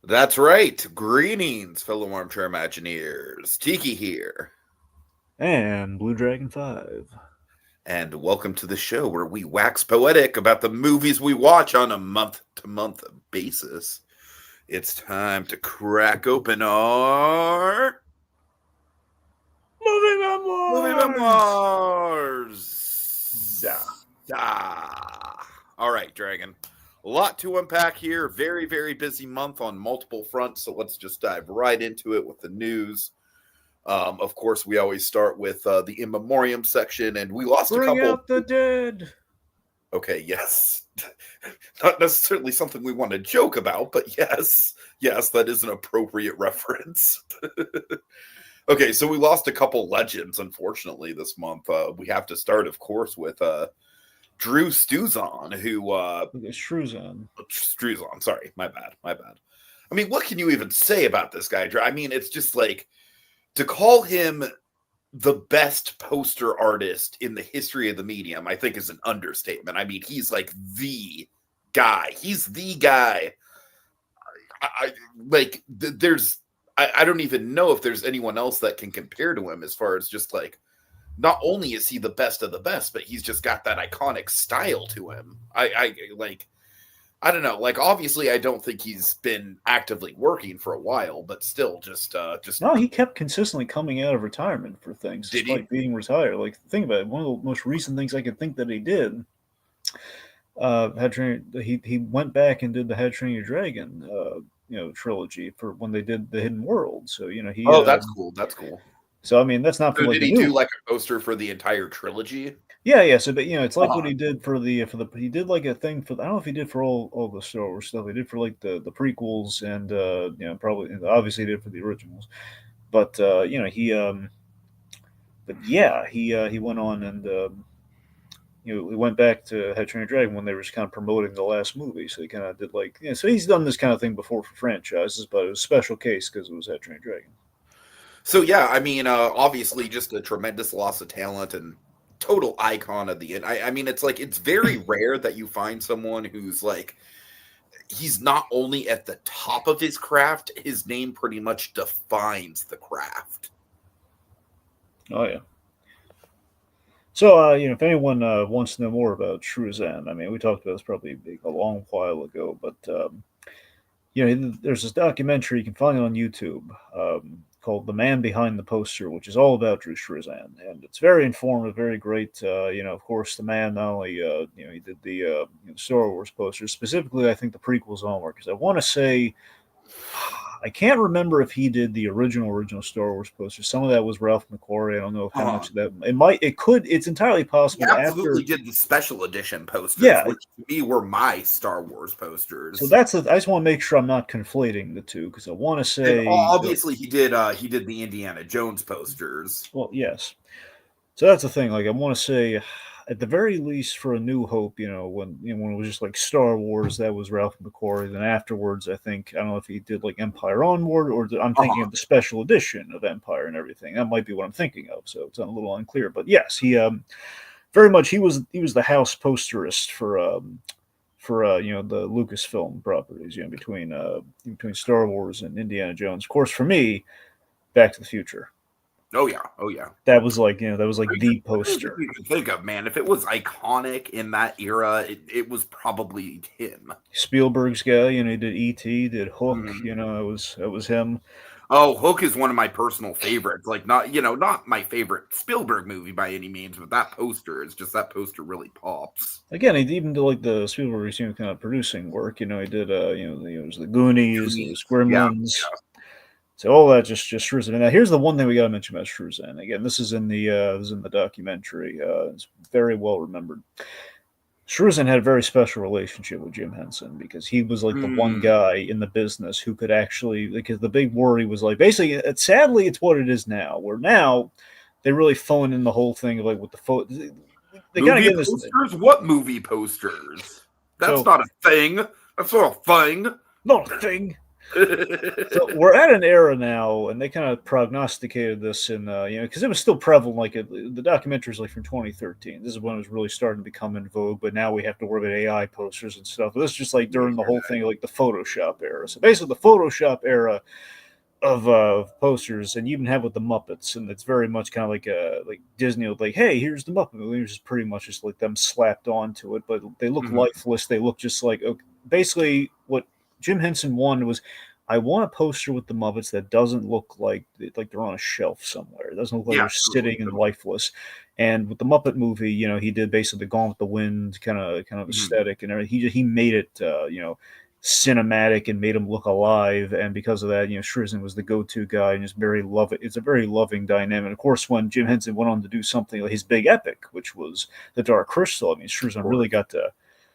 That's right. Greetings, fellow armchair Imagineers. Tiki here. And Blue Dragon 5. And welcome to the show where we wax poetic about the movies we watch on a month to month basis. It's time to crack open our Movie movie Memoirs! memoirs. Yeah. All right, Dragon. A lot to unpack here. Very, very busy month on multiple fronts. So let's just dive right into it with the news. Of course, we always start with the in memoriam section, and we lost a Bring couple. out the dead! Okay, yes, not necessarily something we want to joke about, but yes, that is an appropriate reference. Okay, so we lost a couple legends, unfortunately, this month. We have to start, of course, with Drew Struzan, who Struzan. Struzan. Sorry, my bad. I mean, what can you even say about this guy? I mean, it's just like, to call him the best poster artist in the history of the medium, I think, is an understatement. I mean, he's like the guy. He's the guy. I don't even know if there's anyone else that can compare to him as far as just like, not only is he the best of the best, but he's just got that iconic style to him. I don't know. Like, obviously, I don't think he's been actively working for a while, but still, just. No, he kept consistently coming out of retirement for things, Did despite he? being retired. Like, think about it. One of the most recent things I could think that he did, he went back and did the How to Train Your Dragon, trilogy for when they did the Hidden World. So he. Oh, that's cool. That's cool. So I mean, that's not for So like did the he new. do like a poster for the entire trilogy? Yeah. So but it's like what Uh-huh. he did for the he did like a thing for I don't know if he did for all the Star Wars stuff. He did for like the prequels and probably obviously he did for the originals. But he but yeah he went on and he went back to How to Train Your Dragon when they were just kind of promoting the last movie. So he kind of did like so he's done this kind of thing before for franchises, but it was a special case because it was How to Train Your Dragon. So yeah, I mean, obviously, just a tremendous loss of talent and total icon of the end. I mean, it's like it's very rare that you find someone who's like he's not only at the top of his craft, his name pretty much defines the craft. Oh yeah. So, if anyone wants to know more about Shruzan, I mean, we talked about this probably a long while ago, but there's this documentary you can find it on YouTube called "The Man Behind the Poster," which is all about Drew Shruzan, and it's very informative, very great. Of course, the man not only he did the Star Wars posters, specifically, I think the prequels onward, because I want to say I can't remember if he did the original Star Wars poster. Some of that was Ralph McQuarrie. I don't know if how Uh-huh. much of that it's entirely He possible absolutely after. did the special edition posters, Yeah, which to me were my Star Wars so posters. I just want to make sure I'm not conflating the two because I want to And say, obviously, he did the Indiana Jones posters. well, yes. So that's the thing. Like I want to say, at the very least, for A New Hope, when it was just like Star Wars, that was Ralph McQuarrie. Then afterwards, I think I don't know if he did like Empire Onward or I'm thinking Uh-huh. of the special edition of Empire and everything. That might be what I'm thinking of. So it's a little unclear. But yes, he very much he was the house posterist for the Lucasfilm properties. Between Star Wars and Indiana Jones. Of course, for me, Back to the Future. Oh yeah, oh yeah. That was like the What else did poster. you even think of, man? If it was iconic in that era, it was probably him. Spielberg's guy, he did E.T., did Hook, Mhm. it was him. Oh, Hook is one of my personal favorites. Like, not my favorite Spielberg movie by any means, but that poster is just that poster really pops. Again, he even did like the Spielberg's kind of producing work. He did it was the Goonies, it was Goonies. Yeah. Gremlins. So all that just Struzan. Now here's the one thing we got to mention about Struzan. Again, this is in the documentary. It's very well remembered. Struzan had a very special relationship with Jim Henson because he was like the one Mm. guy in the business who could actually, because the big worry was like basically sadly it's what it is now, where now they really phone in the whole thing of like with the photo they kind of Movie get this. posters? What movie posters? That's So not a thing. That's not a thing. not a thing. So we're at an era now, and they kind of prognosticated this in, because it was still prevalent. Like the documentaries, like from 2013. This is when it was really starting to become in vogue. But now we have to worry about AI posters and stuff. This is just like during the whole thing, like the Photoshop era. So basically, the Photoshop era of posters, and you even have with the Muppets, and it's very much kind of like Disney would like, hey, here's the Muppet movie, which is pretty much just like them slapped onto it, but they look lifeless. They look just like okay. Basically what Jim Henson wanted was, I want a poster with the Muppets that doesn't look like they're on a shelf somewhere. It doesn't look like they're sitting and lifeless. And with the Muppet movie, he did basically Gone with the Wind kind of aesthetic and everything. He made it cinematic and made him look alive, and because of that, Shrisen was the go-to guy, and it's a very loving dynamic. Of course, when Jim Henson went on to do something like his big epic, which was The Dark Crystal, I mean, Shrisen really got to.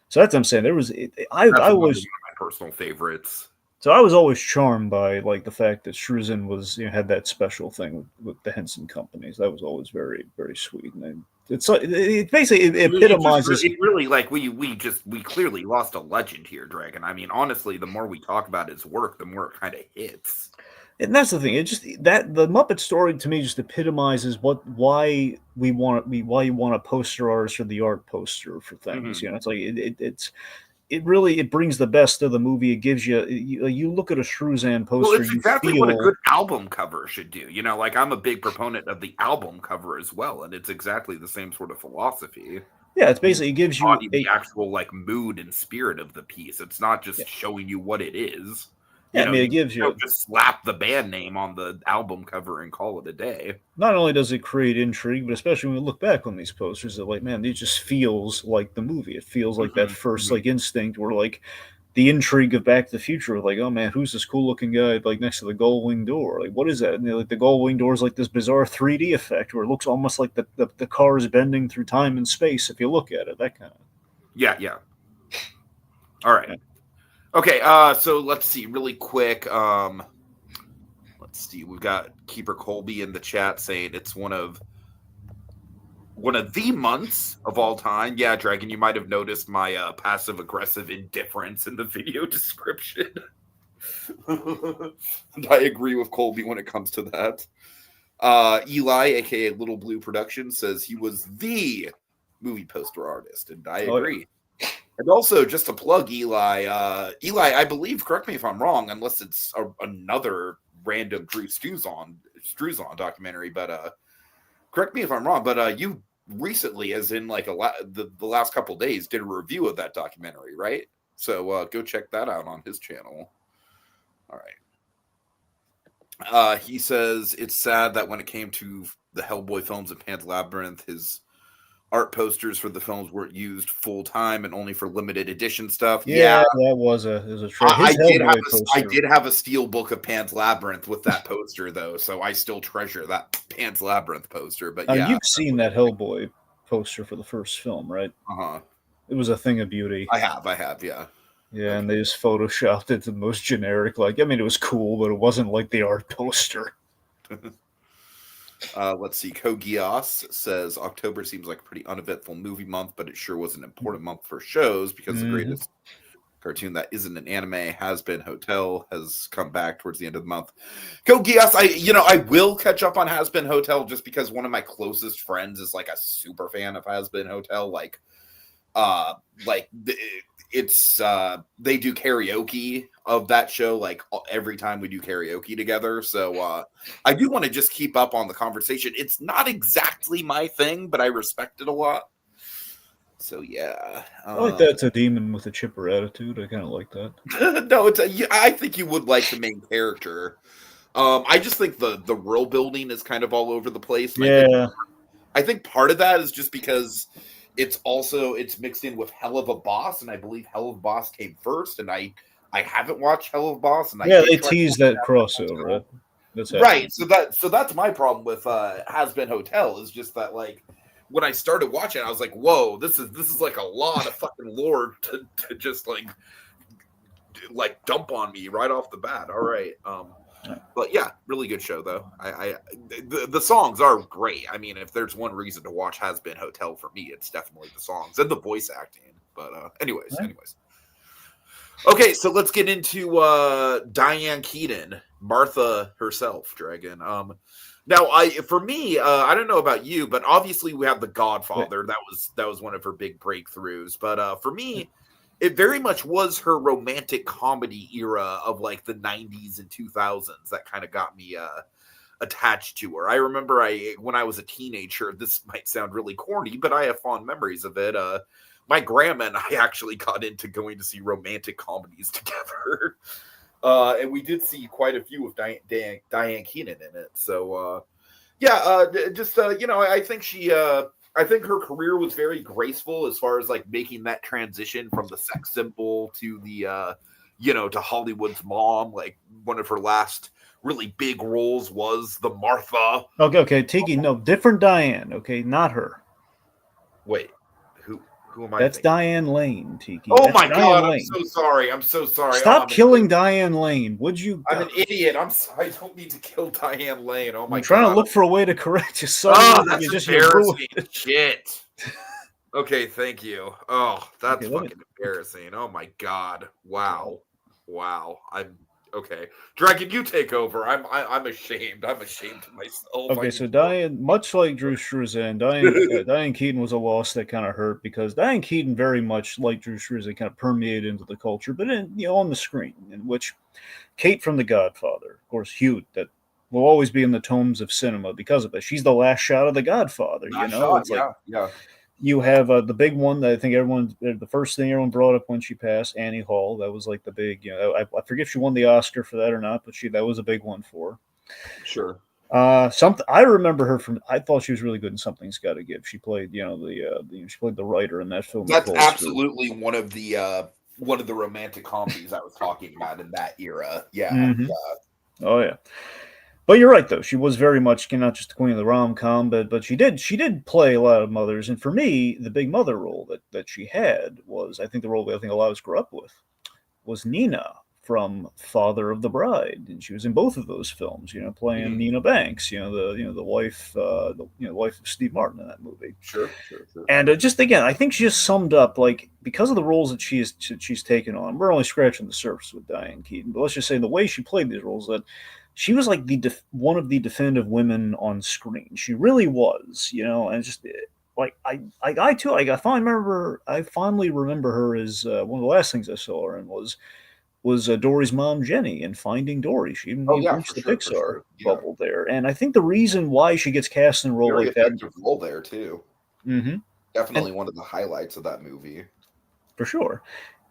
So that's what I'm saying. I was one of my personal favorites. So I was always charmed by like the fact that Shrisen was had that special thing with the Henson companies. That was always very, very sweet, and it basically epitomizes. It really like we clearly lost a legend here, Dragon. I mean, honestly, the more we talk about his work, the more it kind of hits. And that's the thing. It just that the Muppet story to me just epitomizes why you want a poster artist or the art poster for things. It's like it really brings the best of the movie. It gives you look at a Shruzan poster. Well, it's exactly what a good album cover should do. Like I'm a big proponent of the album cover as well, and it's exactly the same sort of philosophy. Yeah, it's basically it gives you the actual like mood and spirit of the piece. It's not just showing you what it is. Yeah, it gives you just slap the band name on the album cover and call it a day. Not only does it create intrigue, but especially when we look back on these posters, that like, man, it just feels like the movie. It feels like that first like instinct where like the intrigue of Back to the Future, like, oh man, who's this cool looking guy like next to the gull wing door? Like, what is that? And like the gull wing door is like this bizarre 3D effect where it looks almost like the car is bending through time and space if you look at it. That kind of. Yeah. All right. Yeah. Okay, so let's see really quick. Let's see. We've got Keeper Colby in the chat saying it's one of the months of all time. Yeah, Dragon, you might have noticed my passive aggressive indifference in the video description. And I agree with Colby when it comes to that. Eli, aka Little Blue Productions, says he was the movie poster artist, and I agree. Yeah. And also, just to plug Eli, I believe, correct me if I'm wrong, unless it's another random Drew Struzan documentary, but correct me if I'm wrong, but you recently, as in like the last couple of days, did a review of that documentary, right? So go check that out on his channel. All right. He says it's sad that when it came to the Hellboy films and Pan's Labyrinth, his art posters for the films weren't used full time and only for limited edition stuff. Yeah, that was a I did have a steel book of Pan's Labyrinth with that poster though, so I still treasure that Pan's Labyrinth poster. But yeah, you've seen that Hellboy poster for the first film, right? It was a thing of beauty. I have, yeah. Yeah, okay. And they just photoshopped it to the most generic. Like, I mean, it was cool, but it wasn't like the art poster. Let's see. Kogias says October seems like a pretty uneventful movie month, but it sure was an important month for shows because the greatest cartoon that isn't an anime, Has Been Hotel, has come back towards the end of the month. Kogias, I will catch up on Has Been Hotel just because one of my closest friends is like a super fan of Has Been Hotel. It's they do karaoke of that show like every time we do karaoke together, so I do want to just keep up on the conversation. It's not exactly my thing, but I respect it a lot, so yeah. I like that. It's a demon with a chipper attitude. I kind of like that. No, I think you would like the main character. I just think the world building is kind of all over the place. Yeah, I think part of that is just because it's mixed in with Hell of a Boss, and I believe Hell of a Boss came first, and I haven't watched Hell of a Boss, and they teased that crossover. Right. So that's my problem with Has Been Hotel is just that like when I started watching, I was like, whoa, this is like a lot of fucking lore to just like dump on me right off the bat. All right. But yeah, really good show though. The songs are great. I mean, if there's one reason to watch Has Been Hotel for me, it's definitely the songs and the voice acting. But anyways. Okay, so let's get into Diane Keaton, Martha herself, Dragon. Now, for me, I don't know about you, but obviously we have The Wait, Godfather. That was one of her big breakthroughs. But for me, it very much was her romantic comedy era of like the '90s and 2000s that kind of got me attached to her. I remember when I was a teenager. This might sound really corny, but I have fond memories of it. My grandma and I actually got into going to see romantic comedies together. And we did see quite a few of Diane Keaton in it. So, I think I think her career was very graceful as far as like making that transition from the sex symbol to the, to Hollywood's mom. Like one of her last really big roles was the Martha. okay, Tiki, no, different Diane. Okay, not her. Wait, who am I That's thinking? Diane Lane, Tiki. Oh That's my Diane God! I'm Lane. so sorry. I'm so sorry. Oh, Stop killing Diane Lane, would you? I'm an idiot. I don't need to kill Diane Lane. Oh I'm my trying to God. look for a way to correct you. Oh, Suddenly, that's you ruined embarrassing. it. Shit. Okay, thank you. Oh, that's Okay, let me. fucking embarrassing. Oh my God. Wow. Wow. I'm okay. Dragon, you take over. I'm ashamed. I'm ashamed of myself. I Okay, need so to go. Diane, much like Drew Struzan, Diane Keaton was a loss that kind of hurt because Diane Keaton very much like Drew Struzan kind of permeated into the culture, but on the screen, in which Kate from The Godfather, of course, Hugh, that will always be in the tomes of cinema because of it. She's the last shot of The Godfather. Nice shot. It's like Yeah. Yeah. you have the big one that I think the first thing everyone brought up when she passed, Annie Hall. That was like the big, I forget if she won the Oscar for that or not, but that was a big one for her. Sure. Something I remember her from. I thought she was really good in Something's Got to Give. She played, she played the writer in that film. That's absolutely one of the romantic comedies I was talking about in that era. Yeah. Mm-hmm. Yeah. Oh yeah. But you're right, though. She was very much not just the queen of the rom com, but she did play a lot of mothers. And for me, the big mother role that she had was, I think, the role I think a lot of us grew up with was Nina from Father of the Bride, and she was in both of those films. Playing Nina Banks, the wife, the wife of Steve Martin in that movie. Sure. Sure. Sure. And just again, I think she just summed up like because of the roles that she's taken on. We're only scratching the surface with Diane Keaton, but let's just say the way she played these roles that she was like one of the definitive women on screen. She really was, and just like I too, like I fondly remember her as one of the last things I saw her in was Dory's mom, Jenny, in Finding Dory. She even Oh yeah, reached for the sure. For Pixar sure. Yeah. bubble there, and I think the reason why she gets cast in a role Very like that. effective role there too. Mm-hmm. Definitely And one of the highlights of that movie. for sure.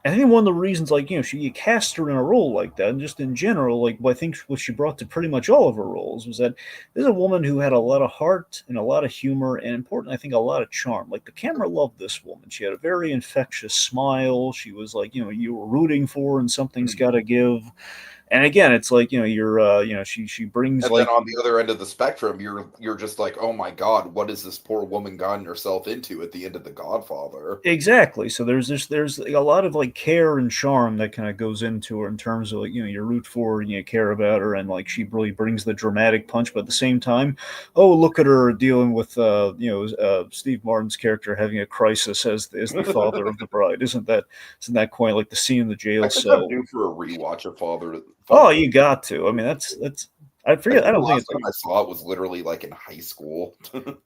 And I think one of the reasons, like, she cast her in a role like that, and just in general, like, I think what she brought to pretty much all of her roles was that this is a woman who had a lot of heart and a lot of humor, and important, I think, a lot of charm. Like, the camera loved this woman. She had a very infectious smile. She was like, you were rooting for her, and Something's got to give. And again, it's like, she brings And then like on the other end of the spectrum, you're just like, oh my God, what has this poor woman gotten herself into at the end of The Godfather? exactly. So there's a lot of like care and charm that kind of goes into her in terms of like you root for her and you care about her and like she really brings the dramatic punch, but at the same time, oh look at her dealing with Steve Martin's character having a crisis as the father of the bride. Isn't that quite like the scene in the I jail think I'm cell? due for a rewatch of Oh, Father. you got to. I mean, that's. I I forget. think I the don't think last it's time I saw it was literally like in high school.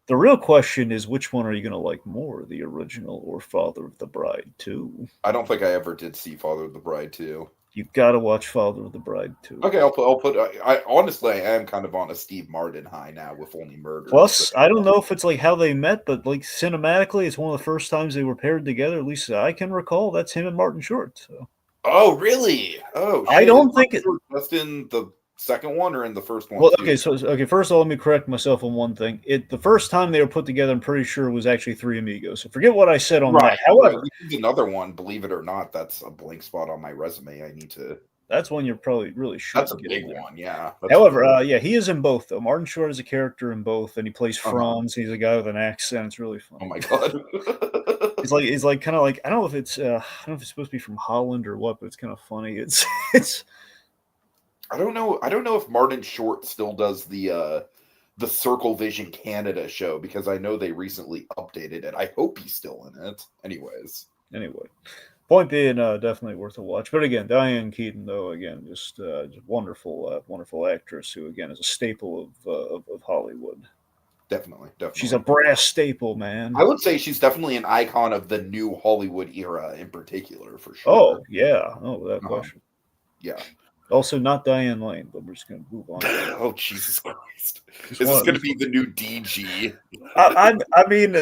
the real question is which one are you going to like more, the original or Father of the Bride 2? I don't think I ever did see Father of the Bride too. You've got to watch Father of the Bride 2. Okay, I'll put. I honestly, I am kind of on a Steve Martin high now with Only Murders. Plus, I don't know if it's like how they met, but like cinematically, it's one of the first times they were paired together. At least I can recall. That's him and Martin Short. So Oh, really? Oh, I shit! Is don't think Martin it. Short just in the second one or in the first one Well, too? okay. So okay. First of all, let me correct myself on one thing. The first time they were put together, I'm pretty sure was actually Three Amigos. So forget what I said on Right, that. right. However, Which is another one. Believe it or not, that's a blank spot on my resume. I need to. that's one you probably really That's should a get big in there. one. Yeah, that's a However, big one. yeah, he is in both though. Martin Short is a character in both, and he plays Uh-huh. Franz. He's a guy with an accent. It's really Oh funny. my god. He's like kind of like I don't know if it's I don't know if it's supposed to be from Holland or what, but it's kind of funny. It's I don't know. I don't know if Martin Short still does the Circle Vision Canada show because I know they recently updated it. I hope he's still in it. Anyways. anyway. Point being, definitely worth a watch. But again, Diane Keaton, though, again, just wonderful, wonderful actress who, again, is a staple of Hollywood. Definitely, She's a definitely. brass staple, man. I would say she's definitely an icon of the new Hollywood era in particular, for sure. Oh yeah, oh without Um, question. yeah. Also, not Diane Lane, but we're just gonna move on. Oh Jesus Christ! Just Is this one, going to just be the new DG? I mean,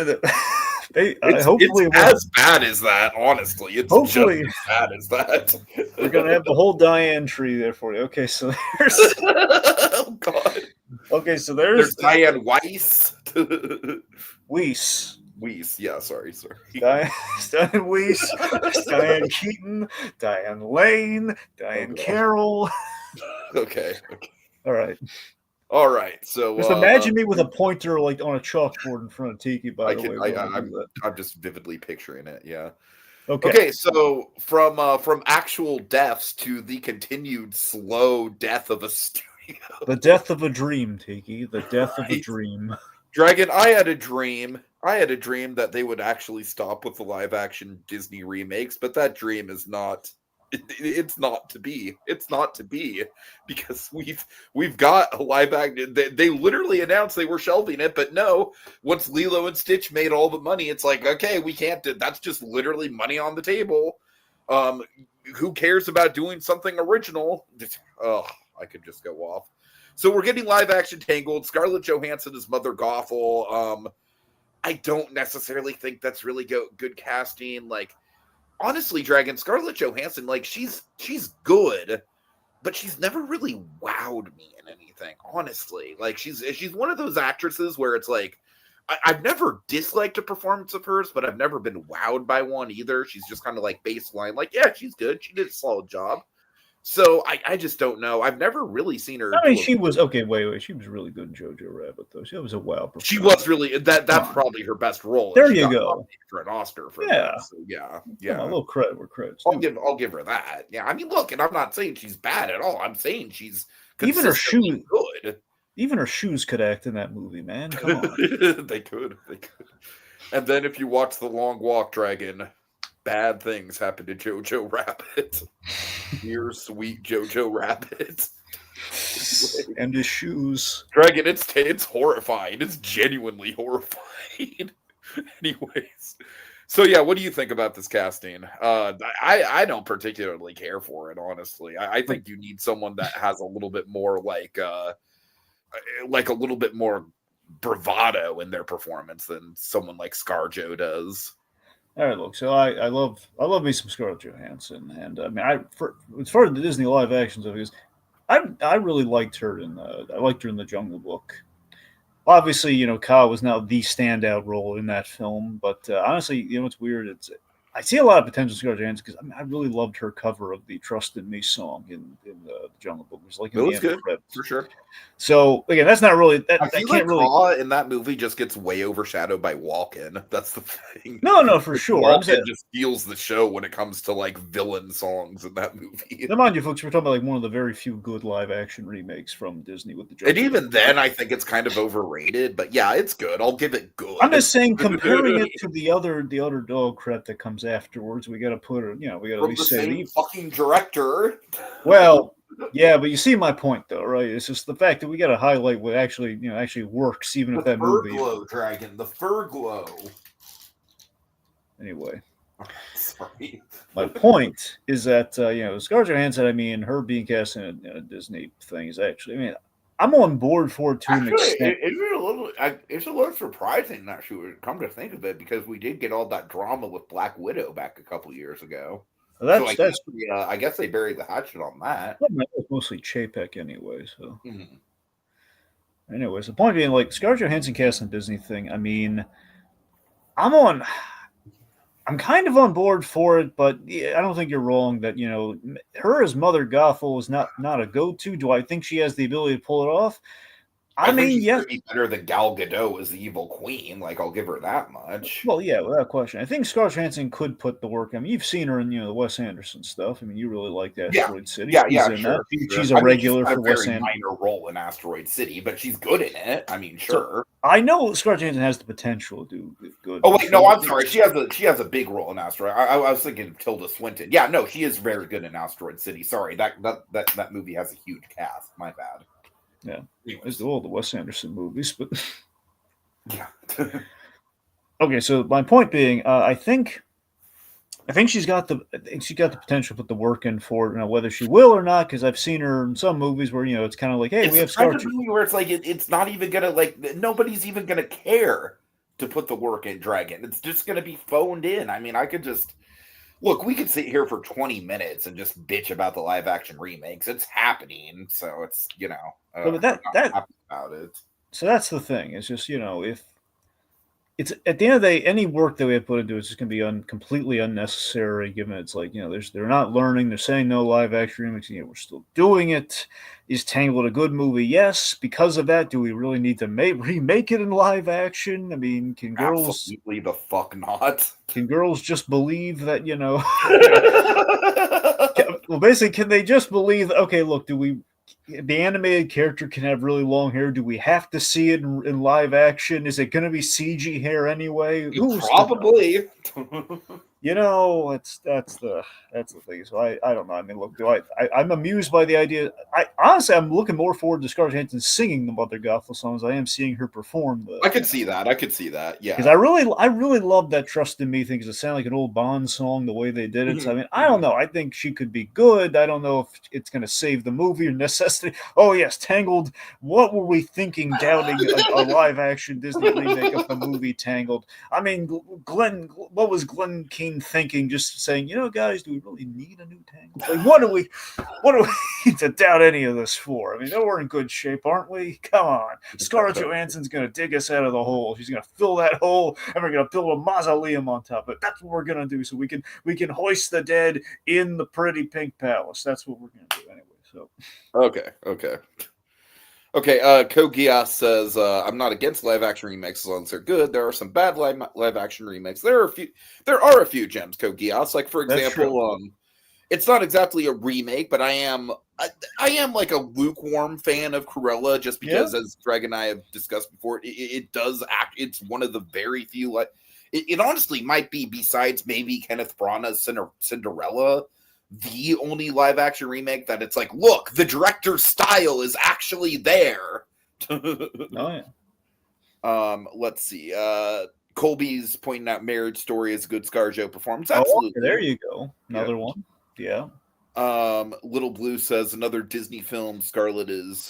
It's hopefully as bad as that. Honestly, it's just hopefully as bad as that. we're gonna have the whole Diane tree there for you. Okay, so Oh God! there's There's Diane Weiss. Weiss. Weiss, yeah. Sorry. Diane, Diane Weiss, Diane Keaton, Diane Lane, Diane God. Carroll. Okay. All right. All right. So Just imagine me with a pointer like on a chalkboard in front of Tiki, by the way. I'm just vividly picturing it. Yeah. Okay. Okay. So from actual deaths to the continued slow death of a studio. The death of a dream, Tiki. The death of a Right. dream. Dragon, I had a dream. I had a dream that they would actually stop with the live action Disney remakes, but that dream is not. It's not to be. It's not to be because we've got a live action. They literally announced they were shelving it, but no. Once Lilo and Stitch made all the money, it's like okay, we can't. That's just literally money on the table. Who cares about doing something original? Oh, I could just go off. So we're getting live action Tangled. Scarlett Johansson is Mother Gothel. I don't necessarily think that's really good casting. Like, honestly, Dragon, Scarlett Johansson, like she's good, but she's never really wowed me in anything. Honestly, like she's one of those actresses where it's like I've never disliked a performance of hers, but I've never been wowed by one either. She's just kind of like baseline, like yeah, she's good. She did a solid job. So I just don't know. I've never really seen her. I mean, she was okay. Wait. She was really good in Jojo Rabbit, though. She was a wow performance. She was really that's probably her best role. There she you got go. For an Oscar for yeah, that. So yeah. A little credit where credit's due. I'll give her that. Yeah, I mean, look, and I'm not saying she's bad at all. I'm saying she's even her shoes good. Even her shoes could act in that movie, man. Come on. They could. And then if you watch The Long Walk, Dragon, bad things happen to Jojo Rabbit. Dear sweet Jojo Rabbit. And his shoes. Dragon, it's horrifying. It's genuinely horrifying. Anyways. So yeah, what do you think about this casting? I don't particularly care for it, honestly. I think you need someone that has a little bit more like a little bit more bravado in their performance than someone like ScarJo does. All right, look. So I love me some Scarlett Johansson, and I mean, as far as the Disney live actions of it, I really liked her in the Jungle Book. Obviously, Ka was now the standout role in that film, but honestly, what's weird? I see a lot of potential in Scarlett Johansson because I really loved her cover of the "Trust in Me" song in the Jungle Book. It was like it was good for sure. So again, that's not really. I feel like Ka in that movie just gets way overshadowed by Walken. That's the thing. No, for sure. Walken just steals the show when it comes to like villain songs in that movie. Now, mind you, folks, we're talking about like one of the very few good live action remakes from Disney with the Jungle Book. And even then, I think it's kind of overrated. But yeah, it's good. I'll give it good. I'm just saying, comparing it to the other dog crap that comes afterwards, we got to put it. We got to at least say the fucking director. Well. Yeah, but you see my point, though, right? It's just the fact that we got to highlight what actually works, even if that movie. The fur glow, Dragon. The fur glow. Anyway, sorry. My point is that Scarlett Johansson. I mean, her being cast in a Disney thing is actually. I mean, I'm on board for it to an extent. It's a little surprising that she would come to think of it because we did get all that drama with Black Widow back a couple years ago. Well, I guess they buried the hatchet on that. It's mostly Chapek anyway. So, anyways, the point being, like Scarlett Johansson cast in Disney thing. I mean, I'm kind of on board for it, but I don't think you're wrong that her as Mother Gothel is not a go-to. Do I think she has the ability to pull it off? I think mean, she's yeah. gonna be better than Gal Gadot as the evil queen. Like, I'll give her that much. Well, yeah, without question. I think Scarlett Johansson could put the work. I mean, you've seen her in the Wes Anderson stuff. I mean, you really like Yeah, Asteroid City. yeah, She's yeah, in that. sure, sure. She's a I mean, she's regular got for a Wes very Anderson. minor role in Asteroid City, but she's good in it. I mean, sure. So, I know Scarlett Johansson has the potential to do good. Oh wait, no, I'm sorry. She has a big role in Asteroid. I was thinking Tilda Swinton. Yeah, no, she is very good in Asteroid City. Sorry, that movie has a huge cast. My bad. Yeah, it's all the Wes Anderson movies, but yeah. Okay, so my point being, I think she's got the potential to put the work in for it. Now, whether she will or not, because I've seen her in some movies where it's kind of like, hey, we have Scarlett. Movie where it's like it's not even gonna nobody's even gonna care to put the work in Dragon. It's just gonna be phoned in. I mean, I could just look. We could sit here for 20 minutes and just bitch about the live action remakes. It's happening, so it's but that about it. So that's the thing. It's just if it's at the end of the day, any work that we have put into it is just going to be completely unnecessary. Given it's like they're not learning. They're saying no live action remakes. We're still doing it. Is Tangled a good movie? Yes. Because of that, do we really need to remake it in live action? I mean, can girls absolutely the fuck not? Can girls just believe that well, basically, can they just believe? Okay, look, the animated character can have really long hair. Do we have to see it in live action? Is it going to be CG hair anyway? Probably. That's the thing. So I don't know. I mean, look, I'm amused by the idea. Honestly, I'm looking more forward to Scarlett Johansson singing the Mother Gothel songs. I am seeing her perform. I could see that. Yeah. Because I really love that "Trust in Me" thing. Because it sounded like an old Bond song the way they did it. So I mean, I don't know. I think she could be good. I don't know if it's going to save the movie or necessity. Oh yes, Tangled. What were we thinking? Doubting a live action Disney remake of the movie Tangled. I mean, what was Glenn Keane thinking, just saying, guys, do we really need a new Tangled? Like, what do we need to doubt any of this for? I mean, we're in good shape, aren't we? Come on. Scarlett Johansson's going to dig us out of the hole. She's going to fill that hole, and we're going to build a mausoleum on top of it. That's what we're going to do, so we can hoist the dead in the pretty pink palace. That's what we're going to do anyway. So Okay, Kogias says, I'm not against live action remakes as long as they're good. There are some bad live action remakes. There are a few gems, Kogias. Like, for example, it's not exactly a remake, but I am like a lukewarm fan of Cruella, just because, as Greg and I have discussed before, it does act. It's one of the very few. It honestly might be, besides maybe Kenneth Branagh's Cinderella, the only live action remake that it's like, look, the director's style is actually there. Oh yeah. Let's see. Colby's pointing out Marriage Story is a good ScarJo performance. Absolutely. Okay, there you go. Another one. Yeah. Little Blue says another Disney film Scarlett is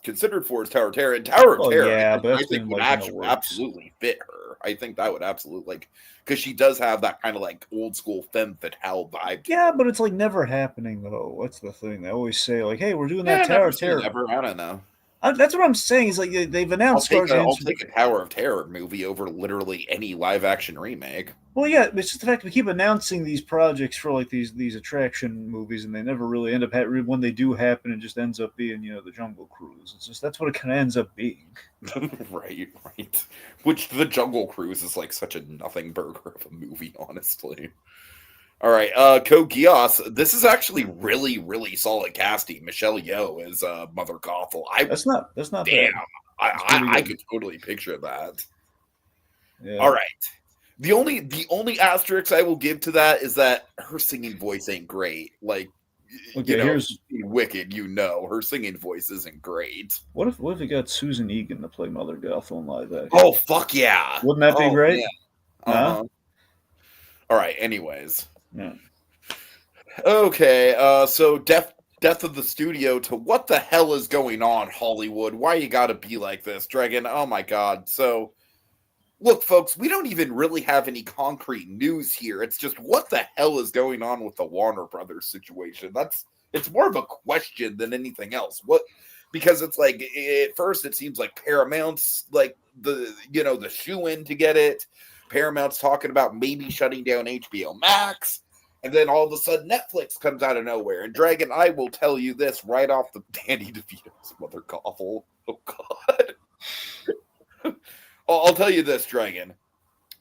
considered for is Tower of Terror. And Tower of Terror, yeah, but I think would actually absolutely fit her. I think that would absolutely, because she does have that kind of like old school femme fatale vibe. Yeah, but it's like never happening though. What's the thing? They always say like, "Hey, we're doing that Tower of Terror." Never, I don't know. That's what I'm saying. Is like they've announced. I'll take a Tower of Terror movie over literally any live action remake. Well, yeah, it's just the fact we keep announcing these projects for like these attraction movies, and they never really end up when they do happen. It just ends up being the Jungle Cruise. It's just that's what it kind of ends up being. right. Which the Jungle Cruise is like such a nothing burger of a movie, honestly. All right, Kogias. This is actually really, really solid casting. Michelle Yeoh is Mother Gothel. That's not damn. Bad. I could totally picture that. Yeah. All right. The only asterisk I will give to that is that her singing voice ain't great. Like, okay, here's Wicked. Her singing voice isn't great. What if we got Susan Egan to play Mother Gothel in live action? Oh fuck yeah! Wouldn't that be great? Yeah. Uh-huh. All right. Anyways. Yeah. Okay. So death of the studio to what the hell is going on, Hollywood? Why you gotta be like this, Dragon? Oh my god. So. Look, folks, we don't even really have any concrete news here. It's just what the hell is going on with the Warner Brothers situation. It's more of a question than anything else. Because it's like at first it seems like Paramount's like the shoe-in to get it. Paramount's talking about maybe shutting down HBO Max. And then all of a sudden, Netflix comes out of nowhere. And Dragon, I will tell you this right off the Danny DeVito's mother coffle. Oh God. I'll tell you this, Dragon.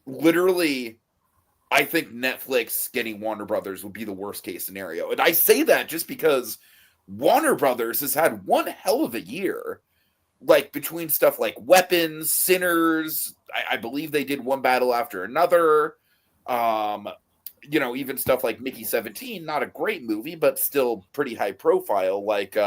Literally, I think Netflix getting Warner Brothers would be the worst case scenario. And I say that just because Warner Brothers has had one hell of a year. Like between stuff like Weapons, Sinners, I believe they did one battle after another. Even stuff like Mickey 17, not a great movie, but still pretty high profile. Like,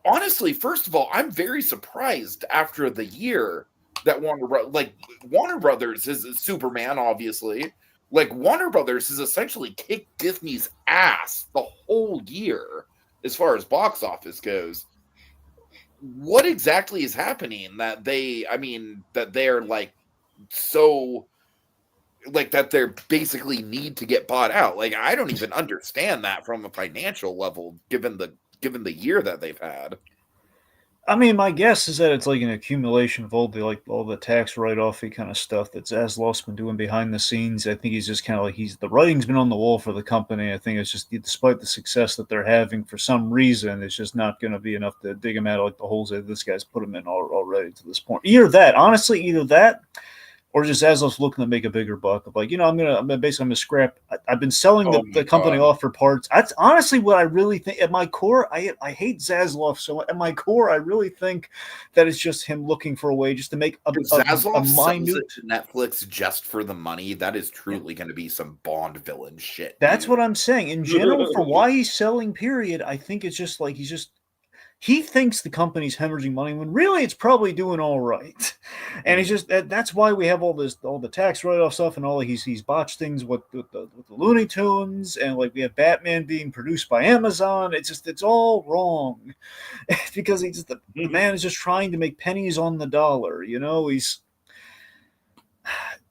honestly, first of all, I'm very surprised after the year that Warner Brothers is Superman, obviously. Like, Warner Brothers has essentially kicked Disney's ass the whole year as far as box office goes. What exactly is happening that they're like so like that they're basically need to get bought out? Like, I don't even understand that from a financial level, given the year that they've had. I mean, my guess is that it's like an accumulation of all the tax write-offy kind of stuff that Zaslav's been doing behind the scenes. I think he's just kind of like the writing's been on the wall for the company. I think it's just, despite the success that they're having, for some reason, it's just not going to be enough to dig him out of like the holes that this guy's put him in already to this point. Either that, or just Zaslav's looking to make a bigger buck of like, I'm gonna scrap. I've been selling the company off for parts. That's honestly what I really think. At my core, I hate Zaslav so much. At my core, I really think that it's just him looking for a way just to make a minute to Netflix just for the money. That is truly going to be some Bond villain shit. That's what I'm saying. In general, for why he's selling, period, I think it's just like he thinks the company's hemorrhaging money when really it's probably doing all right. And it's just that's why we have all the tax write-off stuff and all he's botched things with the Looney Tunes, and like we have Batman being produced by Amazon. It's all wrong. Because the man is just trying to make pennies on the dollar, he's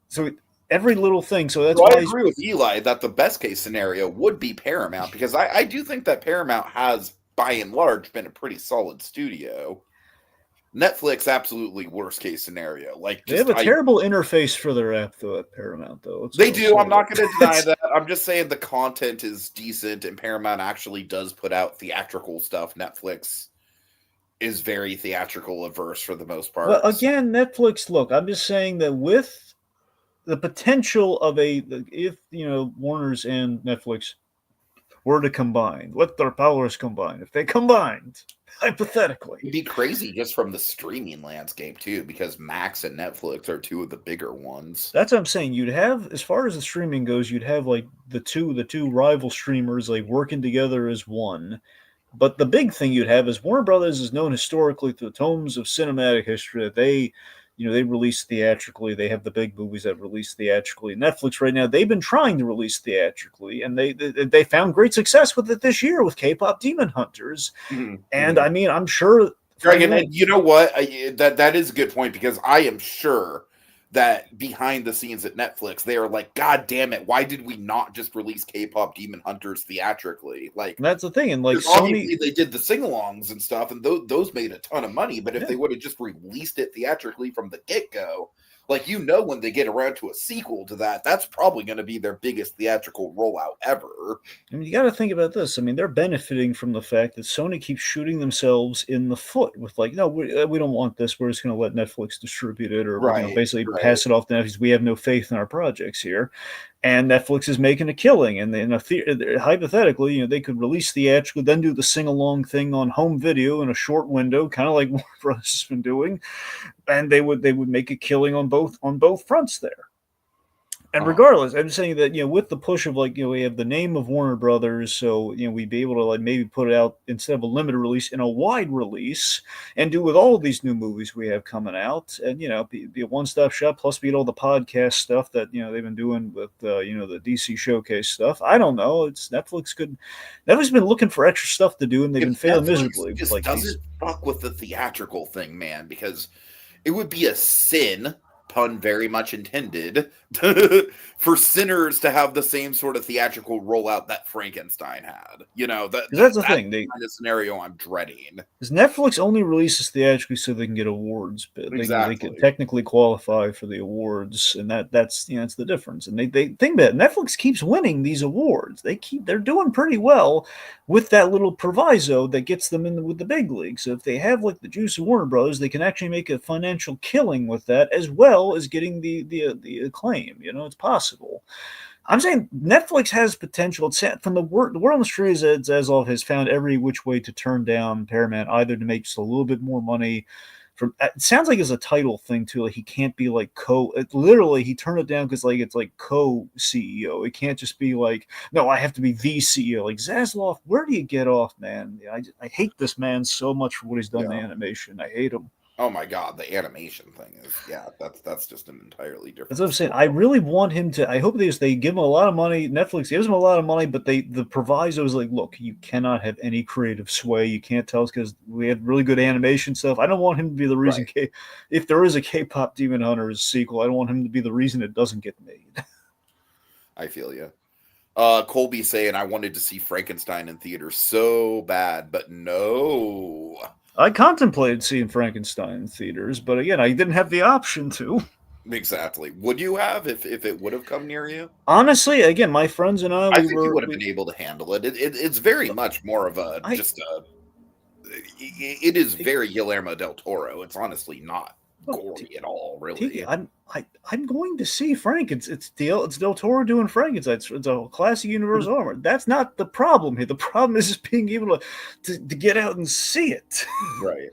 so every little thing. So that's why I agree with Eli that the best case scenario would be Paramount, because I do think that Paramount has, by and large, been a pretty solid studio. Netflix, absolutely worst case scenario. Like, they have a terrible interface for their app, though. At Paramount, though, they do. I'm not going to deny that. I'm just saying the content is decent, and Paramount actually does put out theatrical stuff. Netflix is very theatrical averse for the most part. Well, again, Netflix. Look, I'm just saying that with the potential of if Warner's and Netflix were to combine, let their powers combine. If they combined, hypothetically, it'd be crazy just from the streaming landscape too, because Max and Netflix are two of the bigger ones. That's what I'm saying. You'd have, as far as the streaming goes, you'd have like the two rival streamers like working together as one. But the big thing you'd have is Warner Brothers is known historically through the tomes of cinematic history that they release theatrically. They have the big movies that release theatrically. Netflix right now, they've been trying to release theatrically, and they found great success with it this year with K-pop Demon Hunters. Mm-hmm. And I mean, I'm sure. Dragon, and you know what? That is a good point, because I am sure that behind the scenes at Netflix, they are like, God damn it, why did we not just release K-pop Demon Hunters theatrically? Like, that's the thing. And like, obviously they did the sing-alongs and stuff, and those made a ton of money. But if they would have just released it theatrically from the get-go, like, when they get around to a sequel to that, that's probably going to be their biggest theatrical rollout ever. I mean, you got to think about this. I mean, they're benefiting from the fact that Sony keeps shooting themselves in the foot with like, no, we don't want this. We're just going to let Netflix distribute it, or basically pass it off to Netflix. We have no faith in our projects here. And Netflix is making a killing, and hypothetically, they could release theatrically, then do the sing-along thing on home video in a short window, kind of like Warner Bros. Has been doing, and they would make a killing on both fronts there. And regardless, I'm saying that, with the push of we have the name of Warner Brothers, so we'd be able to like maybe put it out instead of a limited release in a wide release, and do with all of these new movies we have coming out, and be a one-stop shop. Plus, we get all the podcast stuff that they've been doing with the DC Showcase stuff. I don't know. It's Netflix could. Netflix's been looking for extra stuff to do, and they've been failing miserably. Just doesn't fuck with the theatrical thing, man, because it would be a sin pun very much intended, for Sinners to have the same sort of theatrical rollout that Frankenstein had. Because that's the That's thing. the kind of scenario I'm dreading. Because Netflix only releases theatrically so they can get awards, but they can Exactly. technically qualify for the awards, and that's the difference. And they think that Netflix keeps winning these awards. They're doing pretty well with that little proviso that gets them in with the big leagues. So if they have like the juice of Warner Brothers, they can actually make a financial killing with that, as well as getting the acclaim. It's possible. I'm saying Netflix has potential. It's from the word on the street is that Zaslav has found every which way to turn down Paramount, either to make just a little bit more money. From it sounds like it's a title thing too. Like he can't be like literally he turned it down because like it's like co-CEO. It can't just be like, no, I have to be the CEO. Like Zaslav, where do you get off, man? I hate this man so much for what he's done to Yeah. animation. I hate him. Oh my god, the animation thing is that's just an entirely That's what different I'm saying. story. I really want him to. I hope they give him a lot of money. Netflix gives him a lot of money, but the proviso is like, look, you cannot have any creative sway. You can't tell us because we have really good animation stuff. I don't want him to be the reason. Right. If there is a K-pop Demon Hunters sequel, I don't want him to be the reason it doesn't get made. I feel you. Colby saying I wanted to see Frankenstein in theaters so bad, but no. I contemplated seeing Frankenstein in theaters, but again, I didn't have the option to. Exactly. Would you have if it would have come near you? Honestly, again, my friends and I, I we think you were. would have been able to handle it. It's very much more of a I just a. It is very Guillermo del Toro. It's honestly not look, gory at all, Tiki, really. I'm going to see Frank. It's Del Toro doing Frankenstein. It's a classic Universal armor. That's not the problem here. The problem is just being able to get out and see it. Right.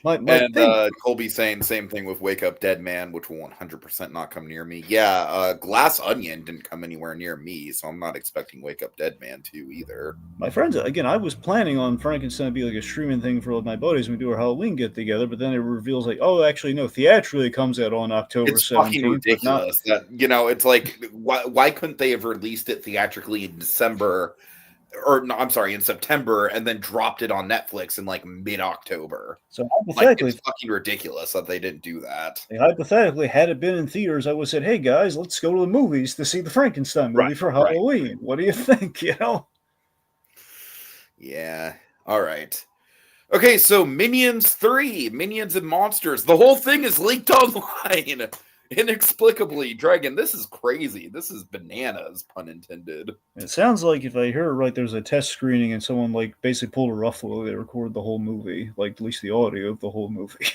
My And thing. Colby saying same thing with Wake Up Dead Man, which will 100% not come near me. Yeah, Glass Onion didn't come anywhere near me, so I'm not expecting Wake Up Dead Man to either. My friends, again, I was planning on Frankenstein to be like a streaming thing for my buddies when we do our Halloween get together, but then it reveals like, oh, actually, no, theatrically it comes out on October It's fucking 17th, but not. ridiculous that it's like why couldn't they have released it theatrically in December or no, I'm sorry, in September and then dropped it on Netflix in like mid-October? So Like hypothetically, it's fucking ridiculous that they didn't do that. hypothetically, had it been in theaters, I would have said, hey guys, let's go to the movies to see the Frankenstein movie Right, for right. Halloween. What do you think? Yeah. All right. Okay, so Minions 3, Minions and Monsters. The whole thing is leaked online. Inexplicably. Dragon, this is crazy. This is bananas, pun intended. It sounds like if I hear it right, there's a test screening and someone like basically pulled a Ruffalo. They recorded the whole movie, like at least the audio of the whole movie.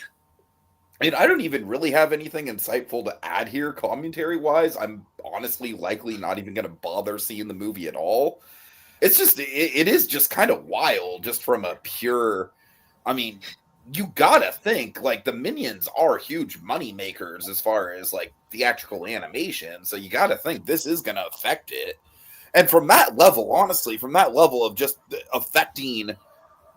And I don't even really have anything insightful to add here, commentary wise. I'm honestly likely not even going to bother seeing the movie at all. It's just, it is just kind of wild, just from a pure. I mean, you gotta think like the Minions are huge money makers as far as like theatrical animation. So you gotta think this is gonna affect it. And from that level, honestly, from that level of just affecting,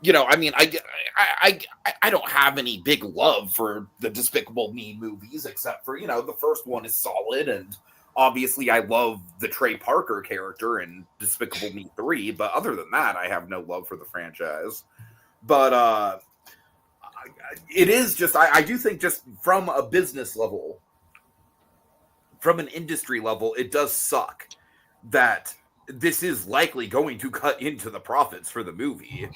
I mean, I don't have any big love for the Despicable Me movies, except for the first one is solid, and obviously I love the Trey Parker character in Despicable Me 3. But other than that, I have no love for the franchise. But it is just I do think just from a business level, from an industry level, it does suck that this is likely going to cut into the profits for the movie.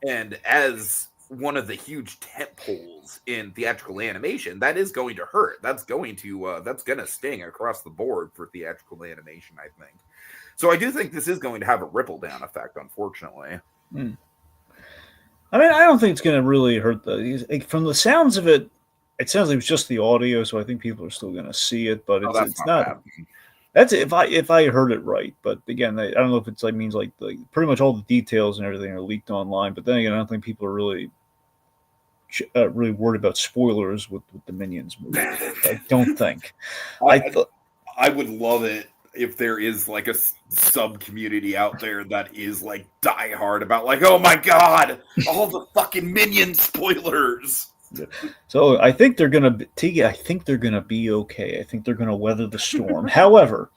And as one of the huge tent poles in theatrical animation, that is going to hurt. That's going to sting across the board for theatrical animation, I think. So I do think this is going to have a ripple down effect, unfortunately. I mean, I don't think it's going to really hurt from the sounds of it. It sounds like it's just the audio, so I think people are still going to see it, but it's not. Bad. That's if I heard it right. But again, I don't know if it's like means like pretty much all the details and everything are leaked online. But then again, I don't think people are really worried about spoilers with the Minions movie. I don't think. I would love it if there is like a sub community out there that is like diehard about like, oh my god, all the fucking Minion spoilers. So I think they're gonna Tiki. I think they're gonna be okay. I think they're gonna weather the storm. However,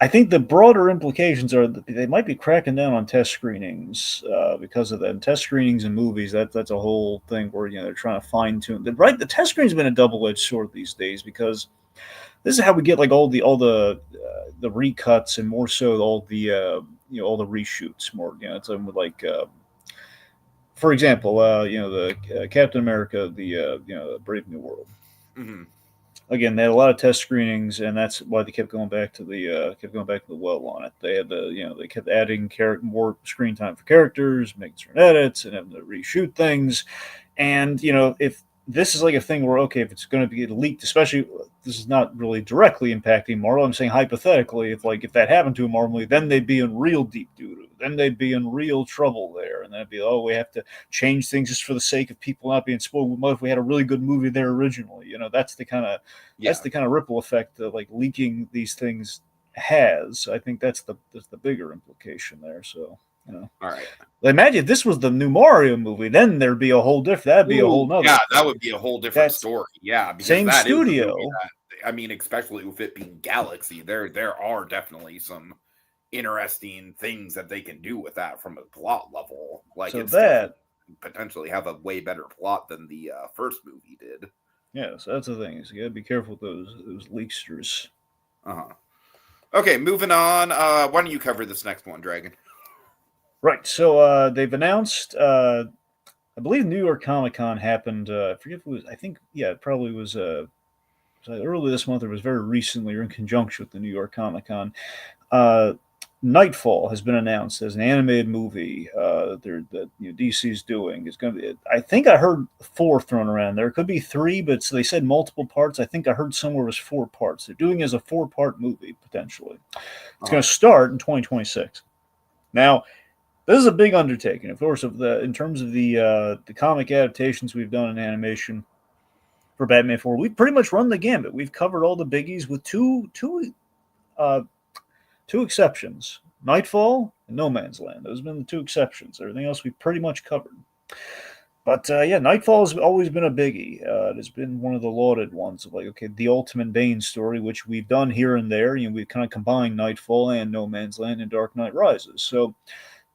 I think the broader implications are that they might be cracking down on test screenings because of that. And test screenings in movies, that's a whole thing where they're trying to fine tune. Right, the test screening's been a double-edged sword these days because This is how we get like all the recuts and more so all the all the reshoots. More it's like for example, the Captain America, the Brave New World. Mm-hmm. Again, they had a lot of test screenings, and that's why they kept going back to the well on it. They had they kept adding more screen time for characters, making certain edits, and having to reshoot things. And if this is like a thing where okay, if it's going to be leaked, especially this is not really directly impacting Marvel. I'm saying hypothetically, if that happened to a Marvel movie, then they'd be in real deep doo doo. Then they'd be in real trouble there, and that'd be we have to change things just for the sake of people not being spoiled. What if we had a really good movie there originally? That's the kind of ripple effect that like leaking these things has. I think that's the bigger implication there. So All right. imagine if this was the new Mario movie, then there'd be a whole different. That'd be a whole nother. Yeah, thing. that would be a whole different That's story. Yeah, because same that studio. Is a movie that, I mean, especially with it being Galaxy, there are definitely some interesting things that they can do with that from a plot level. Like So it's that potentially have a way better plot than the first movie did. yeah, so that's the thing. So you gotta be careful with those leaksters. Uh-huh. Okay, moving on. Why don't you cover this next one, Dragon? Right. So they've announced. I believe New York Comic Con happened. I forget if it was. I think it probably was. Early this month, or was very recently, or in conjunction with the New York Comic Con. Nightfall has been announced as an animated movie that DC's doing. It's going to be. I think I heard 4 thrown around there. It could be 3, but so they said multiple parts. I think I heard somewhere it was 4 parts. They're doing it as a 4-part movie potentially. It's going to start in 2026. Now, this is a big undertaking, of course. In terms of the comic adaptations we've done in animation for Batman 4, we've pretty much run the gambit. We've covered all the biggies with two exceptions: Nightfall and No Man's Land. Those have been the 2 exceptions. Everything else we've pretty much covered. But Nightfall has always been a biggie. It has been one of the lauded ones of the Ultimate Bane story, which we've done here and there. We've kind of combined Nightfall and No Man's Land and Dark Knight Rises. So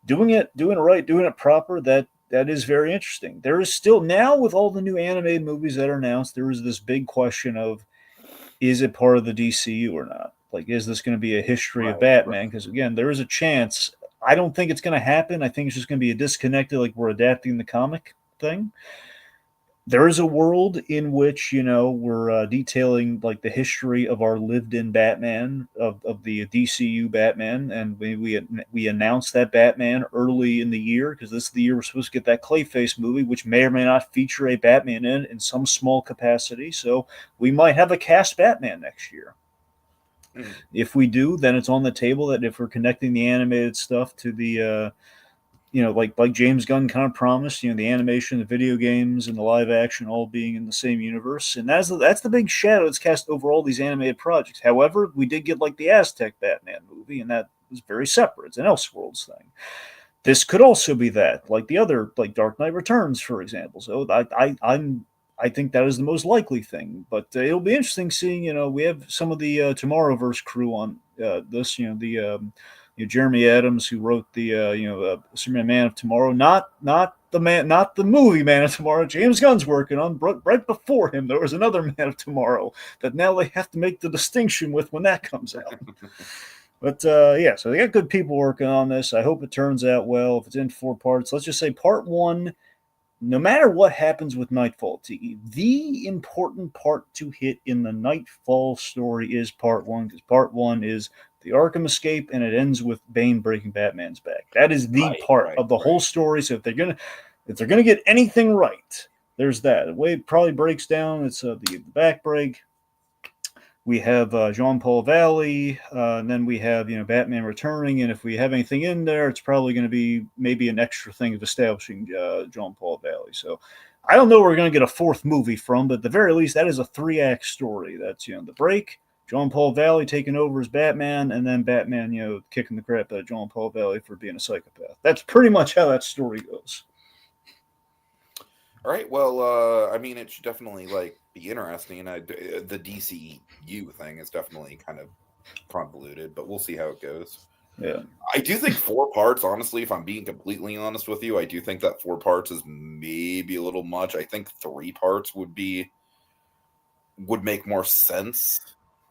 doing it right, doing it proper, that is very interesting. There is still now, with all the new animated movies that are announced, there is this big question of, is it part of the DCU or not? Like, is this going to be a history of Batman? Because again, there is a chance. I don't think it's going to happen. I think it's just going to be a disconnected, like we're adapting the comic thing. There is a world in which we're detailing like the history of our lived-in Batman of the DCU Batman, and we announced that Batman early in the year because this is the year we're supposed to get that Clayface movie, which may or may not feature a Batman in some small capacity. So we might have a cast Batman next year. If we do, then it's on the table that if we're connecting the animated stuff to the like James Gunn kind of promised, the animation, the video games, and the live action all being in the same universe, and that's the big shadow that's cast over all these animated projects. However, we did get like the Aztec Batman movie, and that was very separate. It's an Elseworlds thing. This could also be that, like the other, like Dark Knight Returns, for example. So I think that is the most likely thing, but it'll be interesting seeing. We have some of the Tomorrowverse crew on this. Jeremy Adams, who wrote the Superman Man of Tomorrow, not the movie Man of Tomorrow. James Gunn's working on. Right before him, there was another Man of Tomorrow that now they have to make the distinction with when that comes out. But so they got good people working on this. I hope it turns out well. If it's in 4 parts, let's just say part 1. No matter what happens with Nightfall, the important part to hit in the Nightfall story is part 1, because part 1 is the Arkham escape, and it ends with Bane breaking Batman's back. That is the part of the whole story. So if they're gonna get anything right, there's that. The way it probably breaks down, it's the back break. We have Jean-Paul Valley, and then we have Batman returning, and if we have anything in there, it's probably going to be maybe an extra thing of establishing Jean-Paul Valley. So I don't know where we're going to get a 4th movie from, but at the very least, that is a 3-act story. That's the break, Jean-Paul Valley taking over as Batman, and then Batman kicking the crap out of Jean-Paul Valley for being a psychopath. That's pretty much how that story goes. All right. Well, I mean, it should definitely be interesting. The DCU thing is definitely kind of convoluted, but we'll see how it goes. Yeah. I do think 4 parts, honestly, if I'm being completely honest with you, I do think that 4 parts is maybe a little much. I think 3 parts would be would make more sense.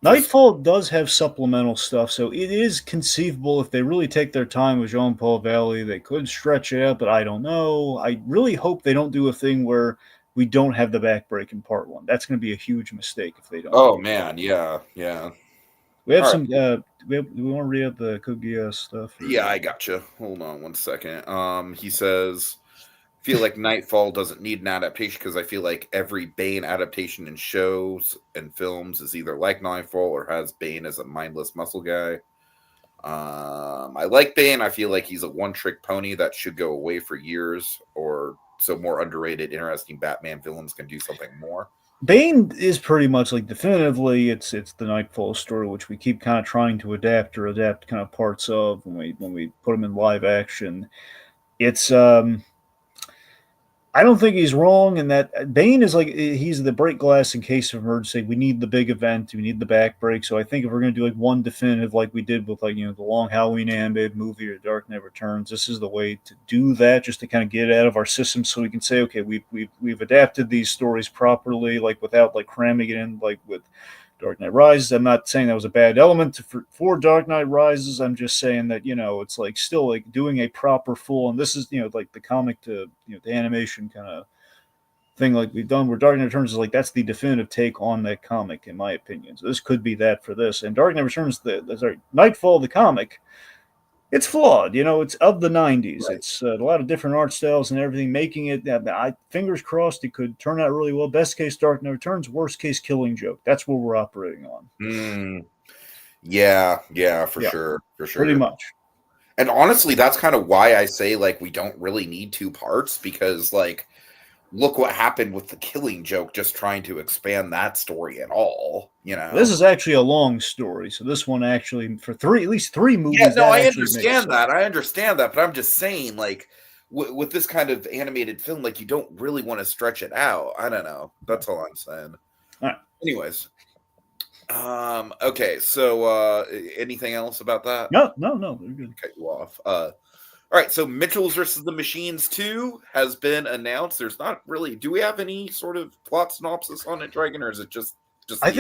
Nightfall does have supplemental stuff, so it is conceivable if they really take their time with Jean-Paul Valley, they could stretch it out, but I don't know. I really hope they don't do a thing where we don't have the backbreak in part one. That's going to be a huge mistake if they don't. Oh man, yeah. We have All some. We want to read out the Kugia stuff. Or... Yeah, I gotcha. Hold on one second. He says, feel like Nightfall doesn't need an adaptation because I feel like every Bane adaptation in shows and films is either like Nightfall or has Bane as a mindless muscle guy. I like Bane. I feel like he's a one-trick pony that should go away for years, or so more underrated, interesting Batman villains can do something more. Bane is pretty much like definitively it's the Nightfall story, which we keep kind of trying to adapt kind of parts of when we put them in live action. It's I don't think he's wrong in that Bane is like he's the break glass in case of emergency. We need the big event, we need the back break. So I think if we're gonna do like one definitive like we did with like the long Halloween animated movie or Dark Knight Returns, this is the way to do that, just to kind of get it out of our system so we can say, okay, we've adapted these stories properly, like without like cramming it in like with Dark Knight Rises. I'm not saying that was a bad element for Dark Knight Rises. I'm just saying that it's like still like doing a proper full, and this is like the comic to the animation kind of thing like we've done. Where Dark Knight Returns is like that's the definitive take on that comic, in my opinion. So this could be that for this. And Dark Knight Returns, Nightfall, the comic. It's flawed, it's of the 90s. Right. It's a lot of different art styles and everything, making it, fingers crossed, it could turn out really well. Best case, Dark Knight Returns, worst case, Killing Joke. That's what we're operating on. Yeah, for sure. Pretty much. And honestly, that's kind of why I say, like, we don't really need two parts, because, like, look what happened with the Killing Joke, just trying to expand that story at all, This is actually a long story, so this one actually, for at least three movies... Yeah, no, I understand that, but I'm just saying, like, with this kind of animated film, like, you don't really want to stretch it out. I don't know. That's all I'm saying. All right. Anyways. Okay, so, anything else about that? No, we're good. Cut you off. All right, so Mitchell's versus the Machines 2 has been announced. There's not really... Do we have any sort of plot synopsis on it, Dragon, or is it just I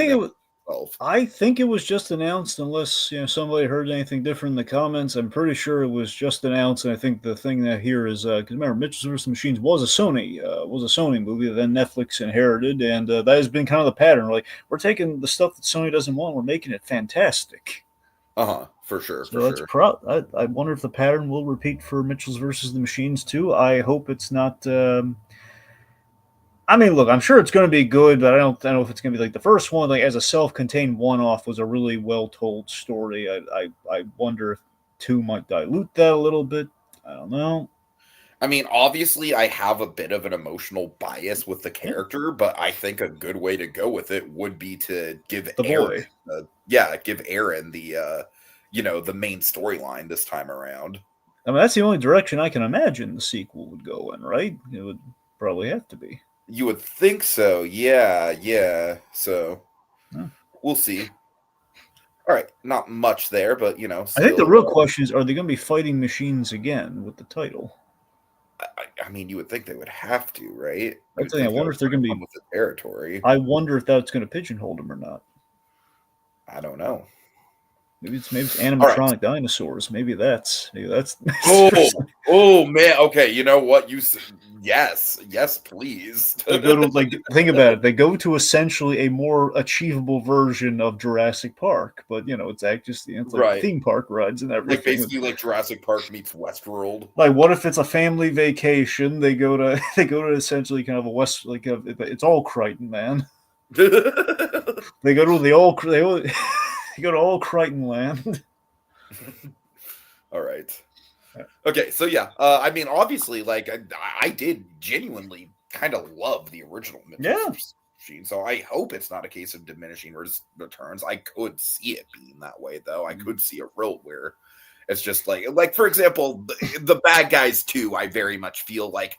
think it was just announced, unless somebody heard anything different in the comments. I'm pretty sure it was just announced, and I think the thing that here is because remember, Mitchell's vs. Machines was a Sony movie that then Netflix inherited, and that has been kind of the pattern. Like, we're taking the stuff that Sony doesn't want, we're making it fantastic. For sure. So that's I wonder if the pattern will repeat for Mitchell's versus the Machines too. I hope it's not. I mean, look, I'm sure it's going to be good, but I don't know if it's going to be like the first one. Like as a self-contained one-off, was a really well-told story. I wonder if 2 might dilute that a little bit. I don't know. I mean, obviously, I have a bit of an emotional bias with the character, but I think a good way to go with it would be to give Aaron, the main storyline this time around. I mean, that's the only direction I can imagine the sequel would go in, right? It would probably have to be. You would think so, yeah. So, We'll see. All right, not much there, but, still, I think the real question is, are they going to be fighting machines again with the title? I mean, you would think they would have to, right? I wonder if they're going to be with the territory. I wonder if that's going to pigeonhole them or not. I don't know. Maybe it's animatronic dinosaurs. Maybe that's. Oh man. Okay, you know what? Yes, please. They go to think about it. They go to essentially a more achievable version of Jurassic Park, but it's actually it's like theme park rides and everything. Like basically like Jurassic Park meets Westworld. Like, what if it's a family vacation? They go to essentially kind of a it's all Crichton, man. They go to you go to old Crichton land. All right. Okay, so yeah, I mean, obviously, like I did genuinely kind of love the original Machine, so I hope it's not a case of diminishing returns. I could see it being that way, though. I could see a world where it's just like for example, the bad guys too. I very much feel like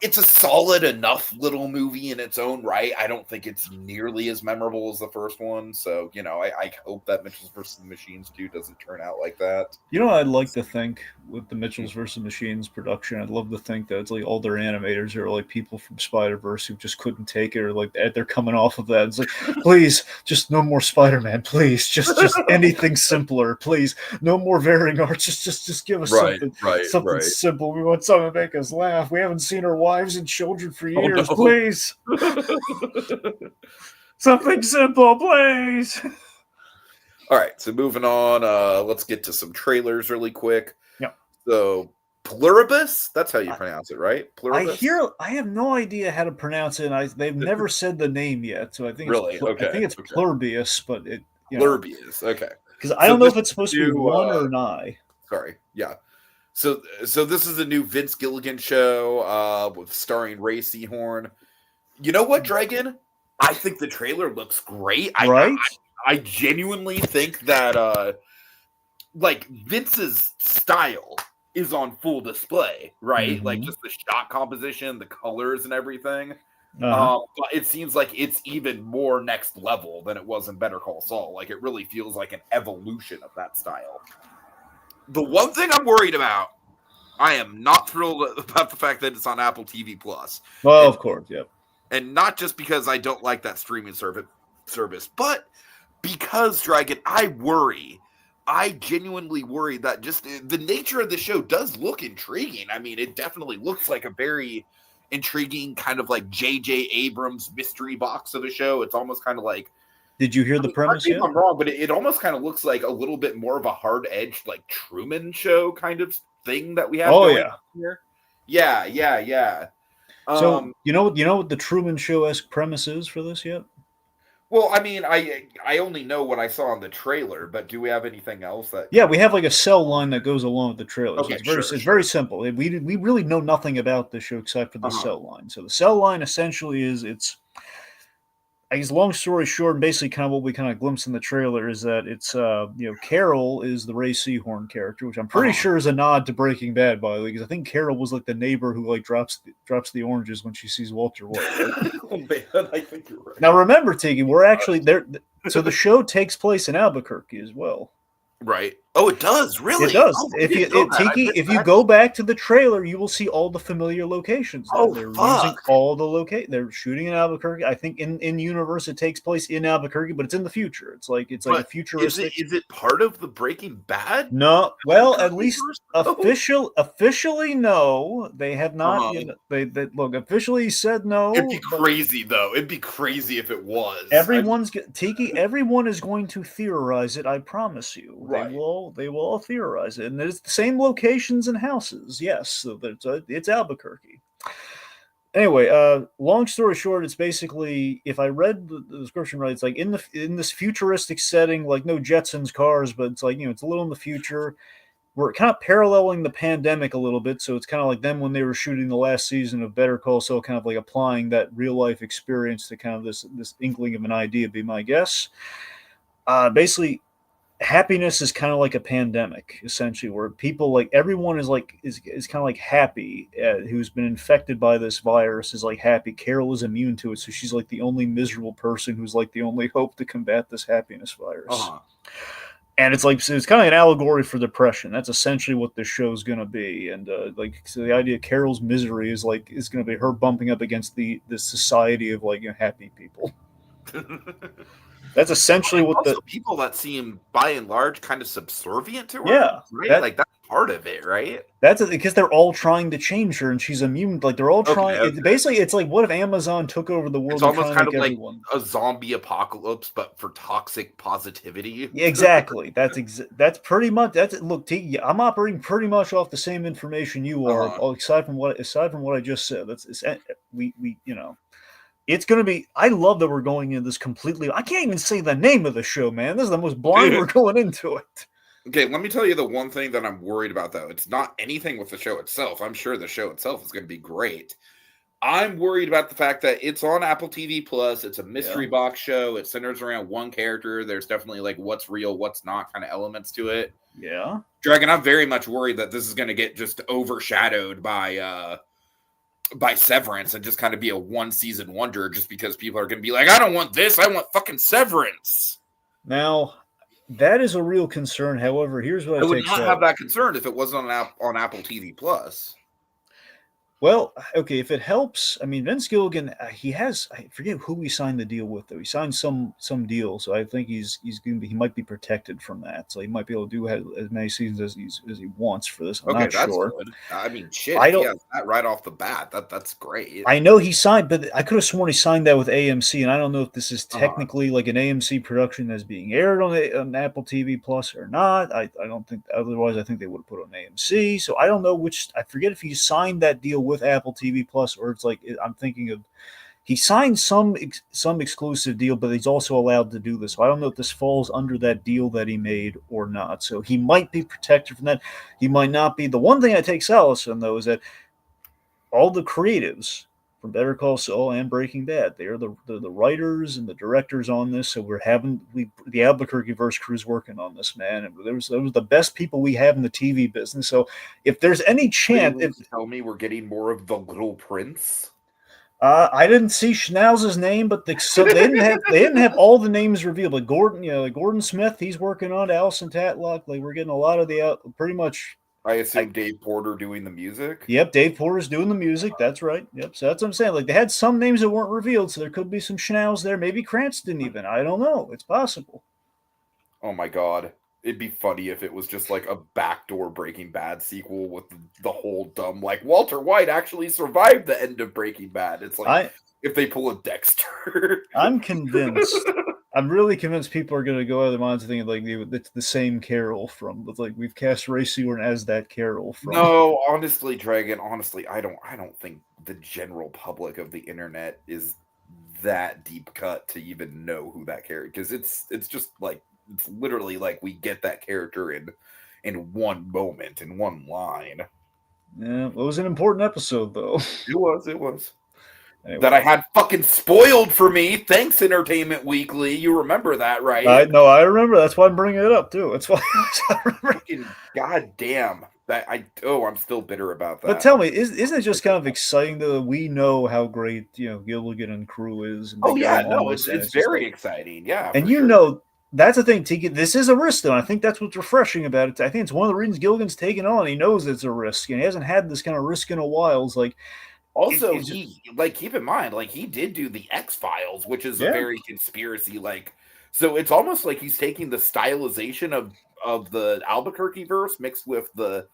it's a solid enough little movie in its own right. I don't think it's nearly as memorable as the first one. So, I hope that Mitchells vs. the Machines 2 doesn't turn out like that. You know, I'd like to think with the Mitchells vs. Machines production, I'd love to think that it's like all their animators are like people from Spider-Verse who just couldn't take it, or like they're coming off of that. It's like, please, just no more Spider-Man, please, just anything simpler, please, no more varying arts, just give us something simple. We want something to make us laugh. We haven't seen our wives and children for years, please. Something simple, please. All right, so moving on, let's get to some trailers really quick. Yeah. So, Pluribus, that's how you pronounce it, right? Pluribus? I have no idea how to pronounce it, and they've never said the name yet, so I think it's Pluribus, but it... Pluribus, okay. Because I don't know if it's supposed to be one or an I. Sorry, yeah. So this is a new Vince Gilligan show with starring Ray Seahorn. You know what, Dragon? I think the trailer looks great. Right? I genuinely think that Vince's style is on full display, right? Mm-hmm. Like just the shot composition, the colors, and everything. Uh-huh. But it seems like it's even more next level than it was in Better Call Saul. Like it really feels like an evolution of that style. The one thing I'm worried about, I am not thrilled about the fact that it's on Apple TV Plus. Well, of course, yeah. And not just because I don't like that streaming service, but because, Dragon, I genuinely worry that just the nature of the show does look intriguing. I mean, it definitely looks like a very intriguing kind of like J.J. Abrams mystery box of a show. It's almost kind of like... Did you hear the premise yet? I'm wrong, but it almost kind of looks like a little bit more of a hard-edged, like Truman Show kind of thing that we have. Oh yeah, here. Yeah. So you know what the Truman Show-esque premise is for this yet? Well, I mean, I only know what I saw on the trailer, but do we have anything else that? Yeah, we have like a cell line that goes along with the trailer. Okay, so it's very simple. We really know nothing about the show except for the cell line. So the cell line essentially it's. I guess long story short, and basically kind of what we kind of glimpse in the trailer is that it's Carol is the Ray Seahorn character, which I'm pretty sure is a nod to Breaking Bad, by the way, because I think Carol was like the neighbor who like drops the oranges when she sees Walter White. Right? Oh man, I think you're right. Now remember, Tiki, we're actually there. So the show takes place in Albuquerque as well. Right. Oh, it does. Really? It does. Oh, if you go back to the trailer, you will see all the familiar locations. They're using all the locate. They're shooting in Albuquerque. I think in universe it takes place in Albuquerque, but it's in the future. It's like a futuristic. Is it part of the Breaking Bad? No. Well, at least officially no. They have not. They look officially said no. It'd be crazy though. It'd be crazy if it was. Everyone is going to theorize it. I promise you. Right. They will all theorize it, and it's the same locations and houses. Yes, so it's Albuquerque. Anyway, long story short, it's basically, if I read the description right, it's like in this futuristic setting, like no Jetsons cars, but it's like it's a little in the future. We're kind of paralleling the pandemic a little bit, so it's kind of like them when they were shooting the last season of Better Call Saul, kind of like applying that real life experience to kind of this inkling of an idea. Be my guess. Basically, happiness is kind of like a pandemic, essentially, where people everyone is kind of like happy. Who's been infected by this virus is like happy. Carol is immune to it, so she's like the only miserable person who's like the only hope to combat this happiness virus. And it's kind of an allegory for depression. That's essentially what this show is going to be. And so the idea of Carol's misery is going to be her bumping up against the society of happy people. That's essentially what the people that seem by and large kind of subservient to her. Yeah, right. That's part of it, right? That's because they're all trying to change her, and she's immune. Like they're all trying. Okay. Basically, it's like what if Amazon took over the world? It's almost kind of like a zombie apocalypse, but for toxic positivity. Exactly. That's pretty much. Look, T, I'm operating pretty much off the same information you are, aside from what I just said. It's going to be... I love that we're going into this completely... I can't even say the name of the show, man. This is the most blind we're going into it. Okay, let me tell you the one thing that I'm worried about, though. It's not anything with the show itself. I'm sure the show itself is going to be great. I'm worried about the fact that it's on Apple TV+. It's a mystery box show. It centers around one character. There's definitely what's real, what's not kind of elements to it. Yeah. Dragon, I'm very much worried that this is going to get just overshadowed by... by Severance and just kind of be a one-season wonder just because people are going to be like, I don't want this, I want fucking Severance. Now, that is a real concern. However, here's what I would take not solace. have that concern if it wasn't on Apple TV Plus. Well, okay, if it helps, I mean, Vince Gilligan, he has, I forget who he signed the deal with, though. He signed some deal, so I think he might be protected from that. So he might be able to do as many seasons as he wants for this. I'm not that's sure. Good. I mean, shit, I if he don't- has that right off the bat, that's great. I know he signed, but I could have sworn he signed that with AMC, and I don't know if this is technically like an AMC production that's being aired on Apple TV Plus or not. I don't think, otherwise I think they would have put it on AMC. So I don't know which, I forget if he signed that deal with Apple TV Plus or it's like, I'm thinking of, he signed some exclusive deal, but he's also allowed to do this. So I don't know if this falls under that deal that he made or not. So he might be protected from that. He might not be. The one thing I take solace in, though, is that all the creatives from Better Call Saul and Breaking Bad, they're the writers and the directors on this. So the Albuquerque-verse crew's working on this, man. And those were the best people we have in the TV business. So if there's any chance, tell me we're getting more of the Little Prince. I didn't see Schnauz's name, but they didn't have all the names revealed. Like Gordon Smith, he's working on it. Allison Tatlock. Like we're getting a lot of pretty much. I assume Dave Porter doing the music. Yep, Dave Porter's doing the music. That's right. Yep. So that's what I'm saying. Like they had some names that weren't revealed, so there could be some Schnauz there. Maybe Cranston even. I don't know. It's possible. Oh my god. It'd be funny if it was just like a backdoor Breaking Bad sequel with the whole dumb, like, Walter White actually survived the end of Breaking Bad. It's like if they pull a Dexter. I'm convinced. I'm really convinced people are going to go out of their minds thinking like it's the same Carol from. It's like we've cast Ray Seward as that Carol from. No, honestly, Dragon. Honestly, I don't think the general public of the internet is that deep cut to even know who that character. Because it's just like. It's literally like we get that character in one moment, in one line. Yeah, it was an important episode, though. It was. Anyway. That I had fucking spoiled for me. Thanks, Entertainment Weekly. You remember that, right? I remember. That's why I'm bringing it up, too. That's why I remember. Fucking goddamn. I'm still bitter about that. But tell me, isn't it just kind of exciting that we know how great, Gilligan and crew is? And it's very exciting. Yeah. And sure. That's the thing, Tiki. This is a risk, though. I think that's what's refreshing about it. I think it's one of the reasons Gilligan's taken on. He knows it's a risk, and he hasn't had this kind of risk in a while. It's like, also, keep in mind, like he did do the X-Files, which is a very conspiracy, so it's almost like he's taking the stylization of the Albuquerque verse mixed with the,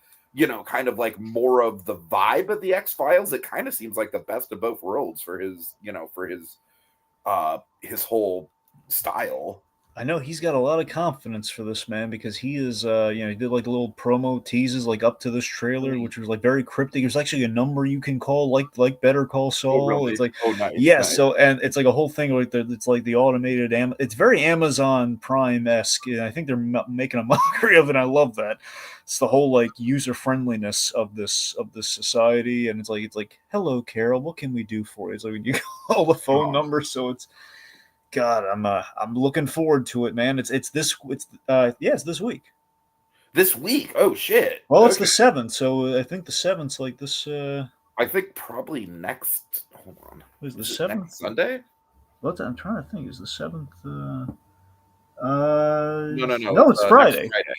kind of like more of the vibe of the X-Files. It kind of seems like the best of both worlds for his whole style. I know he's got a lot of confidence for this, man, because he is, he did like little promo teases like up to this trailer, which was like very cryptic. There's actually a number you can call, like Better Call Saul. Oh, really? It's like, nice. Yes. Nice. So, and it's like a whole thing like it's like the automated, it's very Amazon Prime-esque. And I think they're making a mockery of it. I love that. It's the whole like user friendliness of this society, and it's like, hello, Carol, what can we do for you? It's like when you call the phone number, so it's. God, I'm looking forward to it, man. It's this week. This week? Oh shit! Well, it's the 7th, so I think the 7th's like this. I think probably next. Hold on. Is the 7th Sunday? What I'm trying to think is the 7th. No, it's Friday. Friday.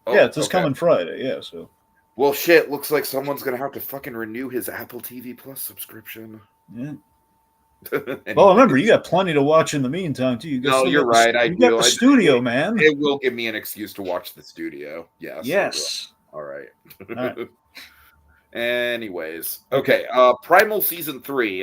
Oh, yeah, it's this coming Friday. Yeah, so. Well, shit. Looks like someone's gonna have to fucking renew his Apple TV Plus subscription. Yeah. Well, remember, you got plenty to watch in the meantime, too. You're right. You got the studio, man. It will give me an excuse to watch the studio. Yes. All right. All right. Anyways, okay. Primal season 3.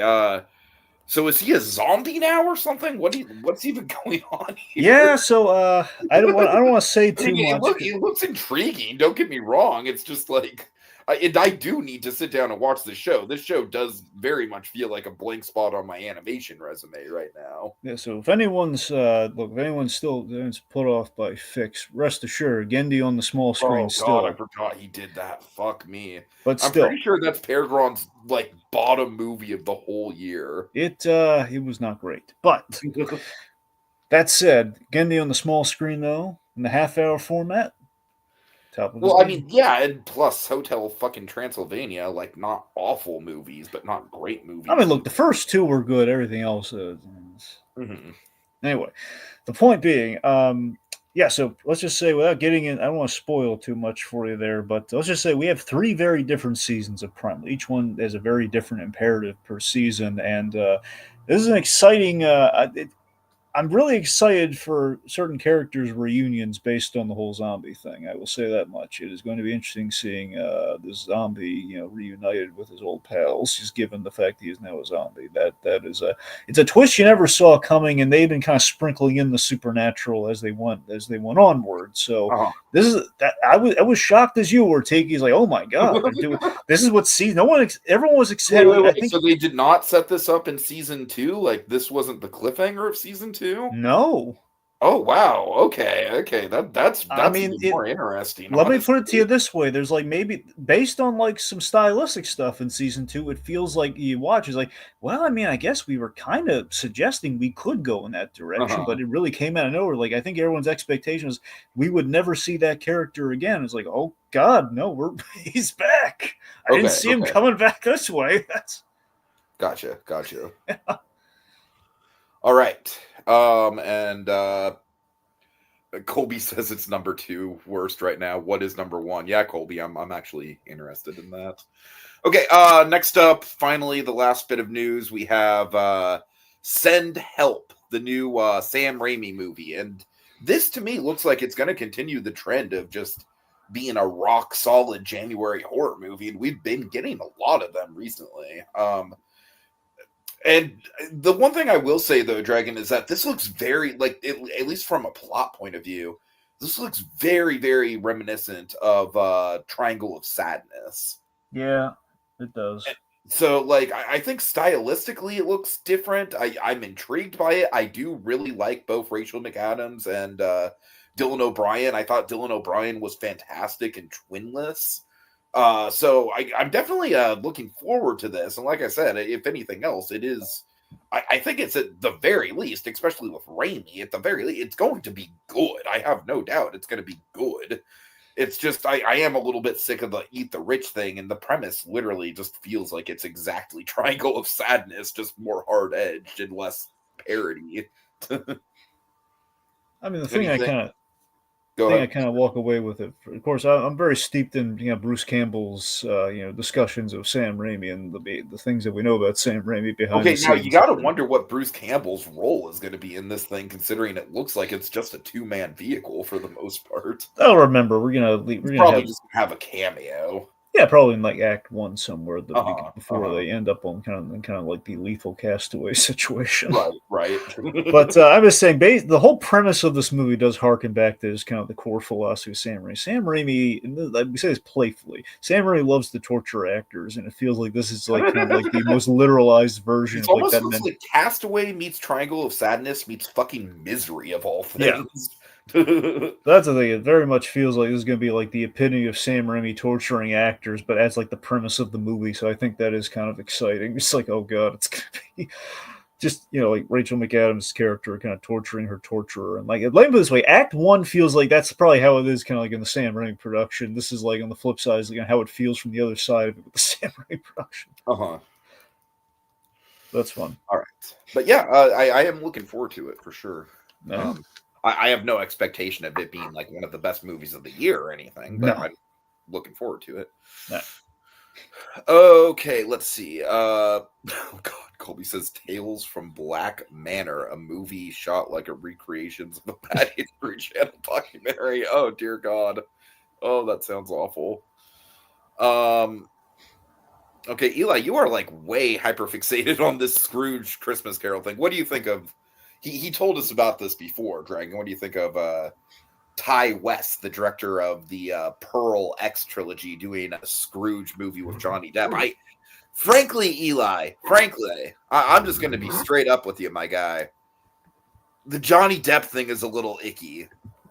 So is he a zombie now or something? What's even going on here? Yeah. So I don't want to say too much. It looks intriguing. Don't get me wrong. It's just like. I do need to sit down and watch the show. This show does very much feel like a blank spot on my animation resume right now. Yeah, so if anyone's still put off by Fix, rest assured, Gendy on the small screen still. God, I forgot he did that. Fuck me. But I'm pretty sure that's Peregrine's like bottom movie of the whole year. It was not great. But that said, Gendy on the small screen though, in the half-hour format. top of his Well, I game. mean, yeah, and plus Hotel fucking Transylvania, like not awful movies, but not great I movies mean, look, either. the first two were good. Everything else Mm-hmm. anyway. The point being, yeah. So let's just say, without getting in, I don't want to spoil too much for you there, but let's just say we have three very different seasons of Primal. Each one has a very different imperative per season, and this is an exciting. I'm really excited for certain characters' reunions based on the whole zombie thing. I will say that much. It is going to be interesting seeing this zombie, reunited with his old pals. Just given the fact he is now a zombie, that is it's a twist you never saw coming, and they've been kind of sprinkling in the supernatural as they went onward. So Uh-huh. this is that I was shocked as you were. Tiki's like, oh my god, they're doing this is what season. No one, everyone was Wait, excited. wait, I wait. think So they did not set this up in season 2? Like this wasn't the cliffhanger of season 2? no. Oh wow. Okay, okay. That's I that's mean, even more interesting, let me put it to you honestly. this way: there's like maybe based on like some stylistic stuff in season two, it feels like you watch is like, well, I mean, I guess we were kind of suggesting we could go in that direction, Uh-huh. but it really came out of nowhere. Like I think everyone's expectation was we would never see that character again. It's like, oh God, no, he's back. I didn't Okay, see him okay. coming back this way. That's Gotcha. All right. And Colby says it's number 2 worst right now. What is number 1? Yeah, Colby, I'm actually interested in that. Okay, next up, finally, the last bit of news. We have Send Help, the new Sam Raimi movie. And this, to me, looks like it's going to continue the trend of just being a rock-solid January horror movie. And we've been getting a lot of them recently. And the one thing I will say, though, Dragon, is that this looks very, like, at least from a plot point of view, this looks very, very reminiscent of Triangle of Sadness. yeah, it does. So, like, I think stylistically it looks different. I'm intrigued by it. I do really like both Rachel McAdams and Dylan O'Brien. I thought Dylan O'Brien was fantastic in Twinless. So I'm definitely looking forward to this. And like I said, if anything else, it is. I think it's at the very least, especially with Raimi, at the very least, it's going to be good. I have no doubt it's going to be good. It's just I am a little bit sick of the eat the rich thing, and the premise literally just feels like it's exactly Triangle of Sadness, just more hard edged and less parody. I mean, the thing I Anything? kind of Go thing I ahead. kind of walk away with it. Of course, I'm very steeped in Bruce Campbell's discussions of Sam Raimi and the things that we know about Sam Raimi behind the Okay, now you scenes. got to wonder what Bruce Campbell's role is going to be in this thing, considering it looks like it's just a two-man vehicle for the most part. I'll remember He's we're gonna probably have just going to have a cameo. probably in like Act One somewhere Uh before huh. they end up on kind of like the lethal castaway situation. Right. But I'm just saying, the whole premise of this movie does harken back to this kind of the core philosophy of Sam Raimi. Sam Raimi, and like we say this playfully, Sam Raimi loves to torture actors, and it feels like this is like kind of like the most literalized version It's of like almost that. looks like Castaway meets Triangle of Sadness meets fucking Misery of all Yeah, things. that's the thing. It very much feels like this is going to be like the epitome of Sam Raimi torturing actors, but as like the premise of the movie. So I think that is kind of exciting. It's like, oh god, it's going to be just like Rachel McAdams' character kind of torturing her torturer, and like let me put it this way: Act One feels like that's probably how it is, kind of like in the Sam Raimi production. This is like on the flip side, is like how it feels from the other side of it with the Sam Raimi production. Uh-huh. That's fun. All right. But yeah, I am looking forward to it for sure. No, I have no expectation of it being like one of the best movies of the year or anything, but no, I'm looking forward to it. no. Okay, let's see. Oh God, Colby says Tales from Black Manor, a movie shot like a recreation of a Bad History Channel documentary. Oh dear God. Oh, that sounds awful. Okay, Eli, you are like way hyperfixated on this Scrooge Christmas Carol thing. What do you think of? He told us about this before, Dragon. What do you think of Ty West, the director of the Pearl X trilogy, doing a Scrooge movie with Johnny Depp? Frankly, Eli, I'm just going to be straight up with you, my guy. The Johnny Depp thing is a little icky.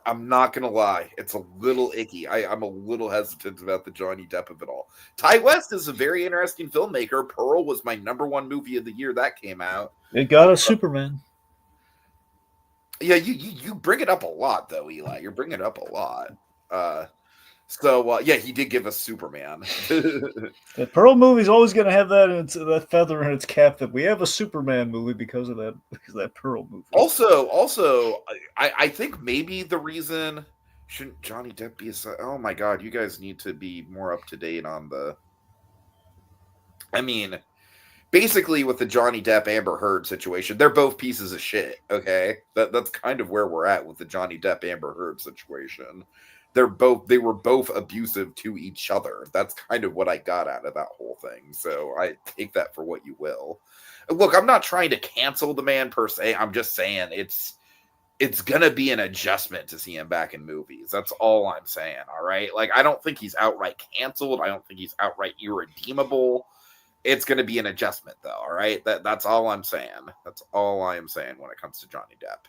I'm not going to lie. It's a little icky. I'm a little hesitant about the Johnny Depp of it all. Ty West is a very interesting filmmaker. Pearl was my #1 movie of the year that came out. It got a Superman. Yeah, you bring it up a lot, though, Eli. You're bringing it up a lot. So yeah, he did give us Superman. The Pearl movie's always going to have that feather in its cap that we have a Superman movie because of that Pearl movie. Also, I think maybe the reason shouldn't Johnny Depp be a? Oh my God, you guys need to be more up to date on the. I mean, basically with the Johnny Depp Amber Heard situation, they're both pieces of shit. Okay, that's kind of where we're at with the Johnny Depp Amber Heard situation. They were both abusive to each other. That's kind of what I got out of that whole thing. So I take that for what you will. Look, I'm not trying to cancel the man per se. I'm just saying it's gonna be an adjustment to see him back in movies. That's all I'm saying. All right, like I don't think he's outright canceled. I don't think he's outright irredeemable. It's going to be an adjustment, though. All right, that's all I'm saying. That's all I am saying when it comes to Johnny Depp.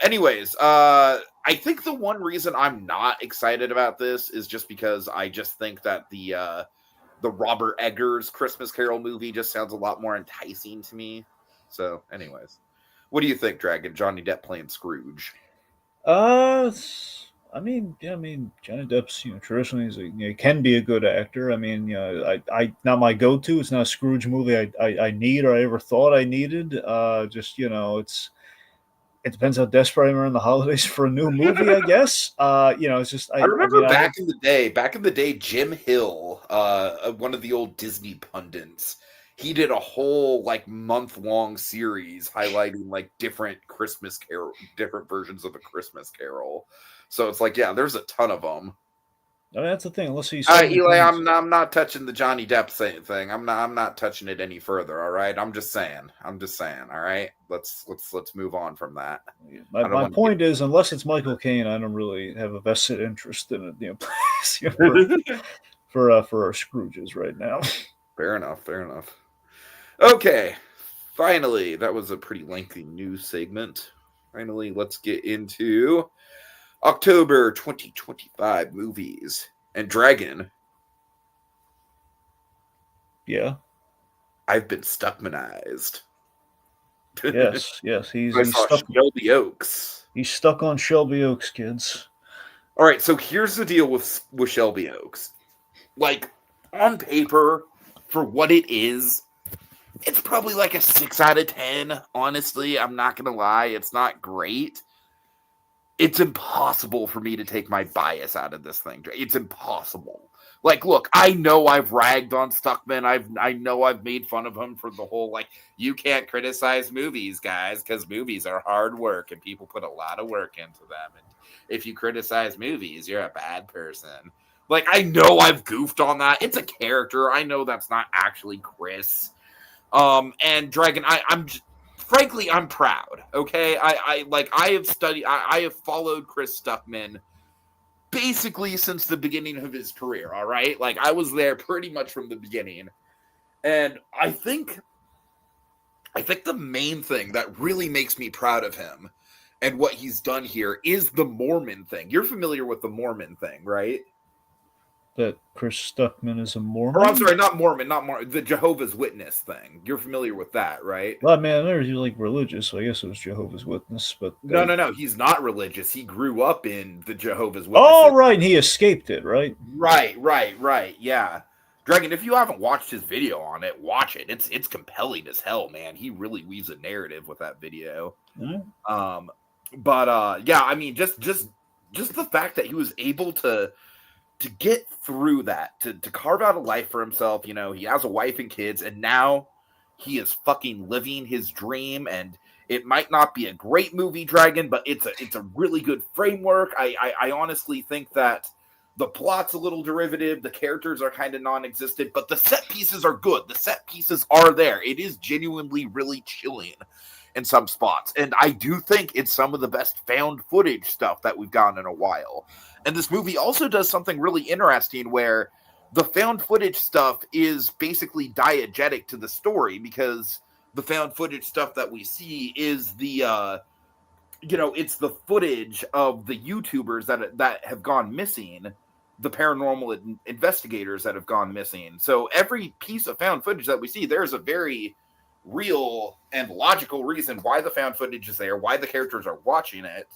Anyways, I think the one reason I'm not excited about this is just because I just think that the Robert Eggers Christmas Carol movie just sounds a lot more enticing to me. So, anyways, what do you think, Dragon? Johnny Depp playing Scrooge? Johnny Depp's traditionally can be a good actor. I mean, I not my go-to. It's not a Scrooge movie I need or I ever thought I needed. It depends how desperate I am around the holidays for a new movie. I guess. It's just I remember back in the day, Jim Hill, one of the old Disney pundits, he did a whole like month-long series highlighting like different versions of a Christmas Carol. So it's like, yeah, there's a ton of them. I mean, that's the thing. Let's see. Eli, I'm not touching the Johnny Depp thing. I'm not touching it any further. All right. I'm just saying. All right. Let's move on from that. My point is, unless it's Michael Caine, I don't really have a vested interest in it. For our Scrooges right now. Fair enough. Okay. Finally, that was a pretty lengthy news segment. Finally, let's get into October 2025 movies. And Dragon. Yeah. I've been Stuckmanized. Yes. He's stuck Shelby Oaks. He's stuck on Shelby Oaks, kids. All right, so here's the deal with Shelby Oaks. Like, on paper, for what it is, it's probably like a 6 out of 10. Honestly, I'm not going to lie. It's not great. It's impossible for me to take my bias out of this thing. It's impossible. Like, look, I know I've ragged on Stuckman. I know I've made fun of him for the whole, like, you can't criticize movies, guys, because movies are hard work and people put a lot of work into them. And if you criticize movies, you're a bad person. Like, I know I've goofed on that. It's a character. I know that's not actually Chris. And Dragon, frankly, I'm proud. Okay, I have followed Chris Stuckman basically since the beginning of his career. All right, like I was there pretty much from the beginning, and I think the main thing that really makes me proud of him and what he's done here is the Mormon thing. You're familiar with the Mormon thing, right? That Chris Stuckman is a Mormon? Or I'm sorry, not Mormon, the Jehovah's Witness thing. You're familiar with that, right? Well, man, I never he was like religious, so I guess it was Jehovah's Witness. But no, he's not religious. He grew up in the Jehovah's Witness. Oh, right, and he escaped it, right? Right, yeah. Dragon, if you haven't watched his video on it, watch it. It's compelling as hell, man. He really weaves a narrative with that video. Mm-hmm. Yeah, I mean, just the fact that he was able to get through that, to carve out a life for himself. You know, he has a wife and kids, and now he is fucking living his dream. And it might not be a great movie, Dragon, but it's a really good framework. I honestly think that the plot's a little derivative. The characters are kind of non-existent, but the set pieces are good. The set pieces are there. It is genuinely really chilling in some spots. And I do think it's some of the best found footage stuff that we've gotten in a while. And this movie also does something really interesting where the found footage stuff is basically diegetic to the story, because the found footage stuff that we see is the, it's the footage of the YouTubers that have gone missing, the paranormal investigators that have gone missing. So every piece of found footage that we see, there's a very real and logical reason why the found footage is there, why the characters are watching it.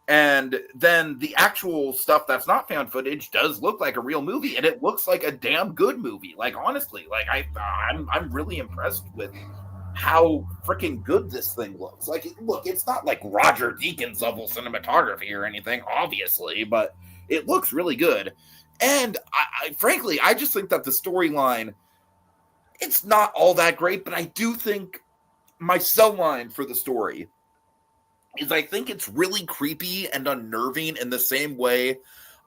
And then the actual stuff that's not found footage does look like a real movie, and it looks like a damn good movie. Like, honestly, like I'm really impressed with how freaking good this thing looks. Like, look, it's not like Roger Deakins level cinematography or anything, obviously, but it looks really good. And frankly, I just think that the storyline, it's not all that great, but I do think my sell line for the story is I think it's really creepy and unnerving in the same way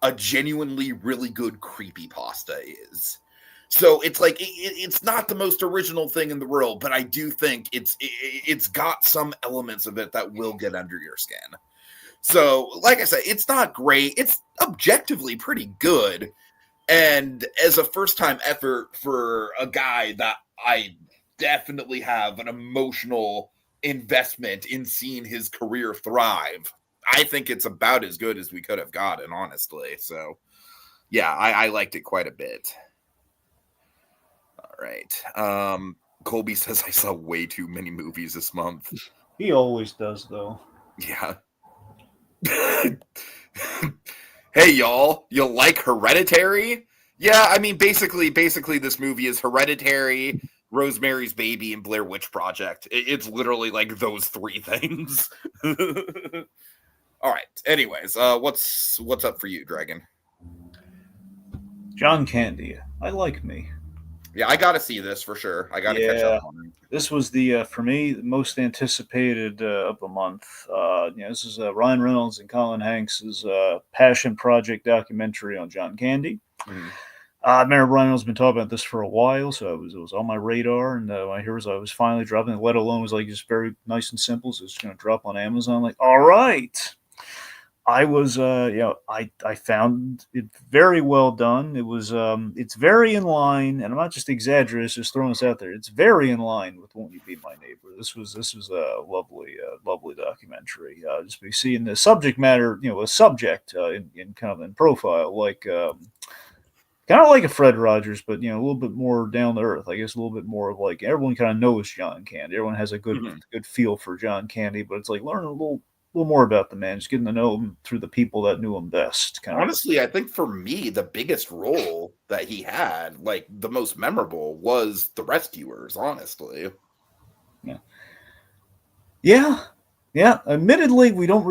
a genuinely really good creepypasta is. So it's like it's not the most original thing in the world, but I do think it's got some elements of it that will get under your skin. So, like I said, it's not great. It's objectively pretty good. And as a first-time effort for a guy that I definitely have an emotional investment in seeing his career thrive, I think it's about as good as we could have gotten, honestly. So, yeah, I liked it quite a bit. All right. Colby says I saw way too many movies this month. He always does, though. Yeah. Hey, y'all, you like Hereditary? Yeah, I mean, basically, this movie is Hereditary, Rosemary's Baby, and Blair Witch Project. It's literally like those three things. All right. Anyways, what's up for you, Dragon? John Candy. I like me. Yeah, I got to see this for sure. I got to catch up on it. This was the for me the most anticipated of the month. This is Ryan Reynolds and Colin Hanks' passion project documentary on John Candy. Mm-hmm. I remember Ryan Reynolds been talking about this for a while, so it was on my radar. And when I was finally dropping it, let alone was like just very nice and simple. So it's going to drop on Amazon. Like, all right. I was, I found it very well done. It was, it's very in line, and I'm not just exaggerating, just throwing this out there. It's very in line with "Won't You Be My Neighbor." This was a lovely documentary. Just be seeing the subject matter, a subject in kind of in profile, like kind of like a Fred Rogers, but a little bit more down to earth. I guess a little bit more of like everyone kind of knows John Candy. Everyone has a good feel for John Candy, but it's like learning a little more about the man, just getting to know him through the people that knew him best. Honestly, I think for me, the biggest role that he had, like the most memorable, was The Rescuers, honestly. Yeah. Admittedly, unfortunately, we don't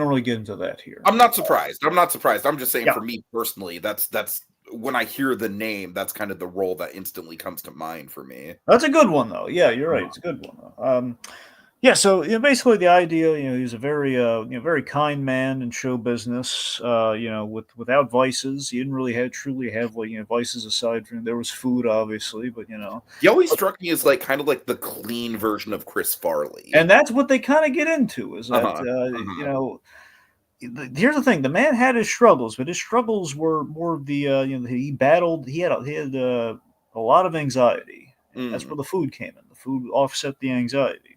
really get into that here. I'm not surprised. I'm just saying for me personally, that's when I hear the name, that's kind of the role that instantly comes to mind for me. That's a good one, though. Yeah, you're right. It's a good one, though. Yeah, so basically the idea, he's a very, very kind man in show business. Without vices, he didn't really truly have vices aside from there was food, obviously, but he always struck me as like kind of like the clean version of Chris Farley, and that's what they kind of get into is that here's the thing: the man had his struggles, but his struggles were more of the he had a lot of anxiety. And that's where the food came in. The food offset the anxiety.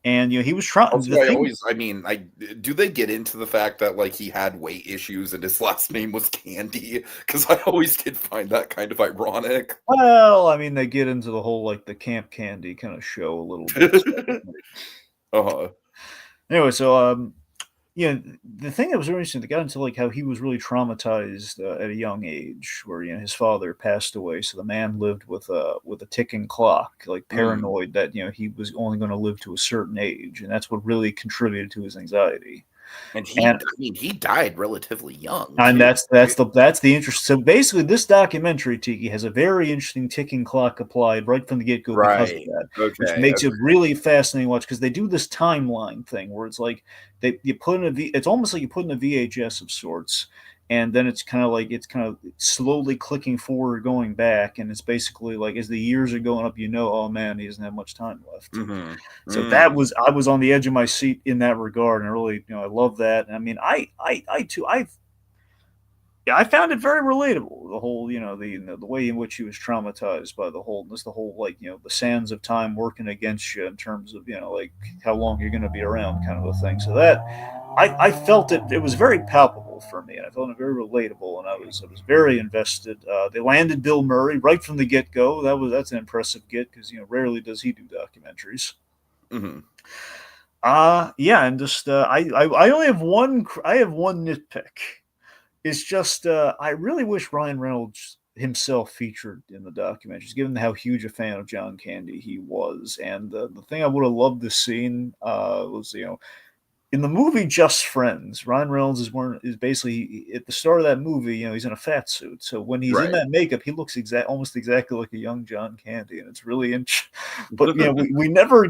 And he was trying. Do they get into the fact that like he had weight issues and his last name was Candy? Because I always did find that kind of ironic. Well, I mean, they get into the whole like the Camp Candy kind of show a little bit. Anyway, so the thing that was really interesting, they got into like how he was really traumatized at a young age, where his father passed away, so the man lived with a ticking clock, like paranoid that he was only going to live to a certain age, and that's what really contributed to his anxiety. And he died relatively young. And that's the interest. So basically, this documentary, Tiki, has a very interesting ticking clock applied right from the get-go because of that, which makes it really fascinating to watch, because they do this timeline thing where it's like it's almost like you put in a VHS of sorts, and then it's kind of slowly clicking forward, going back, and it's basically like as the years are going up, oh man, he doesn't have much time left. So I was on the edge of my seat in that regard, and I really, I love that. And I mean, I found it very relatable. The whole, the way in which he was traumatized by the whole like, the sands of time working against you in terms of, like how long you're going to be around, kind of a thing. So that I felt it was very palpable for me, and I felt it very relatable, and I was very invested. They landed Bill Murray right from the get go. That's an impressive get, because rarely does he do documentaries. Yeah, and just I only have one. I have one nitpick. It's just I really wish Ryan Reynolds himself featured in the documentaries, given how huge a fan of John Candy he was. And the thing I would have loved to seen was, in the movie Just Friends, Ryan Reynolds is basically at the start of that movie. He's in a fat suit, so when he's in Right. that makeup, he looks almost exactly like a young John Candy, and it's really interesting. But we never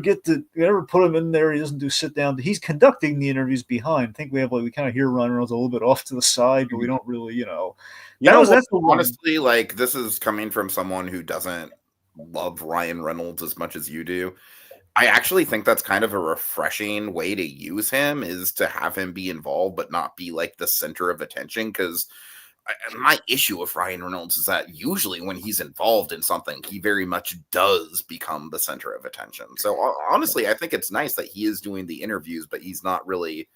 put him in there. He doesn't do sit down. He's conducting the interviews behind. I think we kind of hear Ryan Reynolds a little bit off to the side, but we don't really. You know what? That's the one. Honestly, like, this is coming from someone who doesn't love Ryan Reynolds as much as you do. I actually think that's kind of a refreshing way to use him, is to have him be involved but not be like the center of attention. Because my issue with Ryan Reynolds is that usually when he's involved in something, he very much does become the center of attention. So honestly, I think it's nice that he is doing the interviews, but he's not really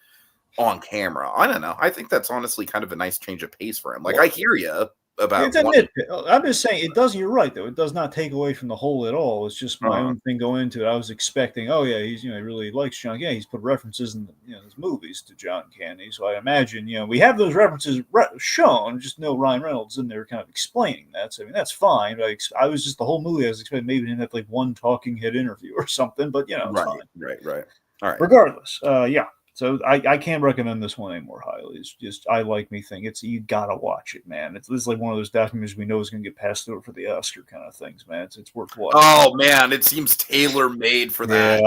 on camera. I don't know. I think that's honestly kind of a nice change of pace for him. Like, I hear you about It's a nitpick. I'm just saying it does. You're right, though. It does not take away from the whole at all. It's just my own thing going into it. I was expecting, oh yeah, he really likes John. Yeah, he's put references in his movies to John Candy. So I imagine we have those references shown. Just no Ryan Reynolds in there, kind of explaining that. So I mean that's fine. But I was just the whole movie. I was expecting maybe him to have like one talking head interview or something. But it's fine. Right. All right. Regardless, yeah. So I can't recommend this one any more highly. It's just I like me thing. You gotta watch it, man. This is like one of those documentaries we know is gonna get passed over for the Oscar kind of things, man. It's worth watching. Oh man, it seems tailor made for that.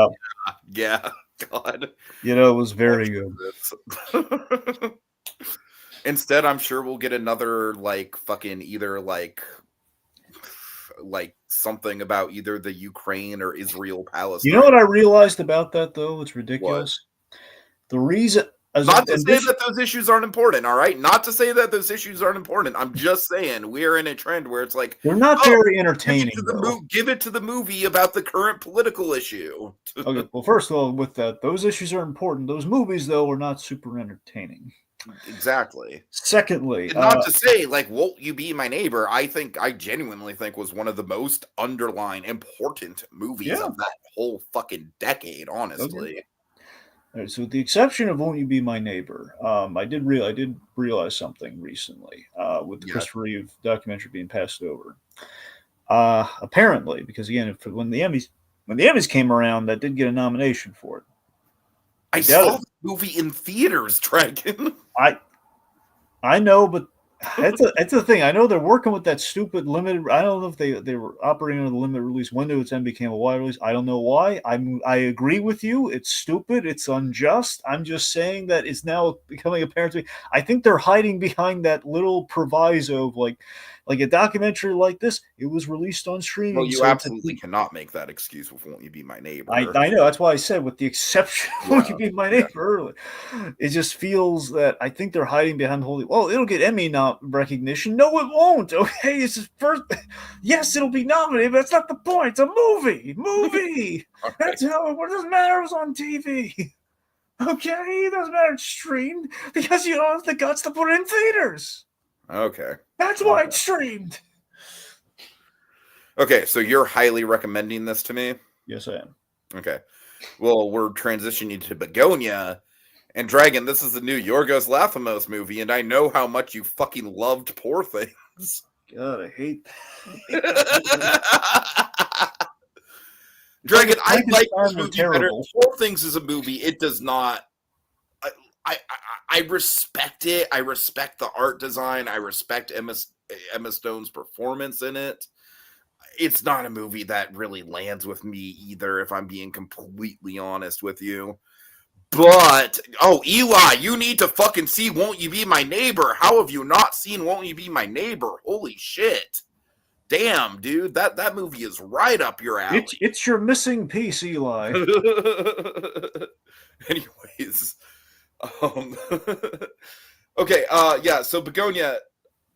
Yeah. God. It was very good. Instead, I'm sure we'll get another like fucking either like something about either the Ukraine or Israel Palestine. You know what I realized about that though? It's ridiculous. What? The reason not to say that those issues aren't important, all right? Not to say that those issues aren't important. I'm just saying we are in a trend where it's like they're not very entertaining. Give it to the movie about the current political issue. Okay, well, first of all, with that, those issues are important. Those movies, though, are not super entertaining. Exactly. Secondly, not to say like "Won't You Be My Neighbor," I genuinely think was one of the most underlying important movies of that whole fucking decade. Honestly. Okay. All right, so with the exception of "Won't You Be My Neighbor," I did realize something recently with the Christopher Reeve documentary being passed over. Apparently, because again, when the Emmys came around, that did get a nomination for it. I saw the movie in theaters, Dragon. I know, but it's a thing. I know they're working with that stupid limited. I don't know if they were operating on the limited release window. It then became a wide release. I don't know why. I agree with you. It's stupid. It's unjust. I'm just saying that it's now becoming apparent to me. I think they're hiding behind that little proviso of like a documentary like this. It was released on streaming. Well, you absolutely cannot make that excuse with "Won't You Be My Neighbor." I know. That's why I said with the exception of "Won't You Be My Neighbor" early. It just feels that I think they're hiding behind the whole. Well, it'll get Emmy recognition. No, it won't. Okay, it's his first. Yes, it'll be nominated, but that's not the point. It's a movie. Okay. That's how it doesn't matter. It was on TV. Okay, it doesn't matter. It's streamed because you don't have the guts to put it in theaters. Okay, that's why it's streamed. Okay, so you're highly recommending this to me? Yes, I am. Okay, well, we're transitioning to Begonia. And Dragon, this is the new Yorgos Lanthimos movie, and I know how much you fucking loved Poor Things. God, I hate Dragon, I like this movie better. Poor Things is a movie. It does not. I respect it. I respect the art design. I respect Emma Stone's performance in it. It's not a movie that really lands with me either, if I'm being completely honest with you. But, Eli, you need to fucking see Won't You Be My Neighbor. How have you not seen Won't You Be My Neighbor? Holy shit. Damn, dude, that movie is right up your alley. It's your missing piece, Eli. Anyways. Okay, so Begonia,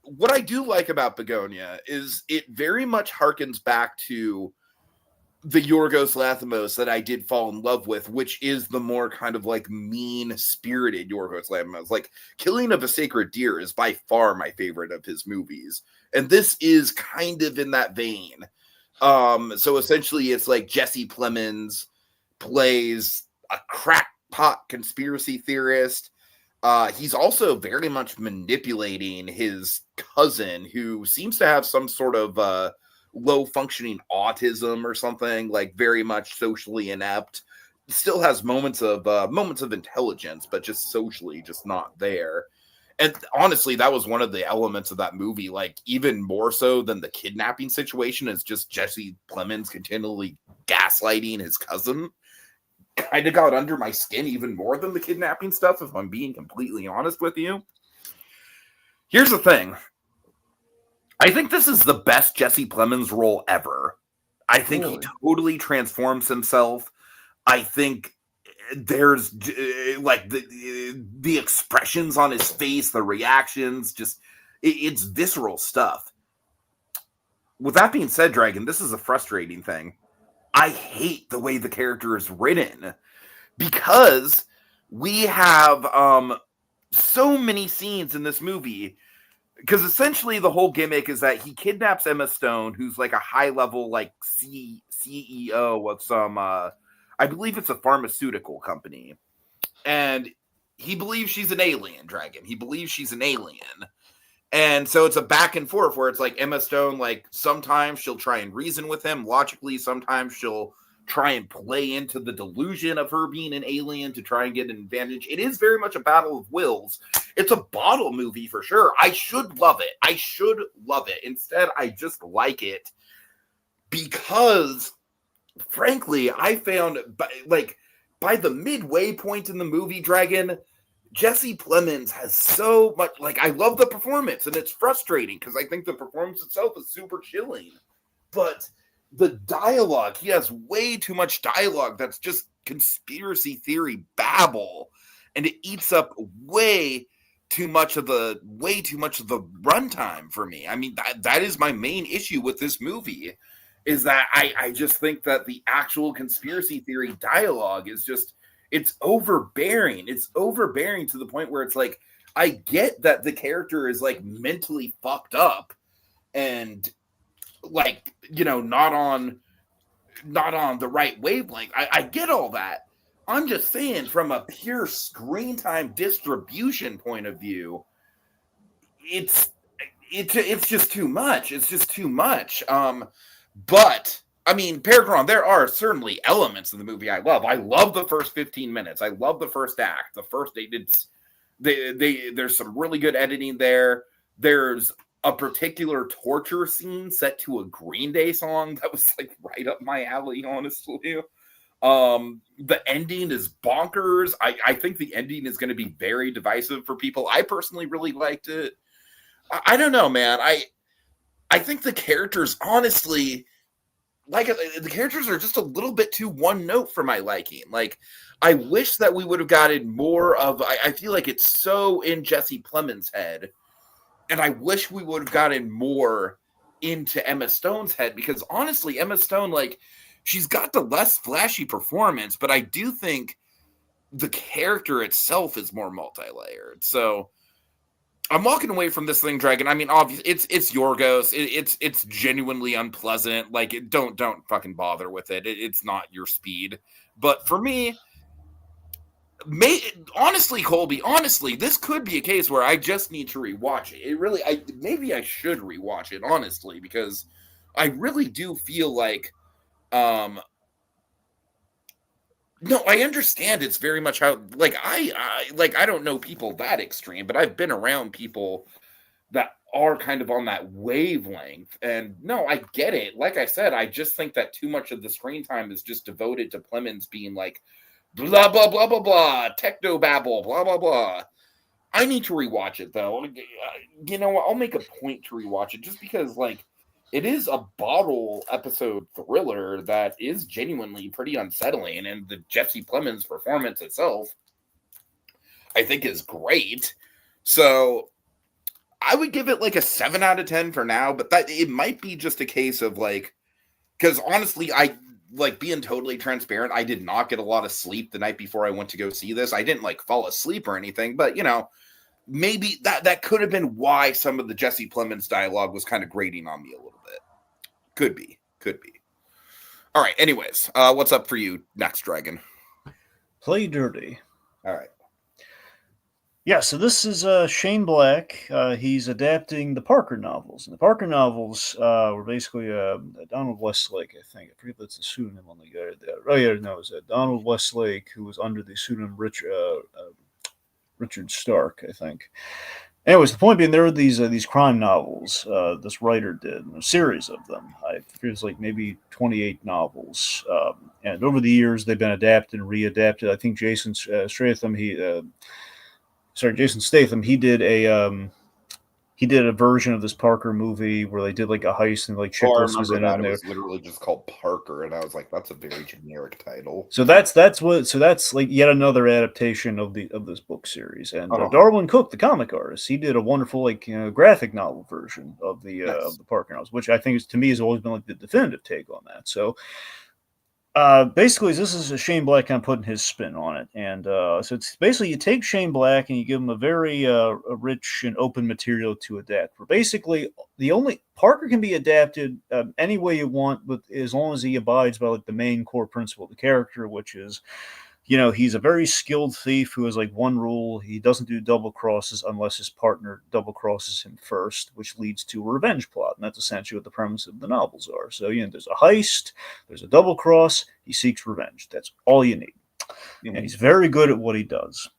what I do like about Begonia is it very much harkens back to the Yorgos Lanthimos that I did fall in love with, which is the more kind of like mean-spirited Yorgos Lanthimos. Like, Killing of a Sacred Deer is by far my favorite of his movies. And this is kind of in that vein. So essentially it's like Jesse Plemons plays a crackpot conspiracy theorist. He's also very much manipulating his cousin, who seems to have some sort of low functioning autism or something, like very much socially inept. Still has moments of intelligence, but just socially just not there. And honestly, that was one of the elements of that movie, like even more so than the kidnapping situation, is just Jesse Plemons continually gaslighting his cousin. Kind of got under my skin even more than the kidnapping stuff, if I'm being completely honest with you. Here's the thing. I think this is the best Jesse Plemons role ever. I think he totally transforms himself. I think there's like the expressions on his face, the reactions, just it's visceral stuff. With that being said, Dragon, this is a frustrating thing. I hate the way the character is written, because we have so many scenes in this movie, because essentially the whole gimmick is that he kidnaps Emma Stone, who's like a high level like CEO of some I believe it's a pharmaceutical company, and he believes she's an alien, Dragon. He believes she's an alien. And so it's a back and forth where it's like Emma Stone, like sometimes she'll try and reason with him logically. Sometimes she'll try and play into the delusion of her being an alien to try and get an advantage. It is very much a battle of wills. It's a bottle movie for sure. I should love it. Instead, I just like it because, frankly, I found by the midway point in the movie, Dragon, Jesse Plemons has so much, like, I love the performance, and it's frustrating because I think the performance itself is super chilling. But the dialogue, he has way too much dialogue that's just conspiracy theory babble, and it eats up way too much of the runtime for me. I mean, that is my main issue with this movie, is that I just think that the actual conspiracy theory dialogue is just, it's overbearing. It's overbearing to the point where it's like, I get that the character is like mentally fucked up and like, you know, not on the right wavelength. I get all that. I'm just saying, from a pure screen time distribution point of view, it's just too much. It's just too much. But I mean, Peregrine, there are certainly elements of the movie I love. I love the first 15 minutes. I love the first act. The first there's some really good editing there. There's a particular torture scene set to a Green Day song that was like right up my alley, honestly. The ending is bonkers. I think the ending is going to be very divisive for people. I personally really liked it. I don't know, man. I think the characters, honestly, like, the characters are just a little bit too one note for my liking. Like, I wish that we would have gotten more of, I feel like it's so in Jesse Plemons' head, and I wish we would have gotten more into Emma Stone's head, because honestly, Emma Stone, like, she's got the less flashy performance, but I do think the character itself is more multi-layered. So I'm walking away from this thing, Dragon. I mean, obviously, it's Yorgos. It's genuinely unpleasant. Like, don't fucking bother with it. It's not your speed. But for me, honestly, Colby, this could be a case where I just need to rewatch it. Maybe I should rewatch it, honestly, because I really do feel like, no, I understand it's very much how, like, I don't know people that extreme, but I've been around people that are kind of on that wavelength. And no, I get it. Like I said, I just think that too much of the screen time is just devoted to Plemons being like, blah, blah, blah, blah, blah, techno babble, blah, blah, blah. I need to rewatch it, though. You know what? I'll make a point to rewatch it just because, like, it is a bottle episode thriller that is genuinely pretty unsettling, and the Jesse Plemons performance itself, I think, is great. So I would give it like a 7 out of 10 for now, but that it might be just a case of, like, because honestly, I, like, being totally transparent, I did not get a lot of sleep the night before I went to go see this. I didn't, like, fall asleep or anything, but, you know, maybe that could have been why some of the Jesse Plemons dialogue was kind of grating on me a little bit. Could be. All right. Anyways, what's up for you next, Dragon? Play Dirty. All right. Yeah, so this is Shane Black. He's adapting the Parker novels. And the Parker novels were basically Donald Westlake, I think. I forget that's the pseudonym on the guy there. Oh, yeah, no, it was Donald Westlake, who was under the pseudonym Richard Stark, I think. Anyways, the point being, there are these crime novels this writer did, a series of them. I think it's like maybe 28 novels, and over the years they've been adapted and readapted. I think Jason Statham, Jason Statham, he did a version of this Parker movie where they did like a heist and like Oh, I Chiklis was remember in it. that. And It was literally just called Parker, and I was like, that's a very generic title. so that's like yet another adaptation of this book series. And Uh-huh. Darwin Cook, the comic artist, he did a wonderful like graphic novel version of the Nice. Parker novels, which I think is, to me, has always been like the definitive take on that. So basically, this is a Shane Black kind of putting his spin on it, and so it's basically you take Shane Black and you give him a very a rich and open material to adapt. For basically, the only Parker can be adapted any way you want, but as long as he abides by like the main core principle of the character, which is, he's a very skilled thief who has like one rule: he doesn't do double crosses unless his partner double crosses him first, which leads to a revenge plot, and that's essentially what the premise of the novels are. So there's a heist, there's a double cross, he seeks revenge. That's all you need, and he's very good at what he does.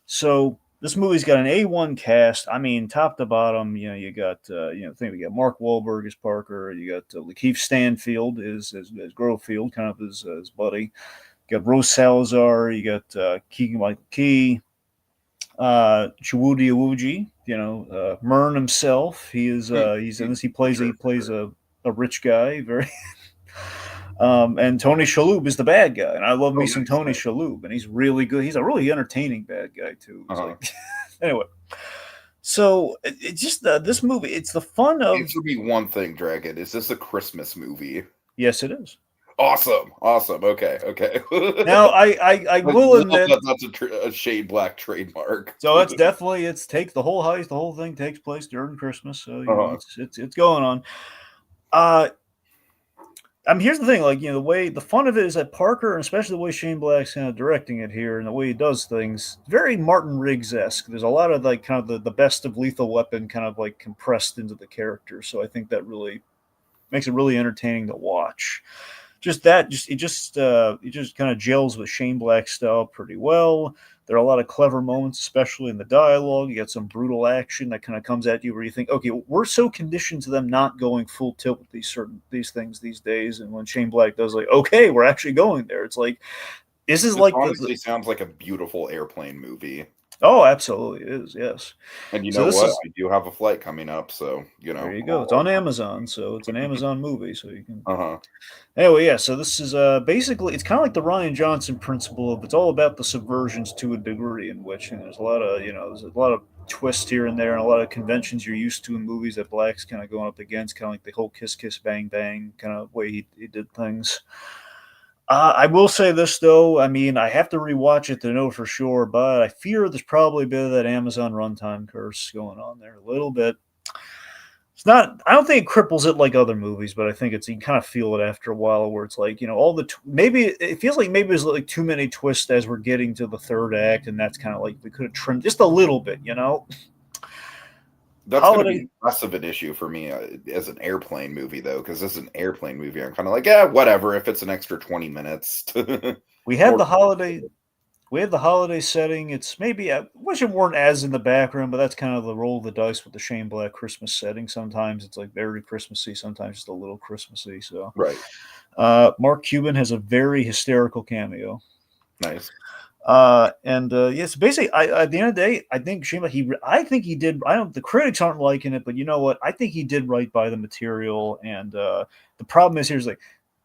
So this movie's got an A1 cast. I mean, top to bottom. You got we got Mark Wahlberg as Parker. You got Lakeith Stanfield as Grofield, kind of his buddy. You got Rose Salazar, you got Keegan Michael Key, Chiwetel Ejiofor, Mern himself. He's in this. He plays a rich guy, very. And Tony Shalhoub is the bad guy, and I love me some Tony Shalhoub, and he's really good. He's a really entertaining bad guy too. Anyway, so it just this movie. It's the fun of. Answer me one thing, Dragon. Is this a Christmas movie? Yes, it is. Awesome. Okay. Now I will admit that's a Shane Black trademark. So it's definitely the whole heist, the whole thing takes place during Christmas. So it's going on. Here's the thing, like the fun of it is that Parker, and especially the way Shane Black's kind of directing it here, and the way he does things, very Martin Riggs-esque. There's a lot of like kind of the best of Lethal Weapon kind of like compressed into the character. So I think that really makes it really entertaining to watch. It just kind of gels with Shane Black's style pretty well. There are a lot of clever moments, especially in the dialogue. You got some brutal action that kind of comes at you where you think, okay, we're so conditioned to them not going full tilt with these things these days. And when Shane Black does like, okay, we're actually going there. It's like, this is like honestly sounds like a beautiful airplane movie. Oh, absolutely, it is. Yes, and you know what? I do have a flight coming up, so there you go. It's on Amazon, so it's an Amazon movie, so you can. Anyway, yeah. So this is basically it's kind of like the Rian Johnson principle of it's all about the subversions to a degree, in which there's a lot of twists here and there, and a lot of conventions you're used to in movies that Black's kind of going up against, kind of like the whole kiss kiss bang bang kind of way he did things. I will say this, though. I mean, I have to rewatch it to know for sure, but I fear there's probably a bit of that Amazon runtime curse going on there a little bit. It's not. I don't think it cripples it like other movies, but I think you kind of feel it after a while, where it's like maybe it feels like maybe there's like too many twists as we're getting to the third act, and that's kind of like we could have trimmed just a little bit, That's going to be less of an issue for me as an airplane movie, though, because as an airplane movie, I'm kind of like, whatever. If it's an extra 20 minutes, we had the holiday. We have the holiday setting. It's maybe I wish it weren't as in the background, but that's kind of the roll of the dice with the Shane Black Christmas setting. Sometimes it's like very Christmassy, sometimes just a little Christmassy. So right. Mark Cuban has a very hysterical cameo. Nice. Yes, basically, at the end of the day, I think Shane, I think he did. The critics aren't liking it, but you know what? I think he did right by the material. And the problem is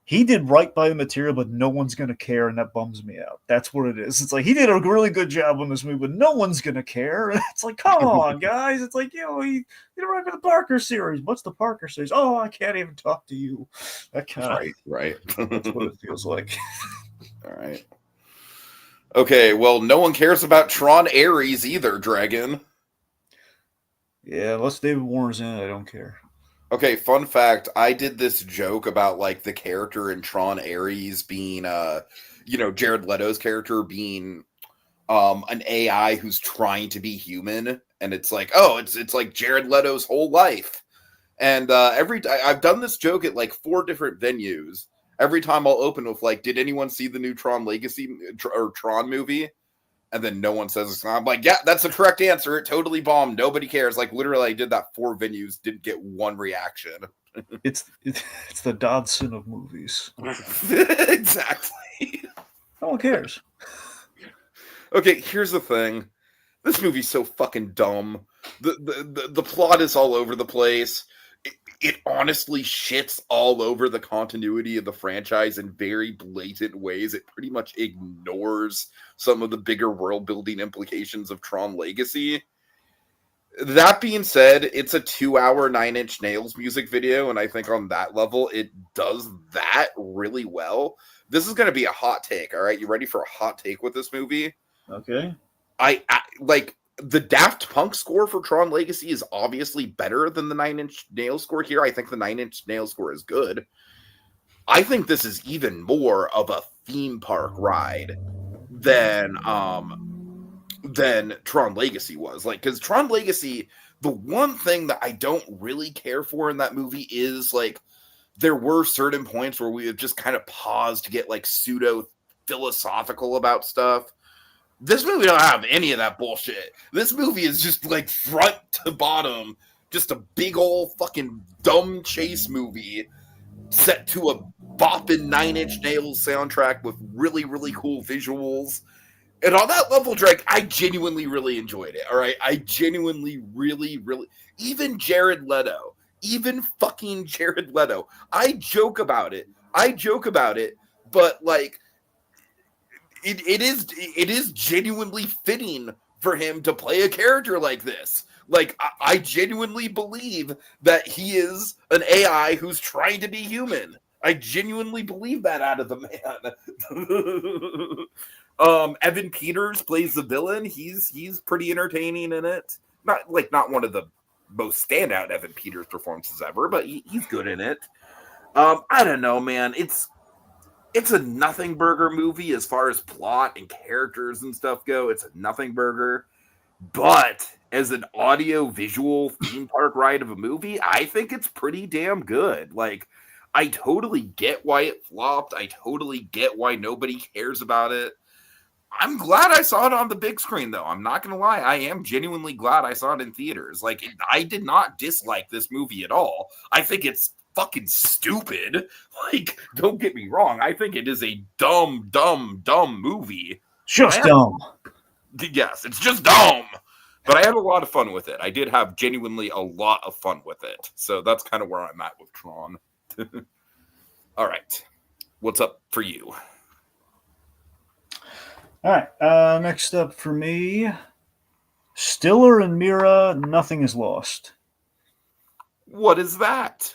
he did right by the material, but no one's gonna care, and that bums me out. That's what it is. It's like he did a really good job on this movie, but no one's gonna care. And it's like, come on, guys! It's like he did right for the Parker series. What's the Parker series? Oh, I can't even talk to you. That kind of right. That's what it feels like. All right. Okay, well, no one cares about Tron Ares either, Dragon. Yeah, unless David Warner's in it, I don't care. Okay, fun fact, I did this joke about like the character in Tron Ares being Jared Leto's character being an AI who's trying to be human, and it's like, oh, it's like Jared Leto's whole life. And I've done this joke at like 4 different venues. Every time I'll open with like, did anyone see the new Tron Legacy or Tron movie? And then no one says it's not. I'm like, yeah, that's the correct answer. It totally bombed. Nobody cares. Like literally, I did that 4 venues, didn't get one reaction. It's the Dodson of movies. Exactly. No one cares. Okay, here's the thing. This movie's so fucking dumb. The plot is all over the place. It honestly shits all over the continuity of the franchise in very blatant ways. It pretty much ignores some of the bigger world building implications of Tron Legacy. That being said, it's a 2-hour Nine Inch Nails music video, and I think on that level, it does that really well. This is going to be a hot take, all right? You ready for a hot take with this movie? Okay. I like the Daft Punk score for Tron Legacy is obviously better than the Nine Inch Nails score here. I think the Nine Inch Nails score is good. I think this is even more of a theme park ride than Tron Legacy was. Like, because Tron Legacy, the one thing that I don't really care for in that movie is like there were certain points where we have just kind of paused to get like pseudo philosophical about stuff. This movie don't have any of that bullshit. This movie is just like front to bottom, just a big old fucking dumb chase movie set to a bopping Nine Inch Nails soundtrack with really, really cool visuals. And on that level, Drake, I genuinely really enjoyed it. All right. I genuinely really, really, even Jared Leto, even fucking Jared Leto. I joke about it, but like, it is genuinely fitting for him to play a character like this. Like, I genuinely believe that he is an AI who's trying to be human. I genuinely believe that out of the man. Evan Peters plays the villain. He's pretty entertaining in it. Not one of the most standout Evan Peters performances ever, but he's good in it. I don't know, man. It's a nothing burger movie as far as plot and characters and stuff go. It's a nothing burger. But as an audio visual theme park ride of a movie, I think it's pretty damn good. Like, I totally get why it flopped. I totally get why nobody cares about it. I'm glad I saw it on the big screen, though. I'm not going to lie. I am genuinely glad I saw it in theaters. Like, I did not dislike this movie at all. I think it's fucking stupid. Like, don't get me wrong. I think it is a dumb movie. Just dumb. Yes, it's just dumb. But I had a lot of fun with it. I did have genuinely a lot of fun with it. So that's kind of where I'm at with Tron. All right. What's up for you? All right. Next up for me, Stiller and Mira, Nothing is Lost. What is that?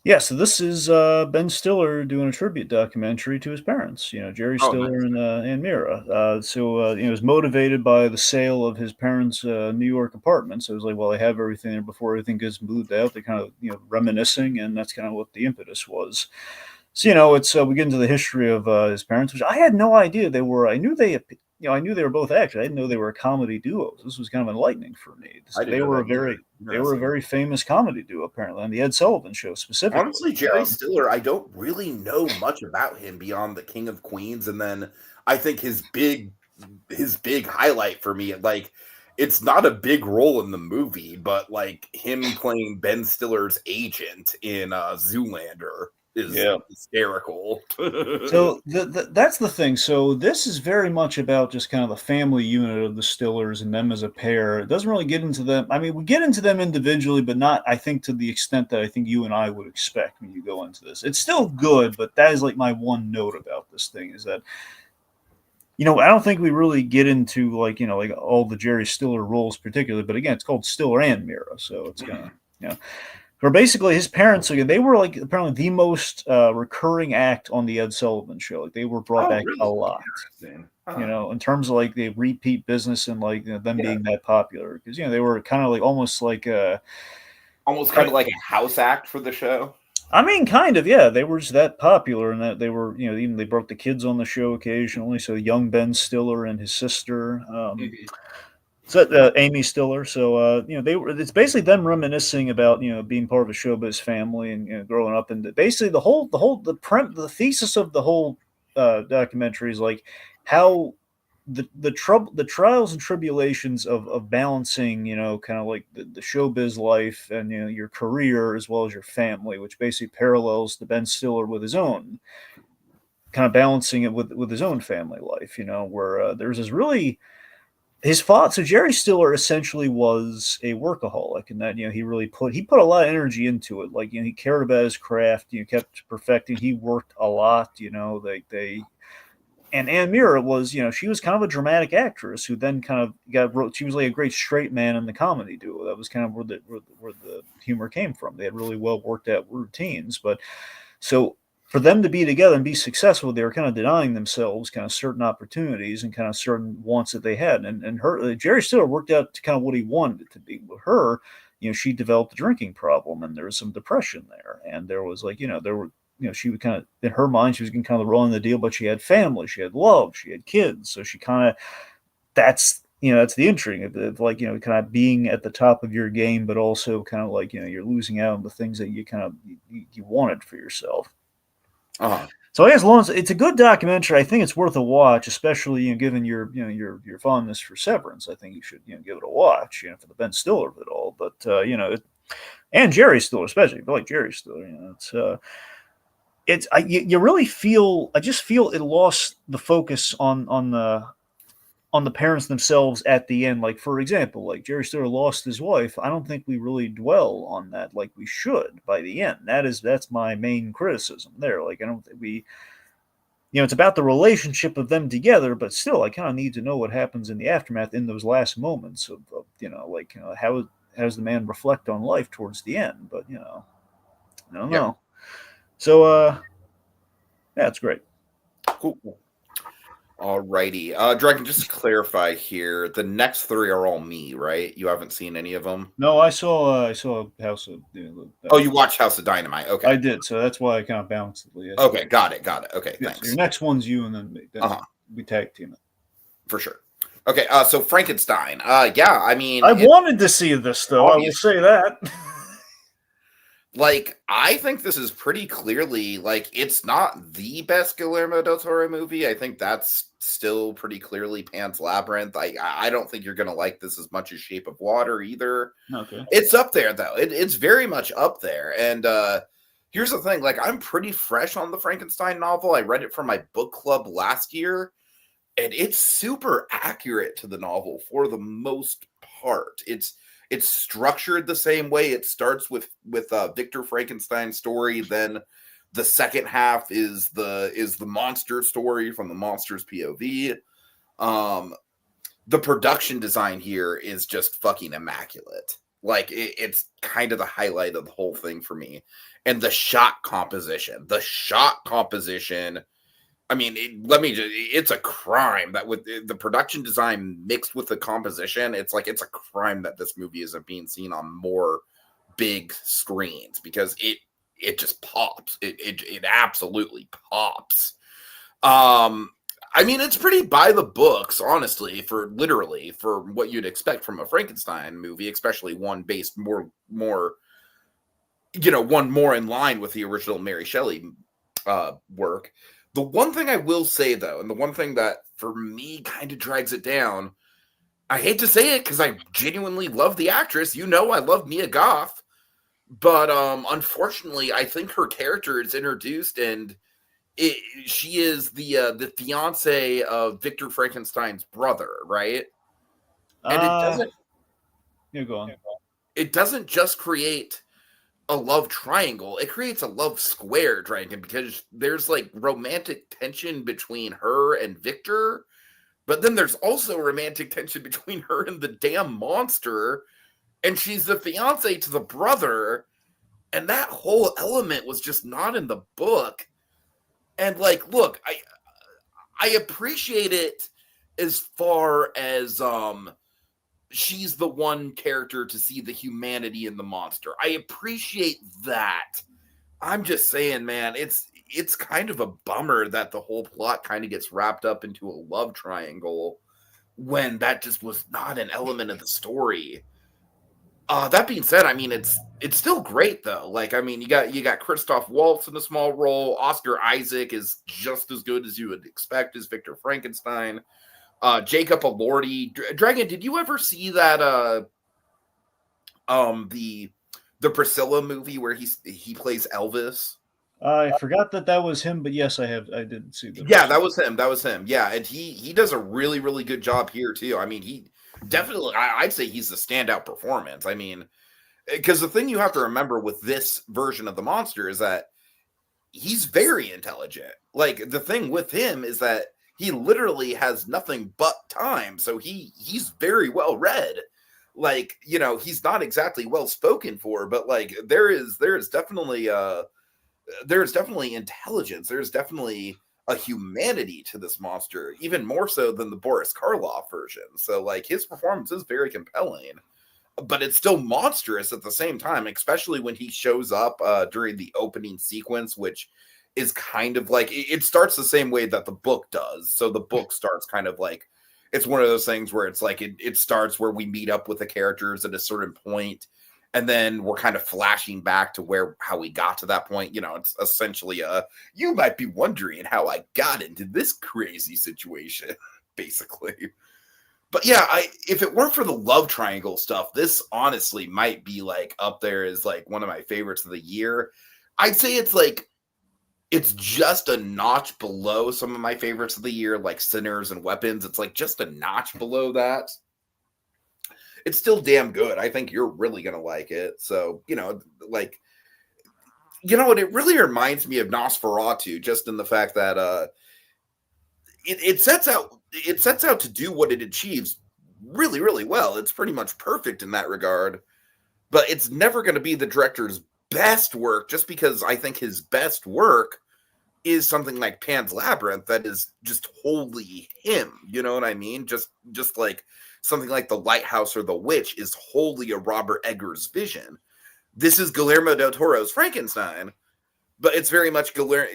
Yeah, so this is Ben Stiller doing a tribute documentary to his parents, Jerry Stiller nice. and Mira. It was motivated by the sale of his parents' New York apartment. So it was like, well, they have everything there before everything gets moved out. They're kind of, reminiscing, and that's kind of what the impetus was. So, it's we get into the history of his parents, which I had no idea they were. I knew they were both actors. I didn't know they were a comedy duo. This was kind of enlightening for me. They were a very famous comedy duo, apparently, on the Ed Sullivan Show specifically. Honestly, Jerry Stiller, I don't really know much about him beyond the King of Queens, and then I think his big highlight for me, like, it's not a big role in the movie, but like him playing Ben Stiller's agent in Zoolander is hysterical. So that's the thing. So this is very much about just kind of the family unit of the Stillers and them as a pair. It doesn't really get into them. I mean, we get into them individually, but not, I think, to the extent that I think you and I would expect when you go into this. It's still good, but that is like my one note about this thing is that, I don't think we really get into like all the Jerry Stiller roles particularly, but again, it's called Stiller and Mira. So it's kind of, where basically his parents, again, they were like apparently the most recurring act on the Ed Sullivan Show. Like they were brought back a lot, in terms of like the repeat business and like them being that popular because they were kind of like almost like Almost kind of like a house act for the show. I mean, kind of, yeah. They were just that popular, and that they were, even they brought the kids on the show occasionally. So young Ben Stiller and his sister, Mhm. so Amy Stiller. So they were. It's basically them reminiscing about being part of a showbiz family and growing up. And basically the thesis of the whole documentary is like how the trials and tribulations of balancing kind of like the showbiz life and your career as well as your family, which basically parallels the Ben Stiller with his own kind of balancing it with his own family life, where there's this really his father. So Jerry Stiller essentially was a workaholic, and that he put a lot of energy into it. Like he cared about his craft, kept perfecting. He worked a lot. They and Ann Mira was, she was kind of a dramatic actress who then kind of she was like a great straight man in the comedy duo. That was kind of where the humor came from. They had really well worked out routines, but so for them to be together and be successful, they were kind of denying themselves kind of certain opportunities and kind of certain wants that they had. And her Jerry Stiller worked out to kind of what he wanted it to be. With her, she developed a drinking problem, and there was some depression there, and there was there were she would kind of, in her mind, she was getting kind of rolling the deal, but she had family, she had love, she had kids. So she kind of, that's the intrigue of like, kind of being at the top of your game, but also kind of like, you're losing out on the things that you kind of, you wanted for yourself. Uh-huh. So I guess Lawrence, it's a good documentary. I think it's worth a watch, especially given your fondness for Severance. I think you should give it a watch, for the Ben Stiller of it all. But and Jerry Stiller especially. I like Jerry Stiller. You really feel. I just feel it lost the focus on the parents themselves at the end. Like for example, like Jerry Stiller lost his wife. I don't think we really dwell on that like we should by the end. That's my main criticism there. Like I don't think we. It's about the relationship of them together, but still, I kind of need to know what happens in the aftermath in those last moments of how does the man reflect on life towards the end? But I don't Yeah. know. So yeah, it's great. Cool. Alrighty. Dragon, just to clarify here, the next three are all me, right? You haven't seen any of them? No, I saw House of. Oh, you watched House of Dynamite. Okay. I did, so that's why I kind of balanced it. Yes. Okay, got it. Okay, Yes, thanks. your next one's you, and then we tag team it. For sure. Okay, so Frankenstein. Yeah, I mean, I wanted to see this, though. I will say that. Like, I think this is pretty clearly, like, it's not the best Guillermo del Toro movie. I think that's still pretty clearly Pan's Labyrinth. I don't think you're going to like this as much as Shape of Water either. Okay. It's up there, though. It's very much up there. And here's the thing. Like, I'm pretty fresh on the Frankenstein novel. I read it for my book club last year. And it's super accurate to the novel for the most part. It's structured the same way. It starts with Victor Frankenstein's story. Then the second half is the monster story from the monster's POV. The production design here is just fucking immaculate. Like it's kind of the highlight of the whole thing for me. And the shot composition. I mean, it's a crime that with the production design mixed with the composition, it's a crime that this movie isn't being seen on more big screens because it just pops. It absolutely pops. I mean, it's pretty by the books, honestly, for what you'd expect from a Frankenstein movie, especially one based more one more in line with the original Mary Shelley work. The one thing I will say, though, and the one thing that, for me, kind of drags it down, I hate to say it because I genuinely love the actress. I love Mia Goth. But unfortunately, I think her character is introduced, and she is the fiance of Victor Frankenstein's brother, right? And it doesn't... You go on. It doesn't just create a love triangle, it creates a love square, Dragon, because there's like romantic tension between her and Victor, but then there's also romantic tension between her and the damn monster, and she's the fiance to the brother, and that whole element was just not in the book. And like, look, I appreciate it as far as she's the one character to see the humanity in the monster. I appreciate that. I'm just saying, man, it's kind of a bummer that the whole plot kind of gets wrapped up into a love triangle when that just was not an element of the story. That being said, I mean it's still great though. Like, I mean, you got Christoph Waltz in a small role. Oscar Isaac is just as good as you would expect as Victor Frankenstein. Jacob Elordi. Dragon, did you ever see that the Priscilla movie where he plays Elvis? I forgot that was him, but yes, I did see that. Yeah, that was him. That was him. Yeah, and he does a really, really good job here too. I mean, he definitely, I'd say he's the standout performance. I mean, because the thing you have to remember with this version of the monster is that he's very intelligent. Like, the thing with him is that he literally has nothing but time, so he's very well read. Like, you know, he's not exactly well spoken for, but like there is definitely intelligence. There's definitely a humanity to this monster, even more so than the Boris Karloff version. So like his performance is very compelling, but it's still monstrous at the same time, especially when he shows up during the opening sequence, which is kind of like, it starts the same way that the book does. So the book starts kind of like, it's one of those things where it's like, it starts where we meet up with the characters at a certain point, and then we're kind of flashing back to how we got to that point. You know, it's essentially you might be wondering how I got into this crazy situation, basically. But yeah, if it weren't for the love triangle stuff, this honestly might be like up there as like one of my favorites of the year. I'd say it's just a notch below some of my favorites of the year, like Sinners and Weapons. It's like just a notch below that. It's still damn good. I think you're really going to like it. So, you know, like, you know what? It really reminds me of Nosferatu, just in the fact that it sets out to do what it achieves really, really well. It's pretty much perfect in that regard, but it's never going to be the director's best work, just because I think his best work is something like Pan's Labyrinth that is just wholly him. You know what I mean? Just like something like The Lighthouse or The Witch is wholly a Robert Eggers vision. This is Guillermo del Toro's Frankenstein, but it's very much Guillermo,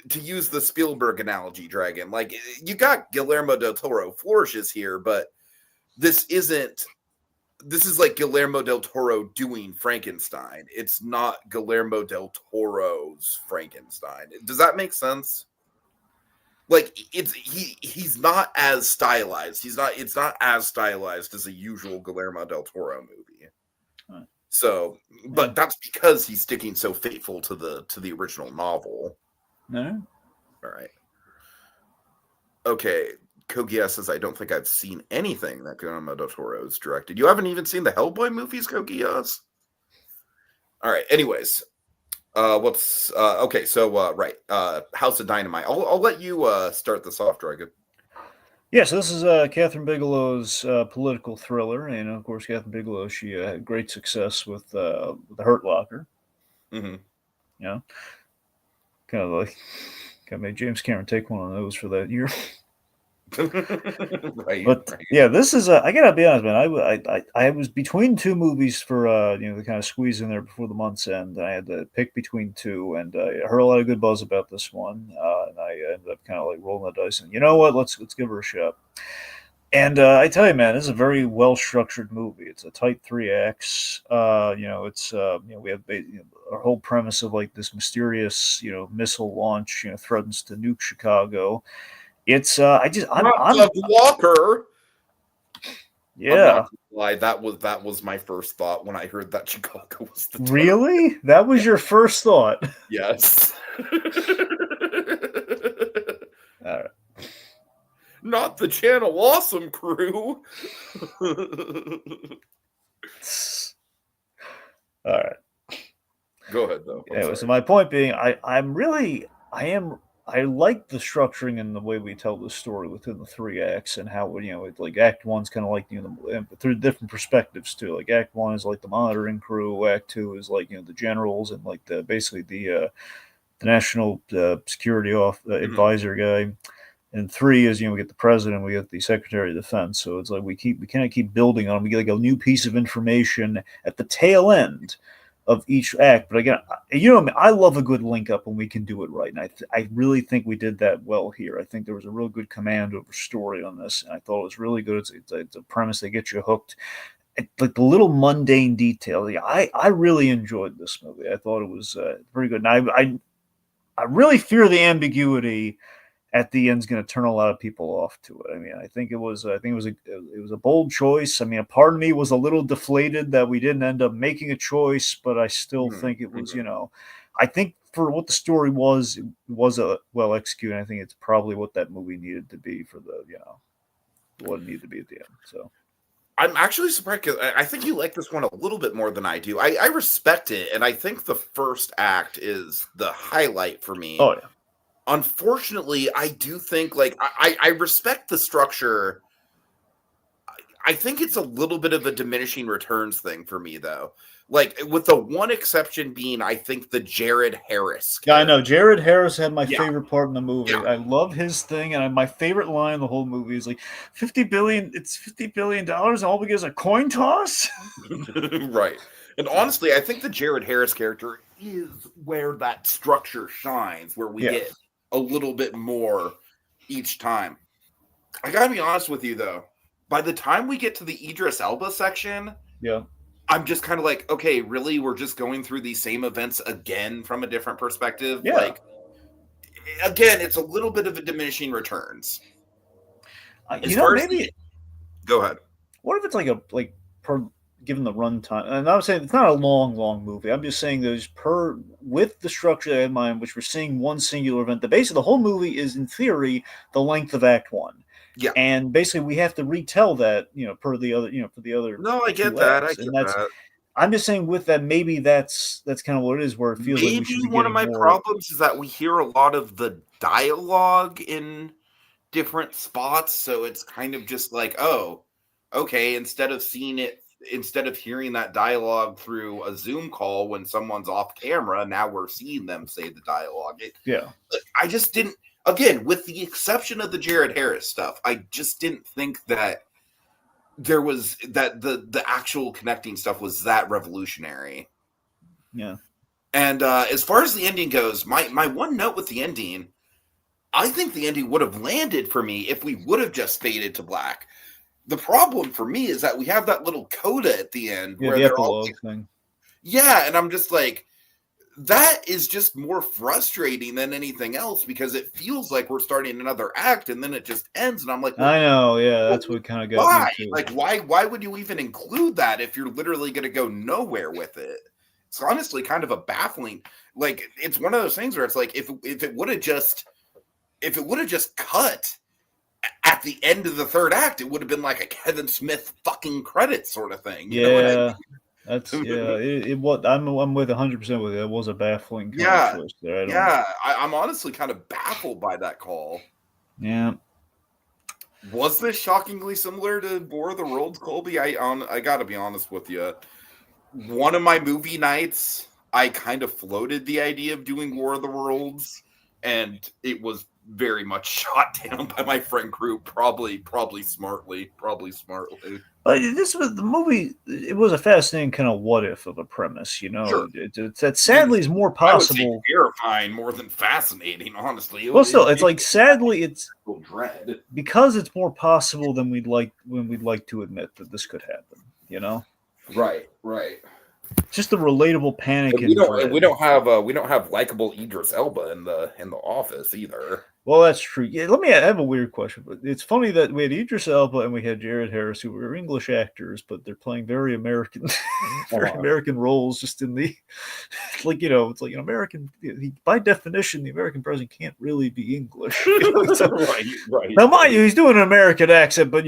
to use the Spielberg analogy, Dragon. Like, you got Guillermo del Toro flourishes here, but this is like Guillermo del Toro doing Frankenstein. It's not Guillermo del Toro's Frankenstein. Does that make sense? Like, he's not as stylized. It's not as stylized as a usual Guillermo del Toro movie. Right. So, but that's because he's sticking so faithful to the original novel. No. All right. Okay. Kogia says, I don't think I've seen anything that Guillermo del Toro's directed. You haven't even seen the Hellboy movies, Kogias? All right. Anyways, okay. So, right. House of Dynamite. I'll let you start this off, Dragon. Yeah, so this is Catherine Bigelow's political thriller, and of course, Catherine Bigelow, she had great success with The Hurt Locker. Mm-hmm. You know, kind of like made James Cameron take one of those for that year. Right. Yeah, this is I gotta be honest, man. I was between two movies for to kind of squeeze in there before the month's end. I had to pick between two, and I heard a lot of good buzz about this one, and I ended up kind of like rolling the dice. And you know what? Let's give her a shot. And I tell you, man, this is a very well structured movie. It's a tight 3 acts. It's we have our whole premise of like this mysterious missile launch threatens to nuke Chicago. It's I'm Walker. Yeah. Lie. That was my first thought when I heard that Chicago was the target. Really? That was your first thought? Yes. All right. Not the Channel Awesome crew. All right. Go ahead though. Anyway, so my point being, I like the structuring and the way we tell the story within the 3 acts, and how like Act 1's kind of like through different perspectives too. Like Act 1 is like the monitoring crew, Act 2 is like the generals and like the national security advisor guy, And 3 is, we get the president, we get the secretary of defense. So it's like we kind of keep building on. We get like a new piece of information at the tail end of each act. But again, I love a good link up when we can do it right, and I really think we did that well here. I think there was a real good command over story on this, and I thought it was really good. It's a premise that gets you hooked. Like the little mundane detail. Yeah, I really enjoyed this movie. I thought it was very good. And I really fear the ambiguity at the end is going to turn a lot of people off to it. I mean, I think it was a bold choice. I mean, a part of me was a little deflated that we didn't end up making a choice, but I still think it was, I think for what the story was, it was a well executed. I think it's probably what that movie needed to be for the, what it needed to be at the end. So I'm actually surprised because I think you like this one a little bit more than I do. I respect it, and I think the first act is the highlight for me. Oh, yeah. Unfortunately, I do think, like, I respect the structure. I think it's a little bit of a diminishing returns thing for me, though. Like, with the one exception being, I think, the Jared Harris character. Yeah, I know. Jared Harris had my favorite part in the movie. Yeah. I love his thing, and my favorite line in the whole movie is like, $50 billion, it's $50 billion, and all we get is a coin toss? Right. And honestly, I think the Jared Harris character is where that structure shines, where we get a little bit more each time. I gotta be honest with you, though. By the time we get to the Idris Elba section, I'm just kind of like, okay, really? We're just going through these same events again from a different perspective? Yeah. Like, again, it's a little bit of a diminishing returns. Maybe... Go ahead. What if it's given the runtime, and I'm saying it's not a long movie. I'm just saying there's with the structure I had in mind, which we're seeing one singular event. The base of the whole movie is, in theory, the length of Act 1. Yeah, and basically we have to retell that, per the other, for the other. No, I get that. I get that. I'm just saying with that, maybe that's kind of what it is. Where it feels maybe like we should be one of my problems is that we hear a lot of the dialogue in different spots, so it's kind of just like, oh, okay. Instead of hearing that dialogue through a Zoom call when someone's off camera, now we're seeing them say the dialogue. I just didn't. Again, with the exception of the Jared Harris stuff, I just didn't think that there was that the actual connecting stuff was that revolutionary. Yeah. And as far as the ending goes, my one note with the ending, I think the ending would have landed for me if we would have just faded to black. The problem for me is that we have that little coda at the end where they're all like, thing. Yeah, and I'm just like, that is just more frustrating than anything else because it feels like we're starting another act and then it just ends. And I'm like, I know, yeah, that's what kind of got me too. Like, why would you even include that if you're literally going to go nowhere with it? It's honestly kind of a baffling. Like, it's one of those things where it's like, if it would have just cut at the end of the third act, it would have been like a Kevin Smith fucking credit sort of thing. You know what I mean? That's It was. I'm with 100% with it. It was a baffling kind of twist there. I'm honestly kind of baffled by that call. Yeah. Was this shockingly similar to War of the Worlds, Colby? I got to be honest with you. One of my movie nights, I kind of floated the idea of doing War of the Worlds, and it was very much shot down by my friend group. Probably smartly. But this was the movie. It was a fascinating kind of what if of a premise, Sure. That sadly is more possible. I would say terrifying more than fascinating, honestly. It's like sadly it's dread because it's more possible than we'd like to admit that this could happen. Right. Just the relatable panic. We don't have likable Idris Elba in the office either. Well, that's true. Yeah, I have a weird question. But it's funny that we had Idris Elba and we had Jared Harris, who were English actors, but they're playing very American, American roles. Just in the, it's like an American. By definition, the American president can't really be English. Right. Now, mind you, he's doing an American accent, but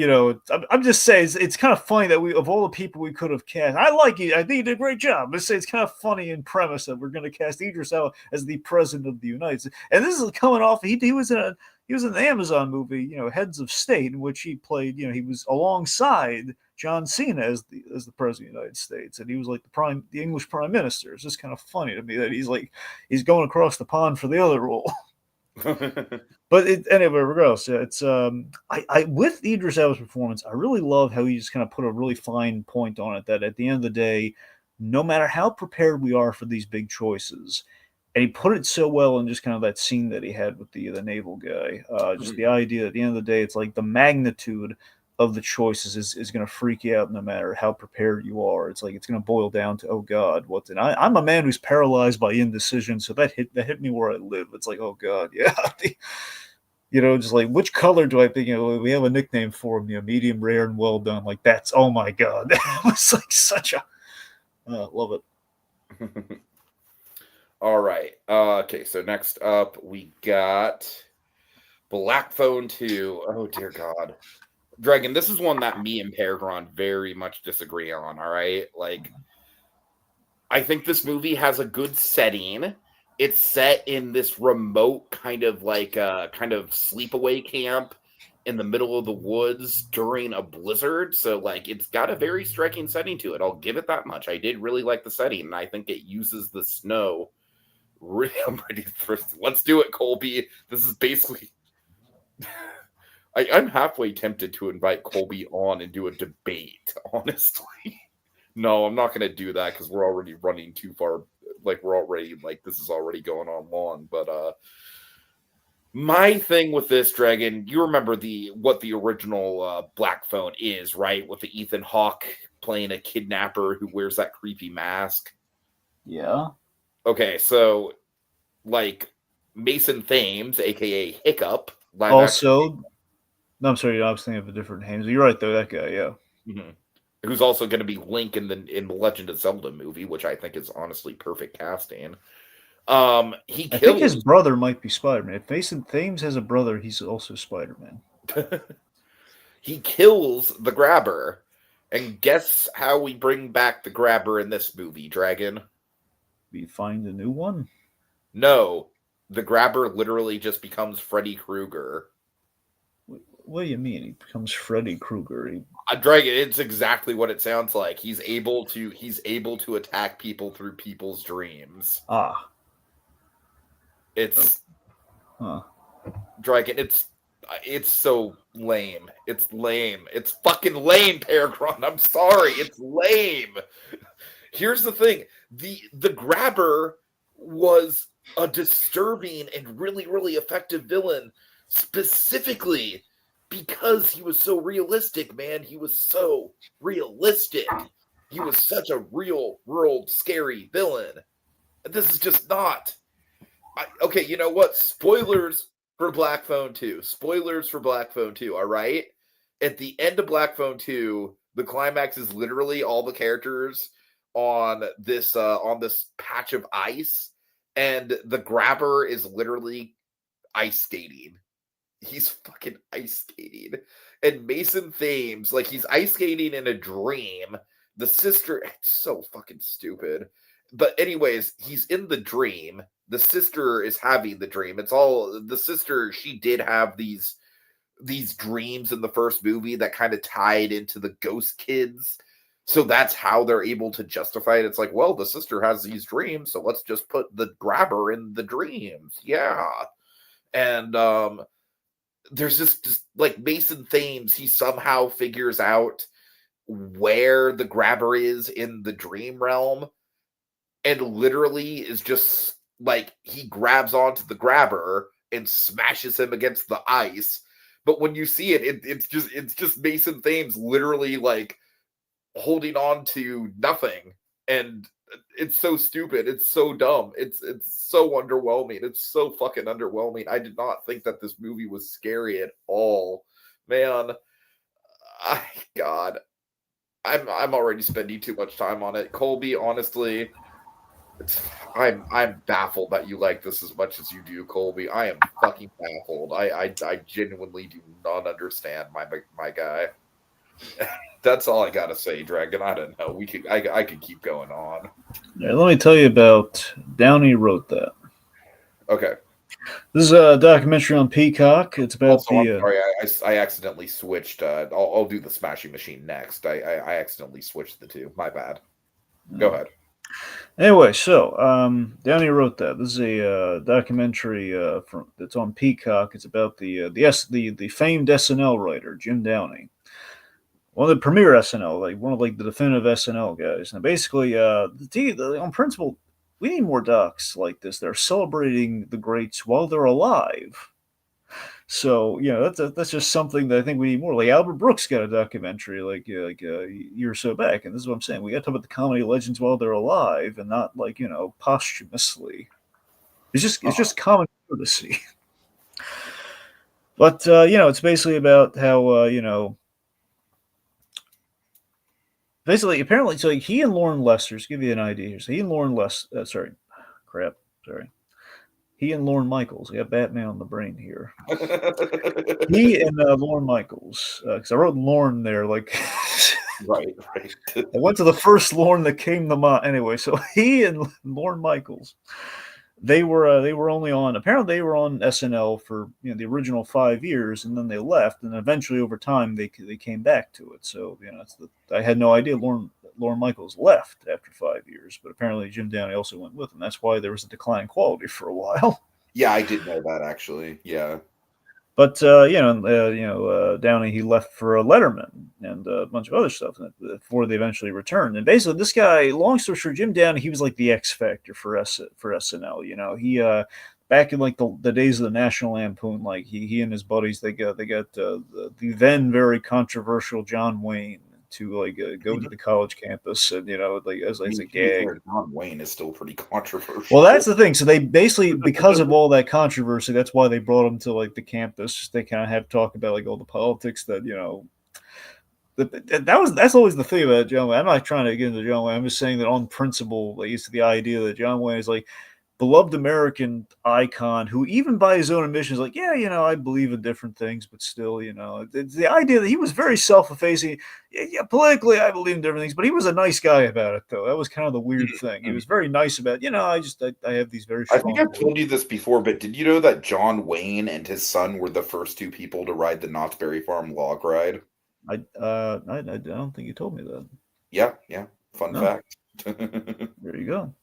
I'm just saying it's kind of funny that of all the people we could have cast, I like it. I think he did a great job. Let's say it's kind of funny in premise that we're going to cast Idris Elba as the president of the United States, and this is coming off. He was in the Amazon movie, Heads of State, in which he played, he was alongside John Cena as the president of the United States, and he was like the English prime minister. It's just kind of funny to me that he's going across the pond for the other role. But anyway, regardless, it's I with Idris Elba's performance, I really love how he just kind of put a really fine point on it. That at the end of the day, no matter how prepared we are for these big choices, and he put it so well in just kind of that scene that he had with the naval guy. Just the idea that at the end of the day, it's like the magnitude of the choices is going to freak you out no matter how prepared you are. It's like it's going to boil down to, oh God, what? And I'm a man who's paralyzed by indecision, so that hit me where I live. It's like, oh God, yeah. Just like which color do I think? We have a nickname for him, medium rare and well done. Like that's, oh my God, that was like such a love it. All right. Okay, so next up we got Black Phone 2. Oh dear God. Dragon, this is one that me and Peregrine very much disagree on, all right? Like, I think this movie has a good setting. It's set in this remote kind of sleepaway camp in the middle of the woods during a blizzard. So, like, it's got a very striking setting to it. I'll give it that much. I did really like the setting, and I think it uses the snow. Really, I'm ready for let's do it, Colby. This is basically... I'm halfway tempted to invite Colby on and do a debate, honestly. No, I'm not going to do that because we're already running too far. Like, this is already going on long. But my thing with this, Dragon, you remember what the original Black Phone is, right? With the Ethan Hawke playing a kidnapper who wears that creepy mask. Yeah. Okay, so, like, Mason Thames, a.k.a. Hiccup. Also... No, I'm sorry. I was thinking of a different name. You're right, though. That guy, yeah. Mm-hmm. Who's also going to be Link in the Legend of Zelda movie, which I think is honestly perfect casting. I think his brother might be Spider-Man. If Mason Thames has a brother, he's also Spider-Man. He kills the Grabber, and guess how we bring back the Grabber in this movie, Dragon? We find a new one? No, the Grabber literally just becomes Freddy Krueger. What do you mean? He becomes Freddy Krueger? Dragon, it's exactly what it sounds like. He's able to attack people through people's dreams. Ah. It's Dragon, it's so lame. It's lame. It's fucking lame, Peregrine. I'm sorry. It's lame. Here's the thing. The Grabber was a disturbing and really, really effective villain, specifically because he was so realistic, man. He was so realistic. He was such a real world scary villain. This is just not. Okay, you know what? Spoilers for Black Phone 2. Spoilers for Black Phone 2, all right? At the end of Black Phone 2, the climax is literally all the characters on this patch of ice, and the Grabber is literally ice skating. He's fucking ice skating. And Mason Thames, like, he's ice skating in a dream. The sister, it's so fucking stupid. But anyways, he's in the dream. The sister is having the dream. It's all the sister. She did have these dreams in the first movie that kind of tied into the ghost kids. So that's how they're able to justify it. It's like, well, the sister has these dreams, so let's just put the Grabber in the dreams. Yeah. And there's just like Mason Thames, he somehow figures out where the Grabber is in the dream realm, and literally is just like, he grabs onto the Grabber and smashes him against the ice. But when you see it, it's just Mason Thames literally like holding on to nothing, and it's so stupid. It's so dumb. It's so underwhelming. It's so fucking underwhelming. I did not think that this movie was scary at all, man. God, I'm already spending too much time on it. Colby, honestly, I'm baffled that you like this as much as you do, Colby. I am fucking baffled. I genuinely do not understand my guy. That's all I gotta say, Dragon. I don't know. I could keep going on. Yeah, let me tell you about Downey Wrote That. Okay. This is a documentary on Peacock. It's about also, I'm sorry, I accidentally switched. I'll do the Smashing Machine next. I accidentally switched the two. My bad. Go ahead. Anyway, so Downey wrote that. This is a documentary from that's on Peacock. It's about the famed SNL writer Jim Downey, one of the premier SNL, like one of like the definitive SNL guys. And basically, on principle, we need more docs like this. They're celebrating the greats while they're alive. So that's just something that I think we need more. Like Albert Brooks got a documentary like a year or so back, and this is what I'm saying. We got to talk about the comedy legends while they're alive, and not like posthumously. It's just common courtesy. But it's basically about how basically apparently so like, he and Lauren Lester. To give you an idea here, so he and Lauren Lester. Sorry. He and Lorne Michaels. I got Batman on the brain here. He and Lorne Michaels, because I wrote Lorne there. Like, right. I went to the first Lorne that came to mind. Anyway, so he and Lorne Michaels, they were only on. Apparently, they were on SNL for the original 5 years, and then they left, and eventually over time they came back to it. So I had no idea Lorne Michaels left after 5 years, but apparently Jim Downey also went with him. That's why there was a decline in quality for a while. Yeah, I did know that actually. Yeah. But Downey, he left for Letterman and a bunch of other stuff before they eventually returned. And basically, this guy, long story short, Jim Downey, he was like the X Factor for SNL. He back in like the days of the National Lampoon, like he and his buddies, they got the then very controversial John Wayne to like go to the college campus, and like as a gag. John Wayne is still pretty controversial. Well, that's the thing. So they basically, because of all that controversy, that's why they brought him to like the campus. They kind of have to talk about like all the politics that that's always the thing about John Wayne. I'm not trying to get into John Wayne. I'm just saying that on principle, like, it's the idea that John Wayne is like beloved American icon who, even by his own admission, is like, yeah, I believe in different things, but still, it's the idea that he was very self-effacing. Yeah, politically, I believe in different things, but he was a nice guy about it, though. That was kind of the weird thing. He was very nice about, I have these very I strong. think I've told you this before, but did you know that John Wayne and his son were the first two people to ride the Knott's Berry Farm log ride? I don't think you told me that. Yeah. Fun fact. There you go.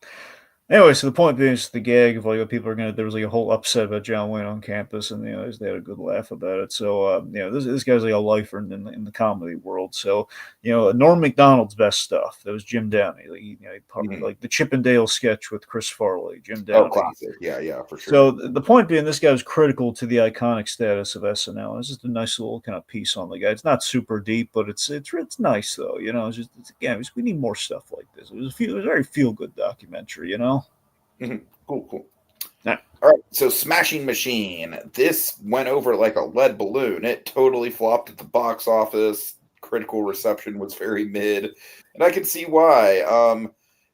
Anyway, so the point being is the gag of like people are gonna. There was like a whole upset about John Wayne on campus, and they had a good laugh about it. So this guy's like a lifer in the comedy world. So Norm Macdonald's best stuff. That was Jim Downey. Like, like the Chip and Dale sketch with Chris Farley. Jim Downey. Oh, classic. Yeah, for sure. So the point being, this guy was critical to the iconic status of SNL. It's just a nice little kind of piece on the guy. It's not super deep, but it's nice though. We need more stuff like this. It was a very feel good documentary. Cool. Yeah. All right, so Smashing Machine. This went over like a lead balloon. It totally flopped at the box office. Critical reception was very mid, and I can see why.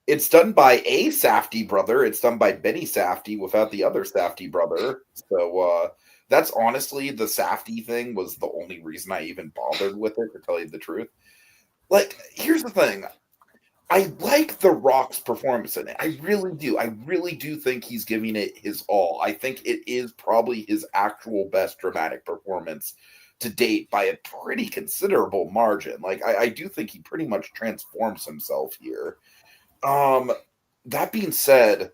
It's done by a Safdie brother. It's done by Benny Safdie without the other Safdie brother. So that's honestly, the Safdie thing was the only reason I even bothered with it, to tell you the truth. Like, here's the thing. I like The Rock's performance in it. I really do. I really do think he's giving it his all. I think it is probably his actual best dramatic performance to date by a pretty considerable margin. Like, I do think he pretty much transforms himself here. That being said,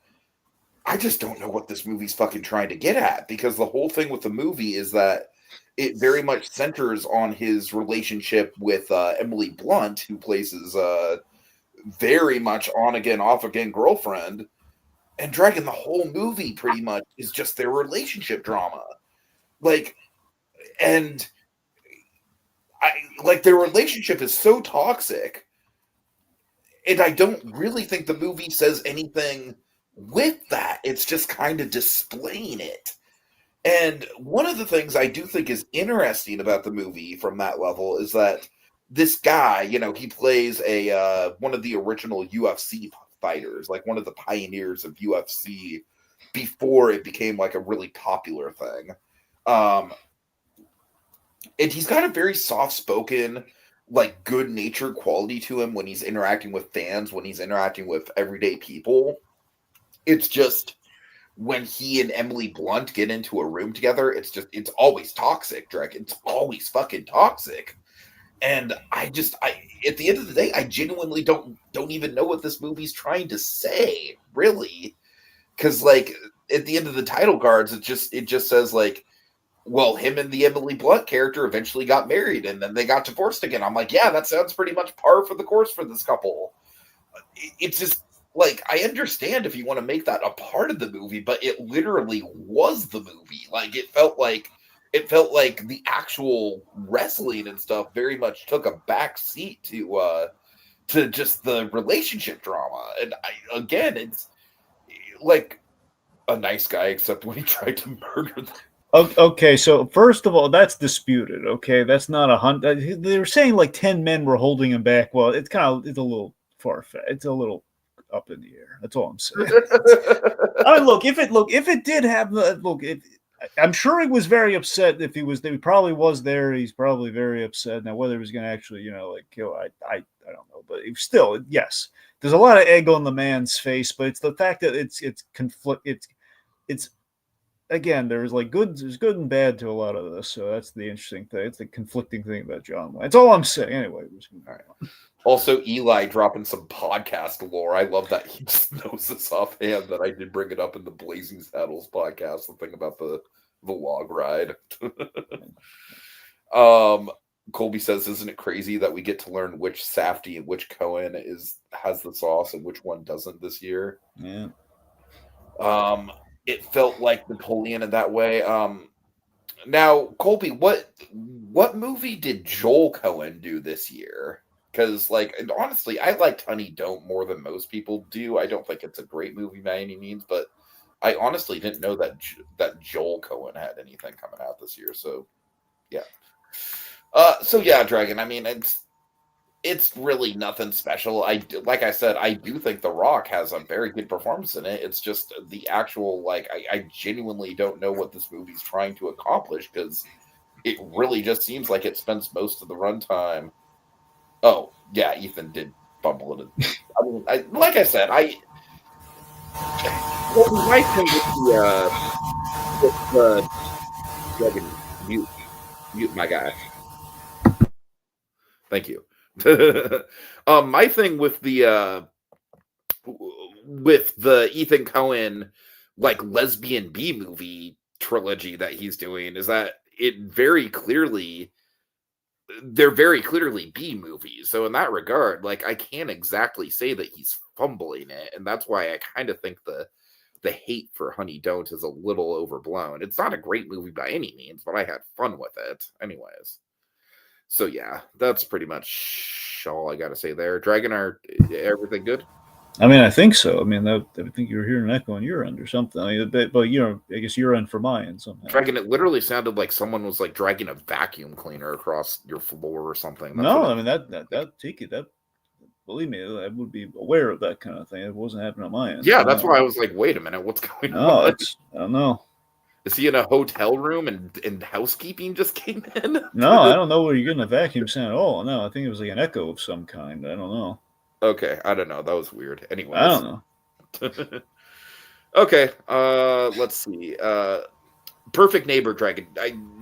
I just don't know what this movie's fucking trying to get at, because the whole thing with the movie is that it very much centers on his relationship with Emily Blunt, who plays his very much on again, off again girlfriend, and Dragon. The whole movie pretty much is just their relationship drama. And their relationship is so toxic, and I don't really think the movie says anything with that. It's just kind of displaying it. And one of the things I do think is interesting about the movie from that level is that this guy, he plays one of the original UFC fighters, like one of the pioneers of UFC before it became like a really popular thing. And he's got a very soft-spoken, like good-natured quality to him when he's interacting with fans, when he's interacting with everyday people. It's just when he and Emily Blunt get into a room together, it's always toxic, Drake. It's always fucking toxic. And I at the end of the day, I genuinely don't even know what this movie's trying to say, really. Because like at the end of the title cards, it just says like, well, him and the Emily Blunt character eventually got married and then they got divorced again. I'm like, yeah, that sounds pretty much par for the course for this couple. It's just like, I understand if you want to make that a part of the movie, but it literally was the movie. Like it felt like the actual wrestling and stuff very much took a back seat to just the relationship drama. And again, it's like a nice guy, except when he tried to murder them. Okay, so first of all, that's disputed. Okay, that's not 100. They were saying like 10 men were holding him back. Well, it's a little far fetched. It's a little up in the air. That's all I'm saying. I mean, look, if it did have I'm sure he was very upset. If he probably was there. He's probably very upset now. Whether he was going to actually, like kill, I don't know. But still, yes, there's a lot of egg on the man's face. But it's the fact that it's conflict. It's again, there's good and bad to a lot of this. So that's the interesting thing. It's the conflicting thing about John Wayne. That's all I'm saying. Anyway, all right. Also, Eli dropping some podcast lore. I love that he just knows this offhand that I did bring it up in the Blazing Saddles podcast, the thing about the log ride. Colby says, isn't it crazy that we get to learn which Safdie and which Cohen has the sauce and which one doesn't this year? Yeah. It felt like Napoleon in that way. Now, Colby, what movie did Joel Cohen do this year? Because, and honestly, I liked Honey Don't more than most people do. I don't think it's a great movie by any means, but I honestly didn't know that Joel Cohen had anything coming out this year. So, yeah. Dragon. I mean, it's really nothing special. Like I said, I do think The Rock has a very good performance in it. It's just the actual, I genuinely don't know what this movie's trying to accomplish, because it really just seems like it spends most of the runtime. Oh, yeah, Ethan did bumble it. I mean, like I said, my thing with the Dragon, mute my guy. Thank you. My thing with the Ethan Cohen lesbian B movie trilogy that he's doing is that they're very clearly B movies. So in that regard, I can't exactly say that he's fumbling it, and that's why I kind of think the hate for Honey Don't is a little overblown. It's not a great movie by any means, but I had fun with it anyways. So yeah, that's pretty much all I got to say there. Dragon, everything good? I mean, I think so. I mean, I think you were hearing an echo on your end or something. I mean, but I guess your end for my end somehow. Dragon, it literally sounded like someone was dragging a vacuum cleaner across your floor or something. I mean that Tiki, that believe me, I would be aware of that kind of thing. It wasn't happening on my end. Yeah, that's why I was like, wait a minute, what's going on? I don't know. Is he in a hotel room and housekeeping just came in? No, I don't know where you're getting a vacuum sound at all. No, I think it was like an echo of some kind. I don't know. Okay, I don't know. That was weird. Anyways. I don't know. Okay, let's see. Perfect Neighbor, Dragon.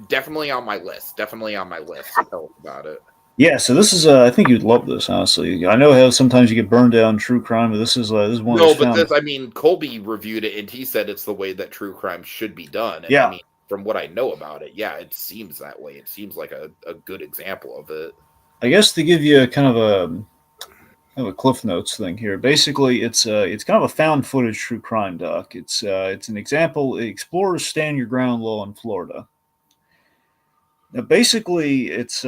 Definitely on my list. Tell us about it. Yeah, so this is I think you'd love this, honestly. I know how sometimes you get burned down true crime, but this is one. No, but I mean, Colby reviewed it and he said it's the way that true crime should be done. And yeah. I mean, from what I know about it, yeah, it seems that way. It seems like a good example of it. I guess to give you kind of a Cliff Notes thing here. Basically, it's kind of a found footage true crime doc. It's an example. Explorers stand your ground law in Florida. Now, basically, it's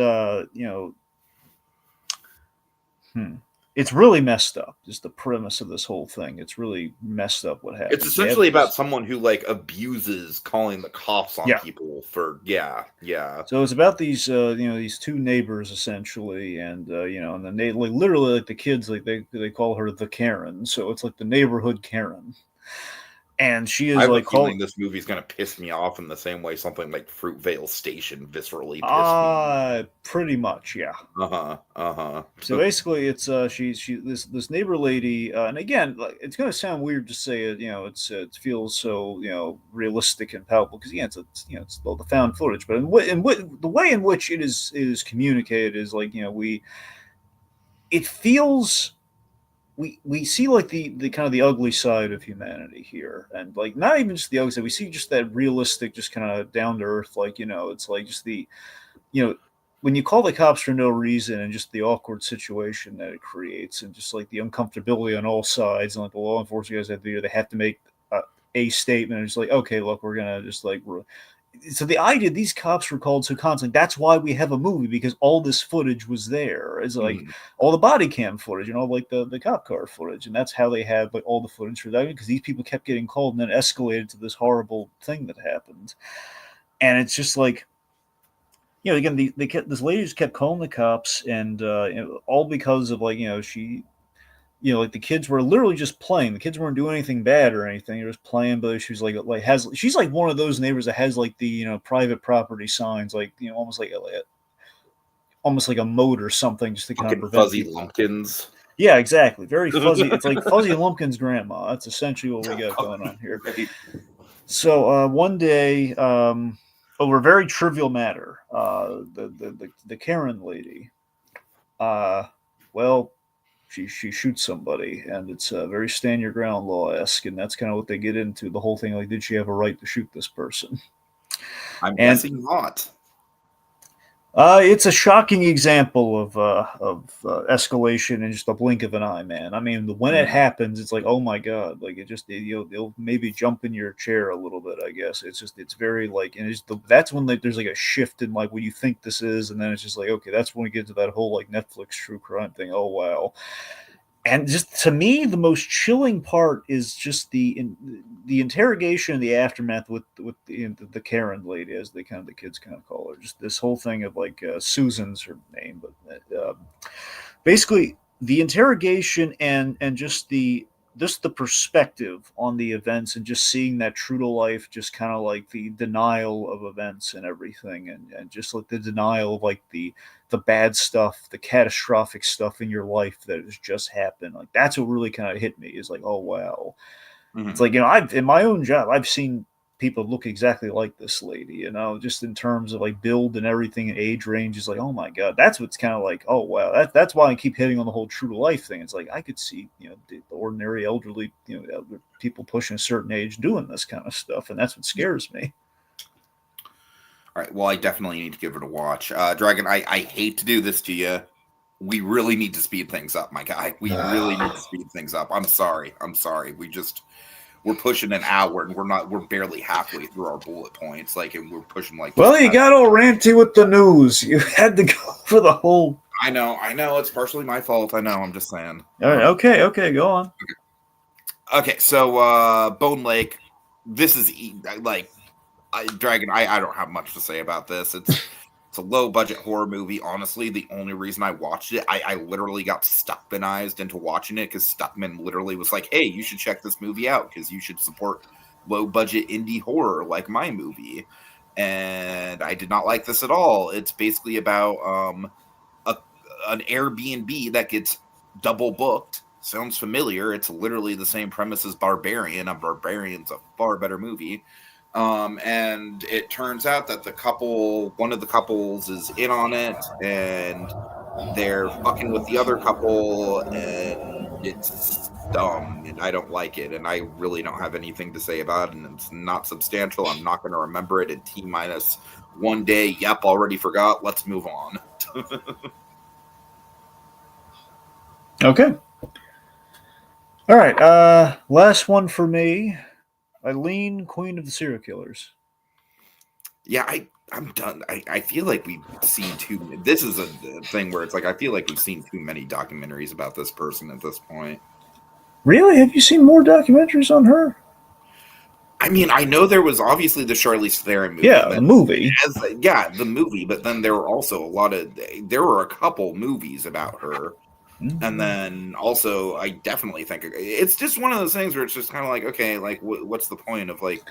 it's really messed up. Just the premise of this whole thing. It's really messed up what happens. It's essentially about someone who abuses calling the cops on people for So it's about these these two neighbors essentially, and and then they literally the kids they call her the Karen. So it's like the neighborhood Karen. and she I is have a like feeling called. this movie's gonna piss me off in the same way something like Fruitvale Station viscerally pissed me off. Pretty much, yeah. Uh-huh. Uh-huh. So basically, it's she this neighbor lady, and again, like, it's gonna sound weird to say it. It feels so realistic and palpable because it's the found footage, but the way in which it is communicated is like it feels we see like the kind of the ugly side of humanity here, and like not even just the ugly side, we see just that realistic, just kind of down to earth, like it's like just the you know, when you call the cops for no reason and just the awkward situation that it creates and just like the uncomfortability on all sides and like the law enforcement guys they have to make a statement and it's like, okay, look, we're gonna just like so the idea these cops were called so constantly, that's why we have a movie, because all this footage was there. It's like all the body cam footage and all like the cop car footage, and that's how they had like all the footage for that, because these people kept getting called and then escalated to this horrible thing that happened. And it's just like, again, this lady just kept calling the cops, and all because of like she, like the kids were literally just playing. The kids weren't doing anything bad or anything; they were just playing. But she was she's like one of those neighbors that has like the private property signs, like almost like a moat or something, just to kind of Fucking prevent fuzzy people. lumpkins. Yeah, exactly. Very fuzzy. It's like Fuzzy Lumpkin's grandma. That's essentially what we got going on here. Right. So one day, over a very trivial matter, the Karen lady, well, she shoots somebody, and it's very stand your ground law esque, and that's kind of what they get into. The whole thing, like, did she have a right to shoot this person? I'm And guessing not. it's a shocking example of escalation in just a blink of an eye, man. I mean, when it happens, it's like, oh my god, like you'll maybe jump in your chair a little bit. I guess it's very like, and that's when like there's like a shift in like what you think this is, and then it's just like, okay, that's when we get to that whole like Netflix true crime thing. Oh wow. And just to me, the most chilling part is just the interrogation and the aftermath with the Karen lady, as the kids kind of call her. Just this whole thing of like Susan's her name, but basically the interrogation and just the perspective on the events, and just seeing that true to life, just kind of like the denial of events and everything, and just like the denial of like the bad stuff, the catastrophic stuff in your life that has just happened. Like that's what really kind of hit me, is like, oh wow. It's like, I've in my own job, I've seen people look exactly like this lady, just in terms of like build and everything and age range. Is like, oh my god, that's what's kind of like, oh wow, that's why I keep hitting on the whole true to life thing. It's like I could see the ordinary elderly people pushing a certain age doing this kind of stuff, and that's what scares me. All right. Well, I definitely need to give it a watch. Dragon, I hate to do this to you. We really need to speed things up, my guy. We really need to speed things up. I'm sorry. We're pushing an hour, and we're barely halfway through our bullet points. Like, and we're pushing like. Well, you got all ranty with the news. You had to go for the whole. I know. It's partially my fault. I know. I'm just saying. All right. Okay. Go on. Okay. So, Bone Lake. This is like. Dragon, I don't have much to say about this. It's a low budget horror movie. Honestly, the only reason I watched it, I literally got Stuckmanized into watching it because Stuckman literally was like, "Hey, you should check this movie out because you should support low budget indie horror like my movie." And I did not like this at all. It's basically about an Airbnb that gets double booked. Sounds familiar. It's literally the same premise as Barbarian. Barbarian's a far better movie. And it turns out that one of the couples is in on it, and they're fucking with the other couple, and it's dumb, and I don't like it, and I really don't have anything to say about it, and it's not substantial. I'm not going to remember it in T-1 day. Yep, already forgot. Let's move on. Okay. All right. Last one for me. Eileen, Queen of the Serial Killers. Yeah, I'm done. I feel like we've seen this is a thing where it's like I feel like we've seen too many documentaries about this person at this point. Really? Have you seen more documentaries on her? I mean, I know there was obviously the Charlize Theron movie. Yeah, the movie. The movie, but then there were also there were a couple movies about her. And then also, I definitely think it's just one of those things where it's just kind of like, okay, like what's the point of like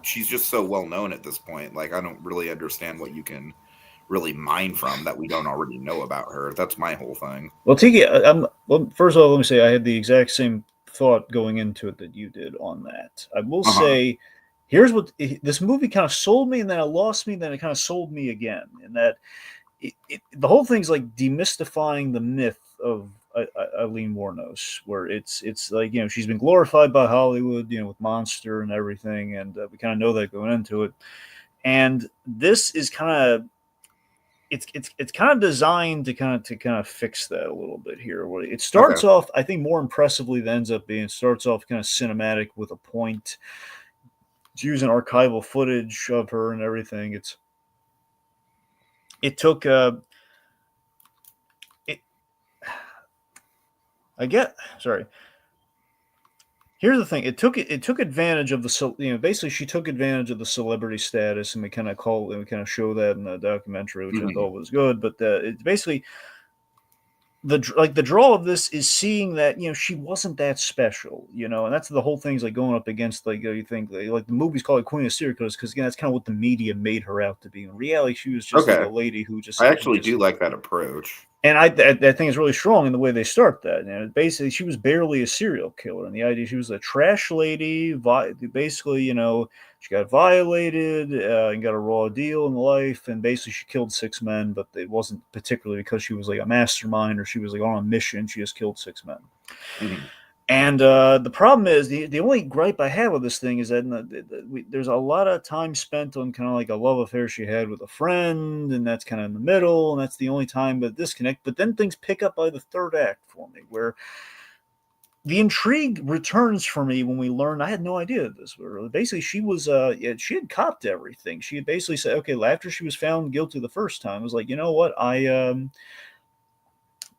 she's just so well known at this point. Like I don't really understand what you can really mine from that we don't already know about her. That's my whole thing. Well, Tiki, well, first of all, let me say I had the exact same thought going into it that you did on that. I will say, here's what this movie kind of sold me, and then it lost me, and then it kind of sold me again. And that the whole thing's like demystifying the myth of Eileen Wuornos, where it's like she's been glorified by Hollywood, with Monster and everything, and we kind of know that going into it. And this is kind of it's kind of designed to fix that a little bit here. Where it starts off, I think, more impressively than ends up being. It starts off kind of cinematic with a point. It's using archival footage of her and everything. It took sorry. Here's the thing. It took advantage of basically she took advantage of the celebrity status, and we kind of show that in the documentary, which I thought was good. But it's basically the draw of this is seeing that she wasn't that special, and that's the whole thing's like going up against you think like the movie's called Queen of Serial Killers because again that's kind of what the media made her out to be. In reality, she was just like a lady who just. I actually do like that approach. And I think it's really strong in the way they start that. Basically, she was barely a serial killer, and the idea she was a trash lady. Basically, she got violated and got a raw deal in life, and basically she killed 6 men, but it wasn't particularly because she was like a mastermind or she was like on a mission. She just killed 6 men. Mm-hmm. And the problem is the only gripe I have with this thing is that there's a lot of time spent on kind of like a love affair she had with a friend, and that's kind of in the middle, and that's the only time that disconnect. But then things pick up by the third act for me, where the intrigue returns for me when we learn. I had no idea this. Basically, she was she had copped everything. She had basically said, okay, after she was found guilty the first time, it was like, you know what,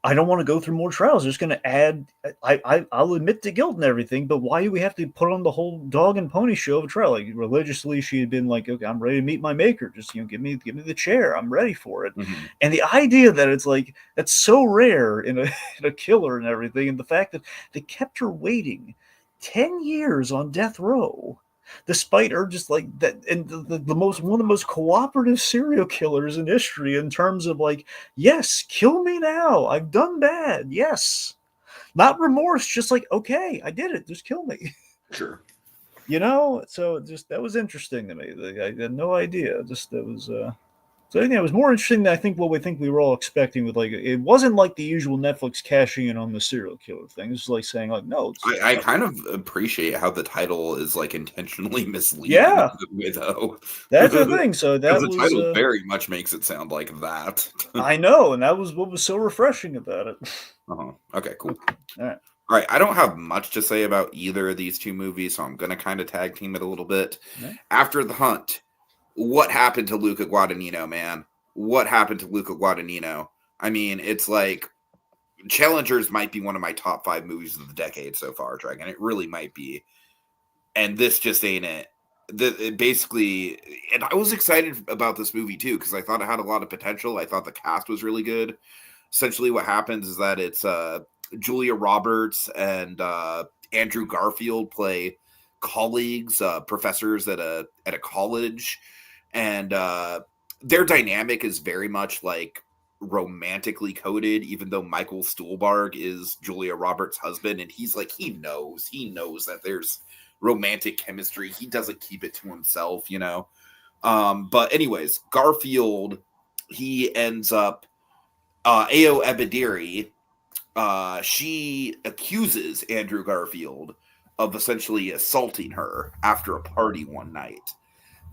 I don't want to go through more trials. Just going to add. I'll admit to guilt and everything, but why do we have to put on the whole dog and pony show of a trial? Like religiously, she had been like, "Okay, I'm ready to meet my maker. Just give me the chair. I'm ready for it." Mm-hmm. And the idea that it's like that's so rare in a killer and everything, and the fact that they kept her waiting 10 years on death row. Despite her just like that, and one of the most cooperative serial killers in history in terms of like, yes, kill me now. I've done bad. Yes, not remorse. Just like, okay, I did it. Just kill me. Sure. So just that was interesting to me. I had no idea. Just that was. So I think it was more interesting than I think what we were all expecting. With like, it wasn't like the usual Netflix cashing in on the serial killer thing. It's like saying like, no. I kind of appreciate how the title is like intentionally misleading. Yeah, though. That's the thing. So that the title very much makes it sound like that. I know, and that was what was so refreshing about it. Okay, cool. All right. I don't have much to say about either of these two movies, so I'm going to kind of tag team it a little bit. Okay. After The Hunt, what happened to Luca Guadagnino, man? What happened to Luca Guadagnino? I mean, it's like Challengers might be one of my top 5 movies of the decade so far, Dragon. It really might be. And this just ain't it. Basically, and I was excited about this movie too, because I thought it had a lot of potential. I thought the cast was really good. Essentially what happens is that it's Julia Roberts and Andrew Garfield play colleagues, professors at a college. And their dynamic is very much like romantically coded, even though Michael Stuhlbarg is Julia Roberts' husband. And he's like, he knows that there's romantic chemistry. He doesn't keep it to himself, But anyways, Garfield, he ends up, Ao Ebadiri, she accuses Andrew Garfield of essentially assaulting her after a party one night.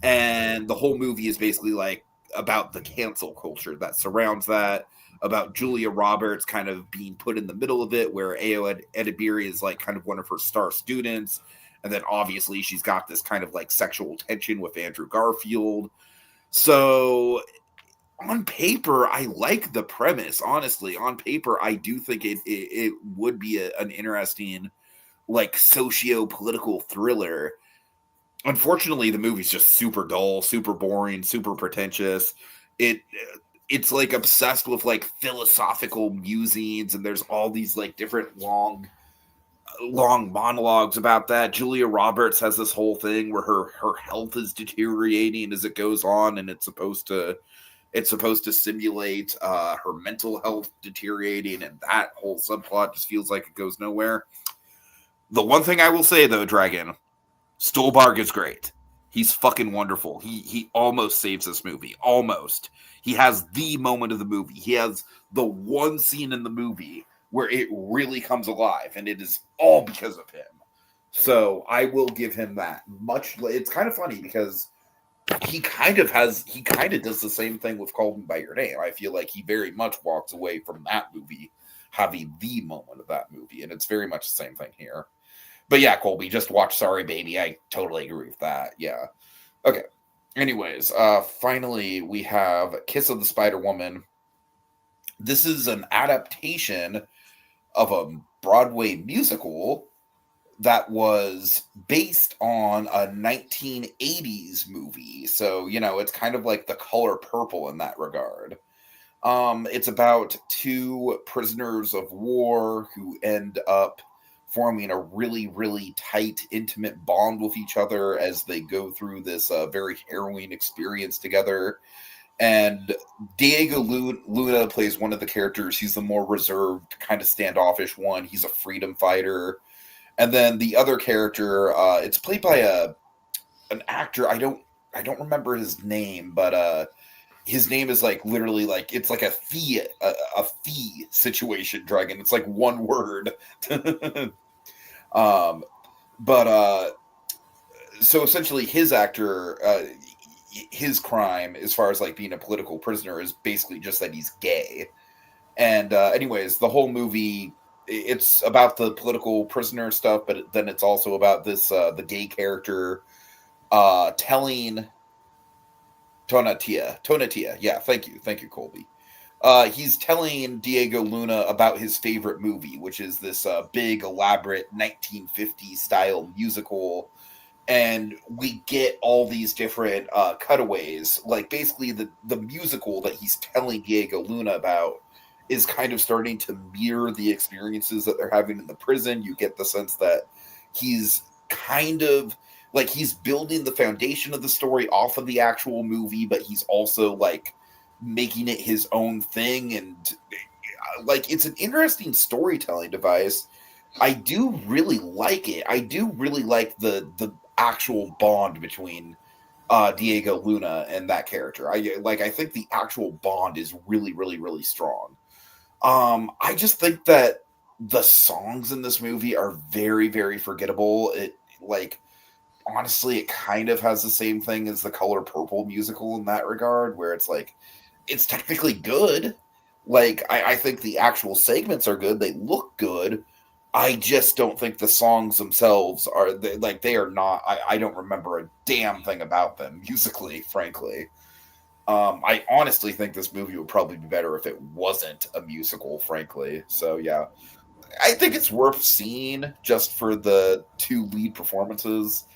And the whole movie is basically like about the cancel culture that surrounds that, about Julia Roberts kind of being put in the middle of it, where Ao Edebiri is like kind of one of her star students. And then obviously she's got this kind of like sexual tension with Andrew Garfield. So on paper, I like the premise. Honestly, on paper, I do think it would be an interesting like socio-political thriller. Unfortunately, the movie's just super dull, super boring, super pretentious. It it's like obsessed with like philosophical musings, and there's all these like different long monologues about that. Julia Roberts has this whole thing where her health is deteriorating as it goes on, and it's supposed to simulate her mental health deteriorating, and that whole subplot just feels like it goes nowhere. The one thing I will say though, Dragon, Stolbarg is great. He's fucking wonderful. He almost saves this movie. Almost. He has the moment of the movie. He has the one scene in the movie where it really comes alive, and it is all because of him. So I will give him that. It's kind of funny because he kind of does the same thing with Call Me by Your Name. I feel like he very much walks away from that movie having the moment of that movie, and it's very much the same thing here. But yeah, Colby, just watch Sorry Baby. I totally agree with that. Yeah. Okay. Anyways, finally we have Kiss of the Spider Woman. This is an adaptation of a Broadway musical that was based on a 1980s movie. So, it's kind of like The Color Purple in that regard. It's about two prisoners of war who end up forming a really, really tight, intimate bond with each other as they go through this very harrowing experience together. And Diego Luna plays one of the characters. He's the more reserved, kind of standoffish one. He's a freedom fighter. And then the other character, it's played by an actor. I don't remember his name, but his name is like literally like it's like a fee situation, Dragon. It's like one word. So essentially his crime as far as like being a political prisoner is basically just that he's gay. And anyways, the whole movie, it's about the political prisoner stuff, but then it's also about this the gay character telling Tonatia. Yeah, thank you, Colby. He's telling Diego Luna about his favorite movie, which is this big, elaborate 1950s style musical. And we get all these different cutaways. Like, basically, the musical that he's telling Diego Luna about is kind of starting to mirror the experiences that they're having in the prison. You get the sense that he's kind of like he's building the foundation of the story off of the actual movie, but he's also like making it his own thing. And like, it's an interesting storytelling device. I do really like it. I do really like the actual bond between Diego Luna and that character. I think the actual bond is really, really, really strong. I just think that the songs in this movie are very, very forgettable. It honestly, it kind of has the same thing as the Color Purple musical in that regard, where it's like, it's technically good. Like, I think the actual segments are good. They look good. I just don't think the songs themselves are they are not. I don't remember a damn thing about them musically, frankly. I honestly think this movie would probably be better if it wasn't a musical, frankly. So yeah, I think it's worth seeing just for the two lead performances.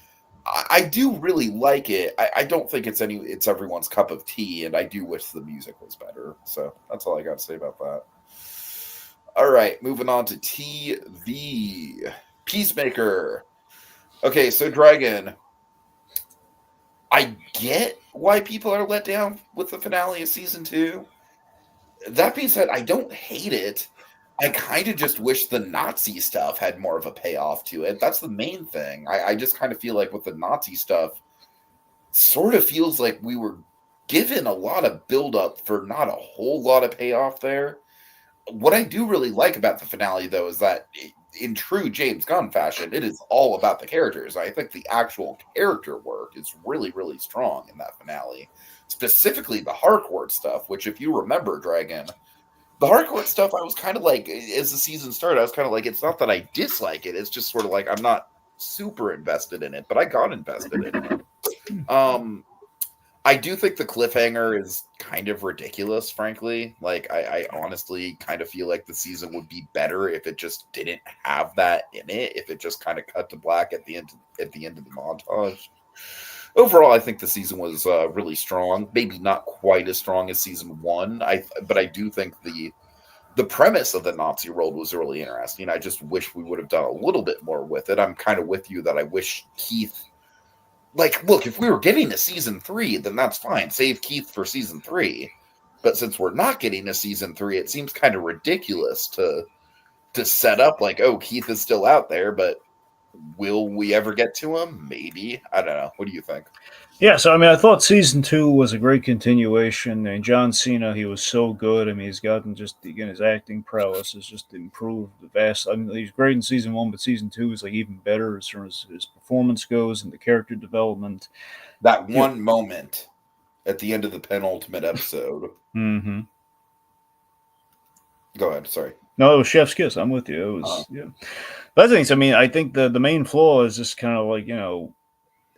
I do really like it. I don't think it's everyone's cup of tea, and I do wish the music was better. So that's all I got to say about that. All right, moving on to TV. Peacemaker. Okay, so Dragon, I get why people are let down with the finale of season 2. That being said, I don't hate it. I kind of just wish the Nazi stuff had more of a payoff to it. That's the main thing. I just kind of feel like with the Nazi stuff, sort of feels like we were given a lot of build-up for not a whole lot of payoff there. What I do really like about the finale, though, is that in true James Gunn fashion, it is all about the characters. I think the actual character work is really, really strong in that finale. Specifically the Harcourt stuff, which, if you remember, Dragon, the Harcourt stuff, I was kind of like, as the season started, I was kind of like, it's not that I dislike it. It's just sort of like, I'm not super invested in it, but I got invested in it. I do think the cliffhanger is kind of ridiculous, frankly. Like, I honestly kind of feel like the season would be better if it just didn't have that in it. If it just kind of cut to black at the end of the montage. overall, I think the season was really strong. Maybe not quite as strong as season one. But I do think the premise of the Nazi world was really interesting. I just wish we would have done a little bit more with it. I'm kind of with you that I wish Keith, like, look, if we were getting a season 3, then that's fine. Save Keith for season 3. But since we're not getting a season 3, it seems kind of ridiculous to set up like, oh, Keith is still out there, but will we ever get to him? Maybe. I don't know. What do you think? Yeah, so I mean, I thought season 2 was a great continuation. And John Cena, he was so good. I mean, he's gotten just again his acting prowess has just improved vast. I mean, he's great in season 1, but season 2 is like even better as far as his performance goes and the character development. That one moment at the end of the penultimate episode. Mm-hmm. Go ahead. Sorry. No, it was Chef's Kiss. I'm with you. It was yeah. But I mean, I think the main flaw is just kind of like,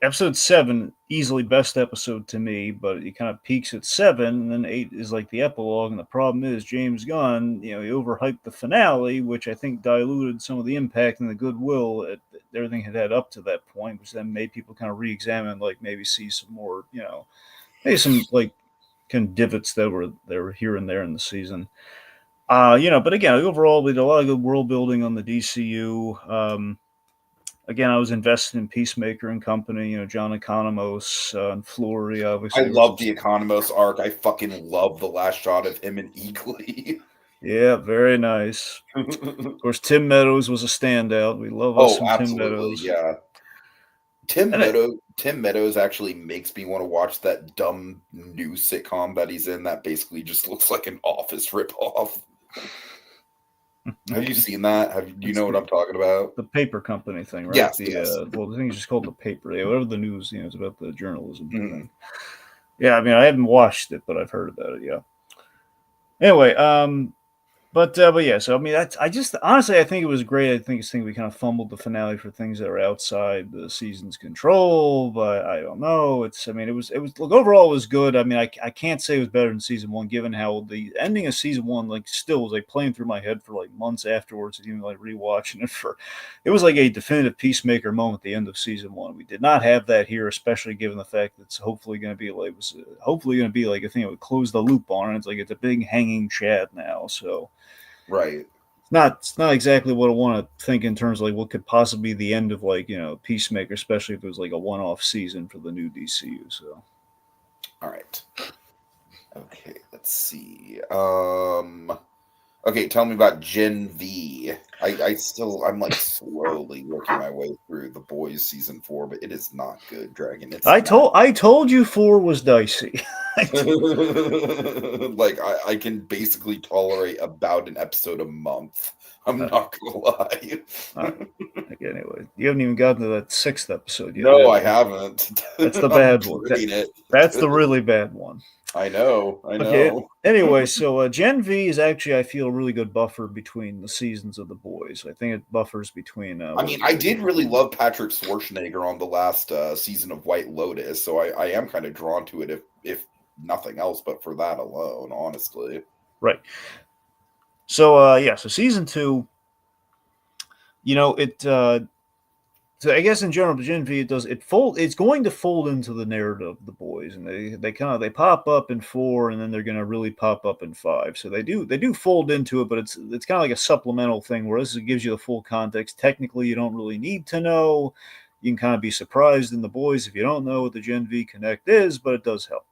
episode 7, easily best episode to me, but it kind of peaks at 7, and then 8 is like the epilogue. And the problem is James Gunn, he overhyped the finale, which I think diluted some of the impact and the goodwill that everything had up to that point, which then made people kind of re-examine, like maybe see some more, maybe some like kind of divots that were here and there in the season. But again, overall, we did a lot of good world building on the DCU. Again, I was invested in Peacemaker and company, John Economos and Fleury, obviously. I love the Economos arc. I fucking love the last shot of him and Eagly. Yeah, very nice. Of course, Tim Meadows was a standout. We love us some Tim Meadows. Yeah. Tim Meadows actually makes me want to watch that dumb new sitcom that he's in that basically just looks like an Office ripoff. Have you seen that? Do you know what I'm talking about? The paper company thing, right? Yes. Well, the thing is just called the paper. Yeah, whatever the news, it's about the journalism. Mm-hmm. Yeah, I mean, I haven't watched it, but I've heard about it. Yeah. Anyway, but yeah. So I mean, honestly, I think it was great. I think we kind of fumbled the finale for things that are outside the season's control, but I don't know. It was look, overall it was good. I mean, I can't say it was better than season 1, given how the ending of season 1 still was playing through my head for months afterwards, and even rewatching it it was like a definitive Peacemaker moment at the end of season 1. We did not have that here, especially given the fact that it's hopefully going to be like a thing that would close the loop on it. It's a big hanging Chad now, so. Right. It's not exactly what I want to think in terms of what could possibly be the end of Peacemaker, especially if it was a one-off season for the new DCU. So, all right. Okay, let's see. Okay, tell me about Gen V. I'm slowly working my way through The Boys season 4, but it is not good, Dragon. I told you 4 was dicey. I can basically tolerate about an episode a month. I'm not gonna lie. Anyway, you haven't even gotten to that 6th episode yet. No, I haven't. That's the bad one. That's the really bad one. I know. Okay. Anyway, so Gen V is actually, I feel, a really good buffer between the seasons of The Boys. I think it buffers between. I did really love Patrick Schwarzenegger on the last season of White Lotus, so I am kind of drawn to it if nothing else, but for that alone, honestly. Right. So so season 2, so I guess in general, Gen V it's going to fold into the narrative of The Boys, and they pop up in 4, and then they're going to really pop up in 5. So they do fold into it, but it's kind of like a supplemental thing where it gives you the full context. Technically, you don't really need to know. You can kind of be surprised in The Boys if you don't know what the Gen V Connect is, but it does help.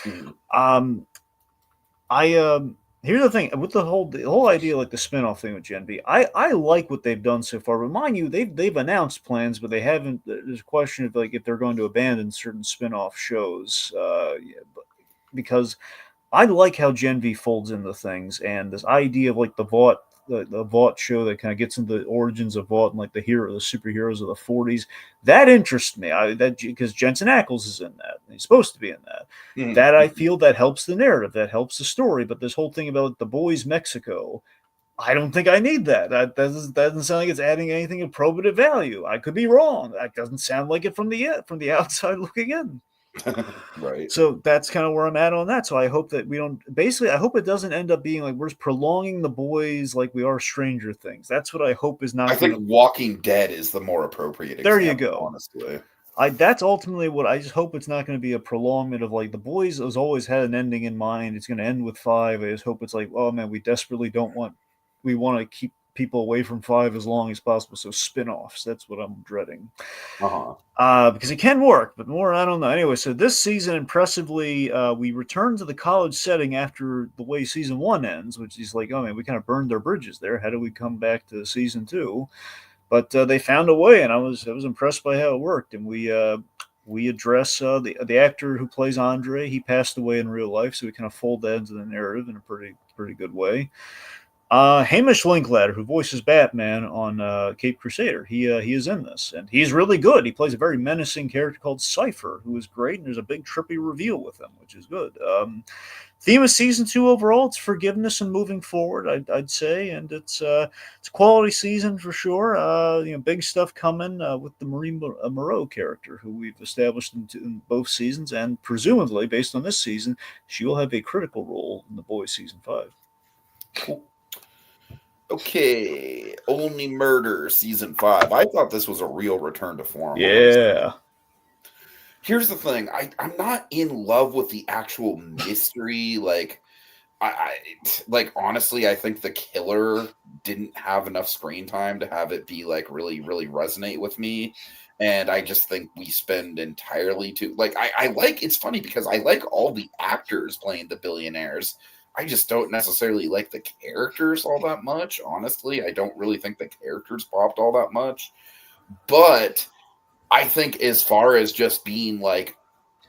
Mm-hmm. Here's the thing with the whole idea, the spinoff thing with Gen V. I like what they've done so far, but mind you, they've announced plans, but they haven't. There's a question of if they're going to abandon certain spinoff shows, because I like how Gen V folds into things, and this idea of the Vought show that kind of gets into the origins of Vought and the superheroes of the 40s. That interests me. Because Jensen Ackles is in that. He's supposed to be in that. Mm-hmm. That I feel that helps the narrative, that helps the story. But this whole thing about The Boys Mexico, I don't think I need that. That doesn't sound like it's adding anything of probative value. I could be wrong. That doesn't sound like it from the outside looking in. Right. So that's kind of where I'm at on that. So I hope that I hope it doesn't end up being we're prolonging The Boys like we are Stranger Things. That's what I hope is not. I think Walking Dead is the more appropriate example, there you go. Honestly. That's ultimately what I just hope it's not going to be a prolongment of like the boys has always had an ending in mind. It's going to end with five. I just hope it's like, oh man, we desperately don't want, we want to keep people away from five as long as possible. So spin-offs, that's what I'm dreading. Uh-huh. Because it can work, but more I don't know. Anyway, so this season, impressively, we return to the college setting after the way season one ends, which is like, oh man, we kind of burned our bridges there. How do we come back to season two? But they found a way, and I was impressed by how it worked. And we address the actor who plays Andre. He passed away in real life, so we kind of fold that into the narrative in a pretty good way. Hamish Linklater, who voices Batman on Cape Crusader, he is in this, and he's really good. He plays a very menacing character called Cypher, who is great, and there's a big trippy reveal with him, which is good. Theme of season two overall, it's forgiveness and moving forward, I'd say, and it's a quality season for sure. Big stuff coming with the Marie Moreau character, who we've established in both seasons, and presumably based on this season, she will have a critical role in The Boys season 5. Cool. Okay, Only Murder season 5. I thought this was a real return to form. Honestly. Yeah. Here's the thing: I'm not in love with the actual mystery. Like, like honestly, I think the killer didn't have enough screen time to have it be like really, really resonate with me. And I just think we spend entirely too like I like it's funny because I like all the actors playing the billionaires. I just don't necessarily like the characters all that much. Honestly, I don't really think the characters popped all that much. But I think as far as just being like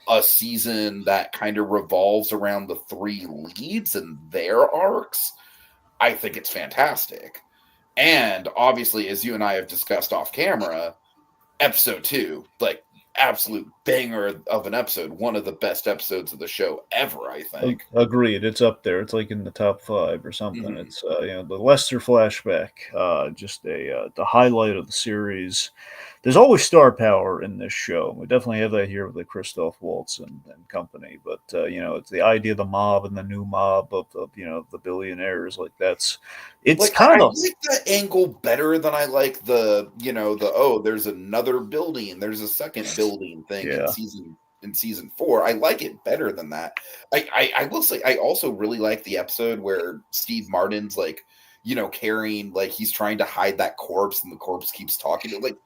a season that kind of revolves around the three leads and their arcs, I think it's fantastic. And obviously, as you and I have discussed off camera, episode 2, like absolute banger of an episode, one of the best episodes of the show ever, I think. Agreed. It's up there. It's like in the top 5 or something. Mm-hmm. It's the Lester flashback, just the highlight of the series. There's always star power in this show. We definitely have that here with the Christoph Waltz and company. But it's the idea of the mob and the new mob of the billionaires. Like it's Like kind I of like that angle better than I like the there's another building, there's a second building thing yeah. in season 4. I like it better than that. I will say I also really like the episode where Steve Martin's like carrying, like he's trying to hide that corpse and the corpse keeps talking to, like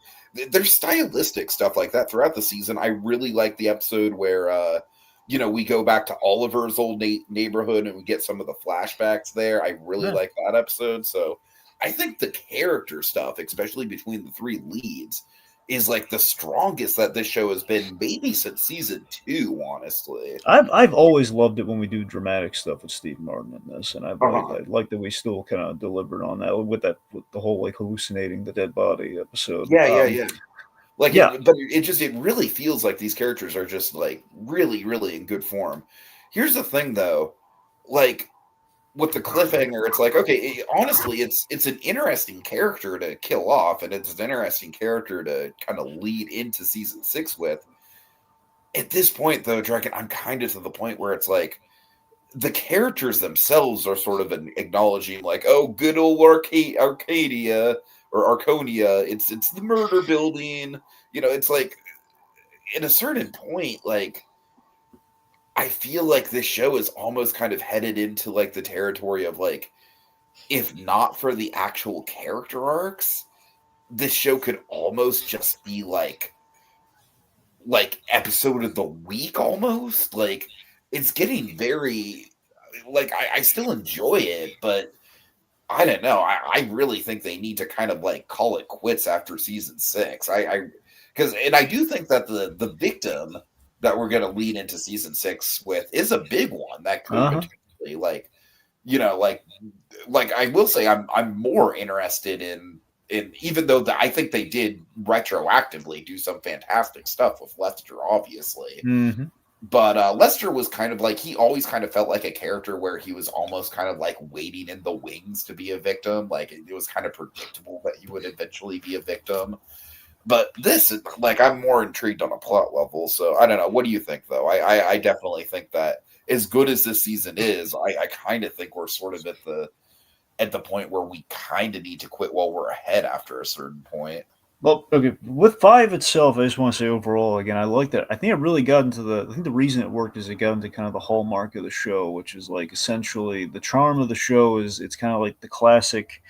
there's stylistic stuff like that throughout the season. I really like the episode where we go back to Oliver's old neighborhood and we get some of the flashbacks there. I really like that episode. So I think the character stuff, especially between the three leads, is like the strongest that this show has been maybe since season 2, honestly. I've always loved it when we do dramatic stuff with Steve Martin in this, and I Uh-huh. like that we still kind of delivered on that with the whole like hallucinating the dead body episode. Yeah. Like Yeah. but it really feels like these characters are just like really, really in good form. Here's the thing though, like with the cliffhanger, it's like, okay, honestly, it's an interesting character to kill off, and it's an interesting character to kind of lead into season 6 with. At this point, though, Dragon, I'm kind of to the point where it's like the characters themselves are sort of acknowledging, like, oh, good old Arcadia or Arconia, it's the murder building. It's like at a certain point, like I feel like this show is almost kind of headed into like the territory of like, if not for the actual character arcs, this show could almost just be like episode of the week almost. Like it's getting very like I still enjoy it, but I don't know. I really think they need to kind of like call it quits after season 6. And I do think that the victim that we're going to lead into season 6 with is a big one that could potentially like I will say I'm more interested in even though I think they did retroactively do some fantastic stuff with Lester, obviously. Mm-hmm. But Lester was kind of like, he always kind of felt like a character where he was almost kind of like waiting in the wings to be a victim. Like it was kind of predictable that he would eventually be a victim. But this is like, I'm more intrigued on a plot level. So I don't know. What do you think, though? I definitely think that as good as this season is, I kind of think we're sort of at the point where we kind of need to quit while we're ahead after a certain point. Well, okay, with five itself, I just want to say overall, again, I like that. I think it really got into I think the reason it worked is it got into kind of the hallmark of the show, which is like essentially the charm of the show is it's kind of like the classic,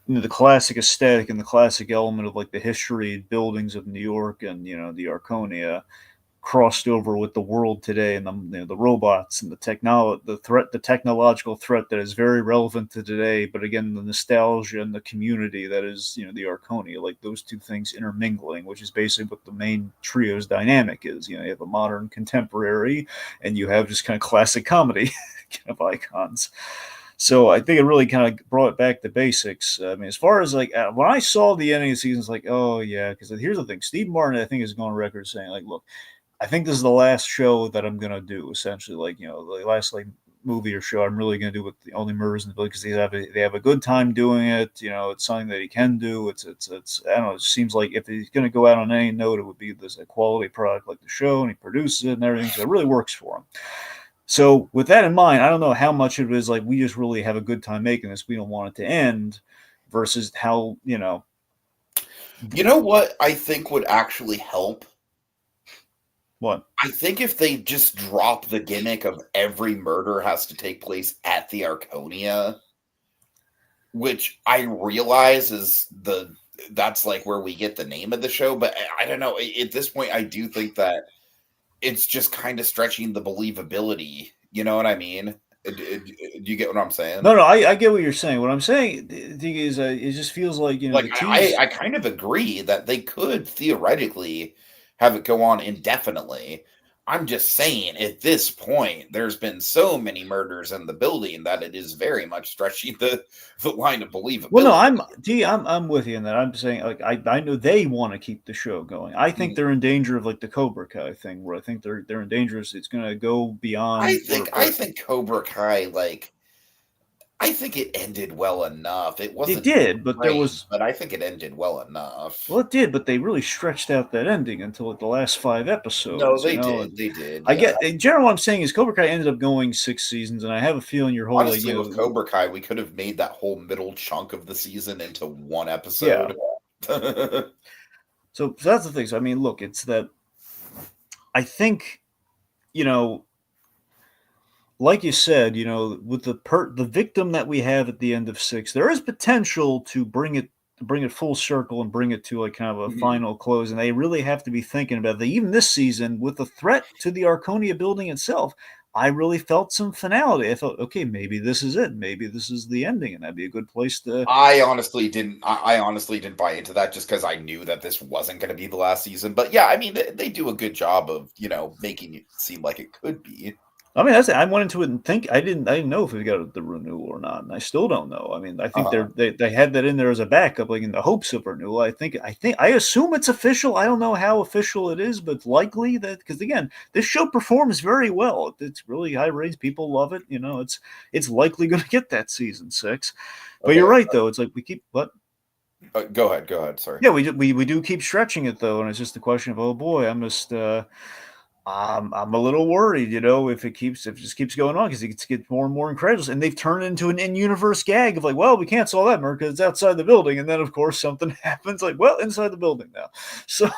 the classic aesthetic and the classic element of like the history buildings of New York and, the Arconia crossed over with the world today and the robots and the technological threat that is very relevant to today, but again the nostalgia and the community that is the Arconia, like those two things intermingling, which is basically what the main trio's dynamic is. You have a modern contemporary and you have just kind of classic comedy kind of icons. So I think it really kind of brought it back to basics. I mean, as far as like when I saw the ending of the season, it's like, oh yeah, because here's the thing: Steve Martin, I think, has gone on record saying like, look, I think this is the last show that I'm gonna do. Essentially, like the last like movie or show I'm really gonna do with the only murders in the building because they have a good time doing it. It's something that he can do. It's I don't know. It seems like if he's gonna go out on any note, it would be this a quality product like the show, and he produces it and everything. So it really works for him. So with that in mind, I don't know how much of it is like we just really have a good time making this. We don't want it to end, versus how You know what I think would actually help? what. I think if they just drop the gimmick of every murder has to take place at the Arconia, which I realize is that's like where we get the name of the show, but I don't know. At this point, I do think that it's just kind of stretching the believability. You know what I mean? Do you get what I'm saying? No, no, I get what you're saying. What I'm saying is, it just feels like Like the I, tease. I kind of agree that they could theoretically have it go on indefinitely. I'm just saying at this point, there's been so many murders in the building that it is very much stretching the line of Well, no, believability. I'm with you in that. I'm saying like I know they want to keep the show going. I think Mhm. they're in danger of like the Cobra Kai thing, where I think they're in danger. It's going to go beyond I where think Cobra Kai, like, I think it ended well enough. It it wasn't did, but there great, was. but I think it ended well Well, enough. it did, but they really stretched out that ending until like the last five No, episodes. they did. They did. I Yeah. get in general. What I'm saying is Cobra Kai ended up going 6 seasons, and I have a feeling your whole like Honestly, with Cobra Kai, we could have made that whole middle chunk of the season into one yeah. episode. So that's the thing. So I mean, look, it's that I think you know like you said, with the victim that we have at the end of six, there is potential to bring it full circle and bring it to like kind of a Mhm. final close. And they really have to be thinking about that. Even this season, with the threat to the Arconia building itself, I really felt some finality. I thought, okay, maybe this is it. Maybe this is the ending, and that'd be a good place to. I honestly didn't. I honestly didn't buy into that just because I knew that this wasn't going to be the last season. But yeah, I mean, they do a good job of making it seem like it could be. I mean, I went into it and think I didn't know if we got the renewal or not, and I still don't know. I mean, I think Uh-huh. they had that in there as a backup, like in the hopes of renewal. I assume it's official. I don't know how official it is, but it's likely that because again, this show performs very well. It's really high ratings. People love it. It's likely going to get that season six. But you're Okay, right, though. It's like we keep what. go ahead. Go ahead. Sorry. Yeah, we do keep stretching it though, and it's just a question of, oh boy, I'm a little worried, if it just keeps going on because it gets more and more incredulous, and they've turned it into an in-universe gag of like, well, we can't solve that murder because it's outside the building, and then of course something happens like, well, inside the building now. So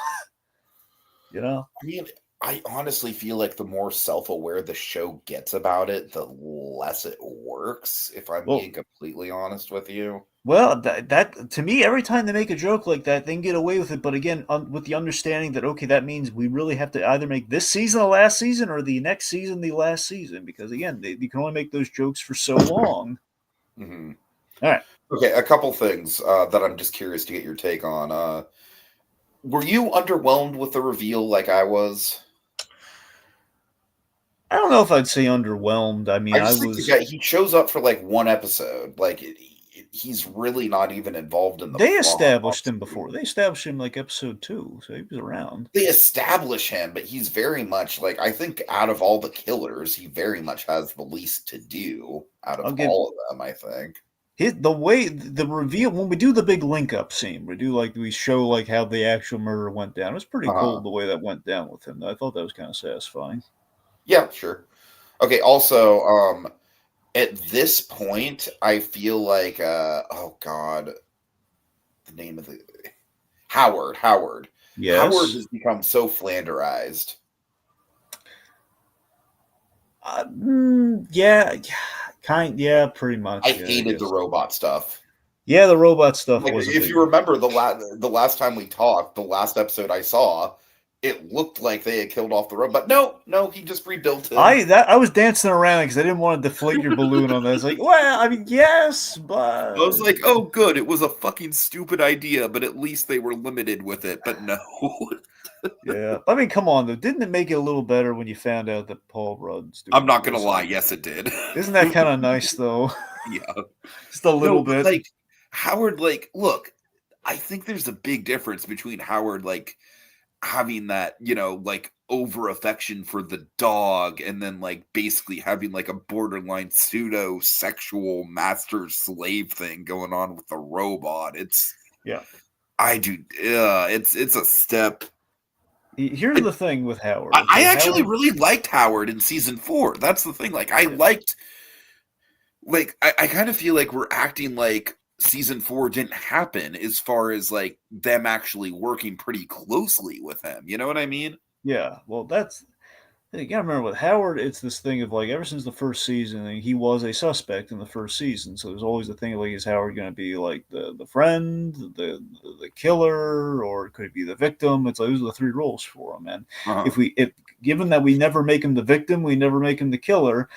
you know, I mean, I honestly feel like the more self-aware the show gets about it, the less it works, if I'm well, being completely honest with you. that to me, every time they make a joke like that, they can get away with it. But again, with the understanding that okay, that means we really have to either make this season the last season or the next season the last season because again, you can only make those jokes for so long. Hmm. All right. Okay, a couple things that I'm just curious to get your take on. Were you underwhelmed with the reveal like I was? I don't know if I'd say underwhelmed. I mean, I I just think the was. guy he shows up for like one episode, like he's really not even involved in the They plot. established him Honestly. before. They established him like episode two, so he was around. They establish him, but he's very much like I think out of all the killers, he very much has the least to do out of I'll give all of them. I think. the way the reveal when we do the big link up scene. We show like how the actual murder went down. It was pretty Uh cool huh. the way that went down with him. I thought that was kind of satisfying. Yeah, sure. Okay. Also, at this point, I feel like oh god, the name of the Howard Yes. has become so flanderized. Yeah, yeah, pretty I much. Yeah, I hated the guess. robot stuff. Yeah, the robot stuff Like was a if big. you remember the last time we talked, the last episode I saw, it looked like they had killed off the robot. No, he just rebuilt him. I was dancing around because I didn't want to deflate your balloon on that. It's like, well, I mean, yes, I but was like, oh, good. It was a fucking stupid idea, but at least they were limited with it. But no. yeah. I mean, come on though. Didn't it make it a little better when you found out that Paul Rudd's I'm doing not the going to lie. voice? Yes, it did. Isn't that kind of nice though? Yeah. Just a No, little but bit. like Howard, like, look, I think there's a big difference between Howard, like, having that, like over affection for the dog and then like basically having like a borderline pseudo sexual master slave thing going on with the robot. It's it's a step. Here's the thing with Howard. I Okay? actually Howard, really liked Howard in season 4. That's the thing. Like I liked, like I kind of feel like we're acting like season 4 didn't happen as far as like them actually working pretty closely with him. You know what I mean? yeah. Well, that's you gotta remember with Howard, it's this thing of like ever since the first season, he was a suspect in the first season. So there's always the thing of like, is Howard going to be like the friend, the killer, or could he be the victim? It's like those are the three roles for him. And if given that we never make him the victim, we never make him the killer,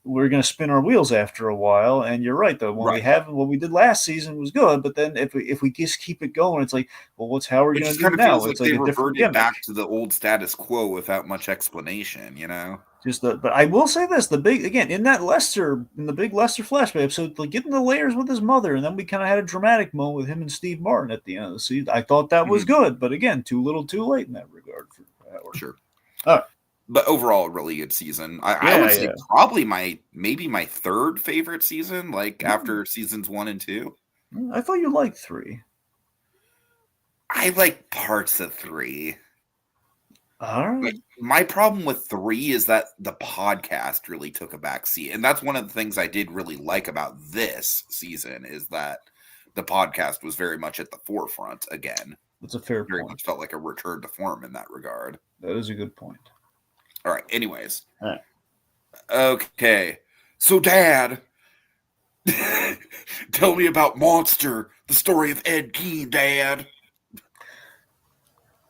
we're going to spin our wheels after a while. And you're right though, when we have what we did last season was good, but then if we just keep it going, it's like, well, what's Howard going to do now? Feels like It's like they a different reverted gimmick. back to the old status quo without much explanation. But I will say this: in the big Lester flashback episode, like getting the layers with his mother, and then we kind of had a dramatic moment with him and Steve Martin at the end of the season. I thought that was good, but again, too little, too late in that regard for Howard. Sure. All right. But overall, a really good season. I would say probably maybe my third favorite season, like after seasons 1 and 2. I thought you liked 3. I like parts of 3. All right. Like, my problem with 3 is that the podcast really took a backseat, and that's one of the things I did really like about this season is that the podcast was very much at the forefront again. That's a fair very point. Much felt like a return to form in that regard. That is a good point. All right. Anyways. All right. Okay. So, Dad, tell me about Monster, the story of Ed Gein, Dad.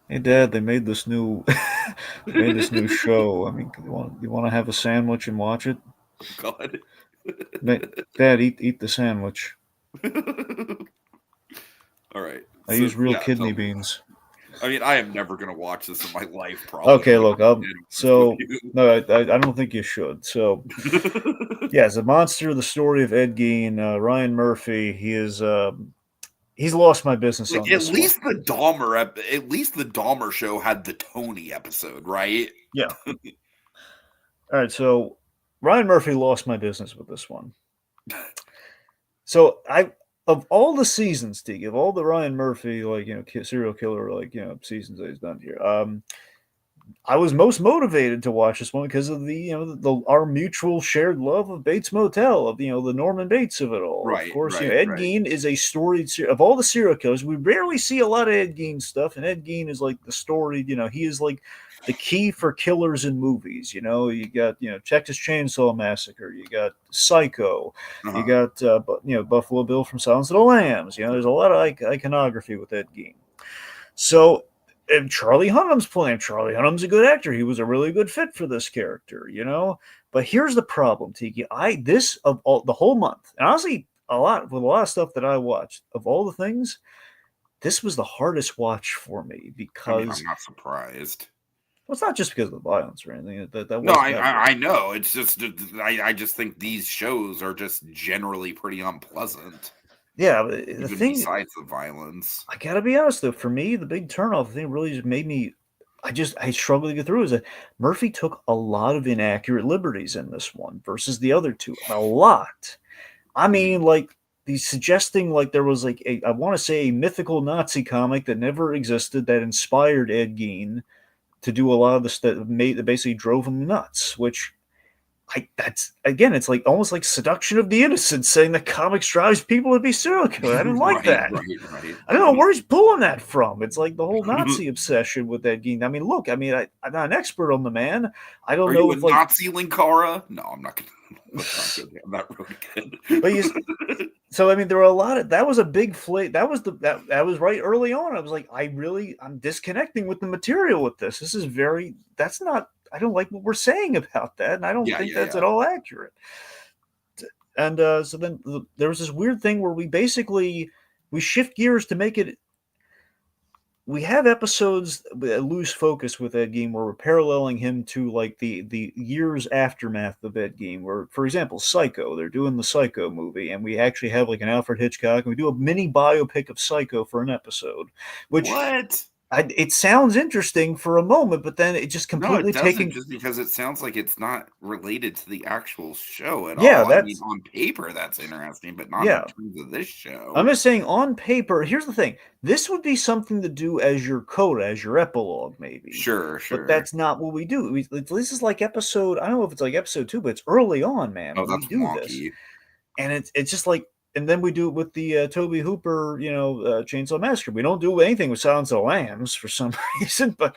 Hey, Dad, they made this new show. I mean, you want to have a sandwich and watch it? God. Dad, eat the sandwich. All right. I use real kidney beans. I mean, I am never going to watch this in my life, probably. Okay, look, no, I don't think you should. So, it's a Monster, the story of Ed Gein, Ryan Murphy. He's lost my business on this. At least the Dahmer show had the Tony episode, right? Yeah. All right, so Ryan Murphy lost my business with this one. So of all the seasons, Tiki, of all the Ryan Murphy, serial killer, seasons that he's done here, I was most motivated to watch this one because of our mutual shared love of Bates Motel, of the Norman Bates of it all. Right, of course, right, Ed Gein is a storied of all the serial killers. We rarely see a lot of Ed Gein stuff, and Ed Gein is like the story. He is like the key for killers in movies. You got Texas Chainsaw Massacre, you got Psycho, you got Buffalo Bill from Silence of the Lambs. There's a lot of iconography with Ed Gein. So. And Charlie Hunnam's playing. Charlie Hunnam's a good actor. He was a really good fit for this character, But here's the problem, Tiki. The whole month, and honestly, a lot of stuff that I watched, of all the things, this was the hardest watch for me because I'm not surprised. Well, it's not just because of the violence or anything. I know. It's just I just think these shows are just generally pretty unpleasant. Yeah, but the thing besides the violence, I gotta be honest though. For me, the big turnoff thing really just made me. I struggled to get through. Is that Murphy took a lot of inaccurate liberties in this one versus the other two. A lot. I mean, like he's suggesting like there was like I want to say a mythical Nazi comic that never existed that inspired Ed Gein to do a lot of the stuff that basically drove him nuts. Which that's again, it's like almost like seduction of the innocent, saying that comics drives people to be serial killer. I didn't like that. Right. I don't know where he's pulling that from. It's like the whole Nazi obsession with that Gein. I mean, look, I'm not an expert on the man. I don't Are know you a if like Nazi Linkara? No, I'm not gonna. I'm not really good. but so I mean, there were a lot of that was a big flake. That was that was right early on. I was like, I'm disconnecting with the material with this. This is that's not. I don't like what we're saying about that, and I don't think that's at all accurate. And so then there was this weird thing where we shift gears to make it. We have episodes that lose focus with Ed Gein where we're paralleling him to like the years aftermath of Ed Gein. Where, for example, Psycho, they're doing the Psycho movie, and we actually have like an Alfred Hitchcock, and we do a mini biopic of Psycho for an episode. Which what? It sounds interesting for a moment, but then it just completely just because it sounds like it's not related to the actual show at all. I mean, on paper that's interesting, but not in terms of this show. I'm just saying, on paper, here's the thing: this would be something to do as your coda, as your epilogue, maybe. Sure. But that's not what we do. This is like episode. I don't know if it's like episode 2, but it's early on, man. Oh, that's wonky. This, and it's just like. And then we do it with the Toby Hooper, Chainsaw Massacre. We don't do anything with Silence of the Lambs for some reason, but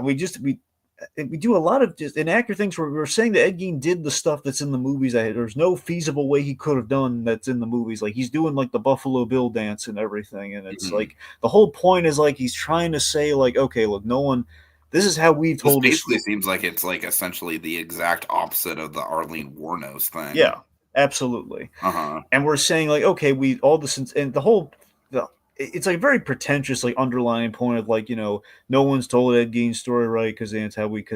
we do a lot of just inaccurate things where we're saying that Ed Gein did the stuff that's in the movies. There's no feasible way he could have done that's in the movies. Like he's doing like the Buffalo Bill dance and everything. And it's like the whole point is like he's trying to say like, okay, look, no one. This is how we've told. This basically seems like it's like essentially the exact opposite of the Arlene Wuornos thing. Yeah. Absolutely. And we're saying like, okay, it's like a very pretentious, like underlying point of like, no one's told Ed Gein's story right because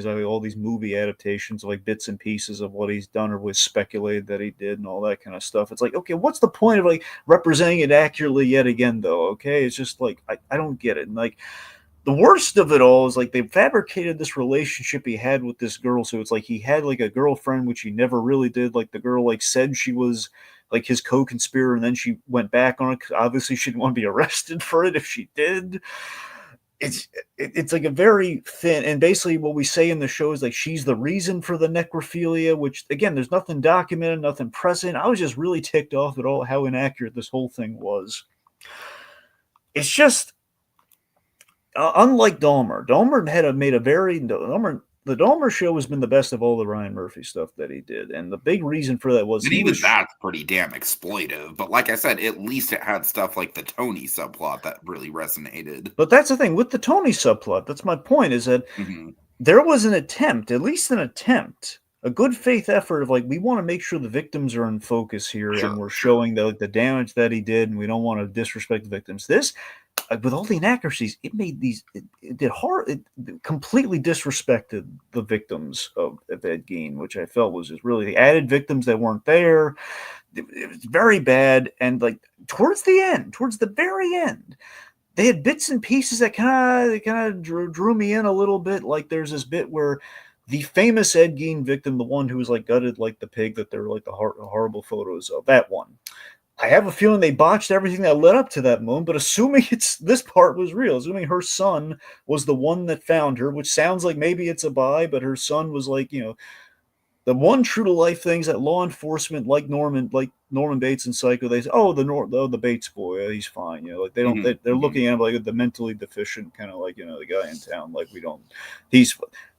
all these movie adaptations, like bits and pieces of what he's done or was speculated that he did and all that kind of stuff. It's like, okay, what's the point of like representing it accurately yet again though? Okay, it's just like I don't get it. And like the worst of it all is like they fabricated this relationship he had with this girl. So it's like he had like a girlfriend, which he never really did. Like the girl like said she was like his co-conspirator, and then she went back on it. Obviously, she didn't want to be arrested for it if she did. It's like a very thin, and basically what we say in the show is like she's the reason for the necrophilia, which again, there's nothing documented, nothing present. I was just really ticked off at all how inaccurate this whole thing was. It's just. Unlike Dahmer, the Dahmer show has been the best of all the Ryan Murphy stuff that he did, and the big reason for that was that's pretty damn exploitive. But like I said, at least it had stuff like the Tony subplot that really resonated. But that's the thing with the Tony subplot. That's my point. Is that there was an attempt, at least an attempt, a good faith effort of like we want to make sure the victims are in focus here, and we're showing the damage that he did, and we don't want to disrespect the victims. This. With all the inaccuracies, it completely disrespected the victims of Ed Gein, which I felt was just really added victims that weren't there. It was very bad. And like towards the very end, they had bits and pieces that kind of drew me in a little bit. Like there's this bit where the famous Ed Gein victim, the one who was like gutted like the pig that they're like the horrible photos of, that one. I have a feeling they botched everything that led up to that moment, but assuming this part was real, assuming her son was the one that found her, which sounds like maybe it's a buy, but her son was like, the one true to life things that law enforcement, like Norman Bates and Psycho, they say, the Bates boy, he's fine. Like they don't, they're looking at him like the mentally deficient kind of like, the guy in town. Like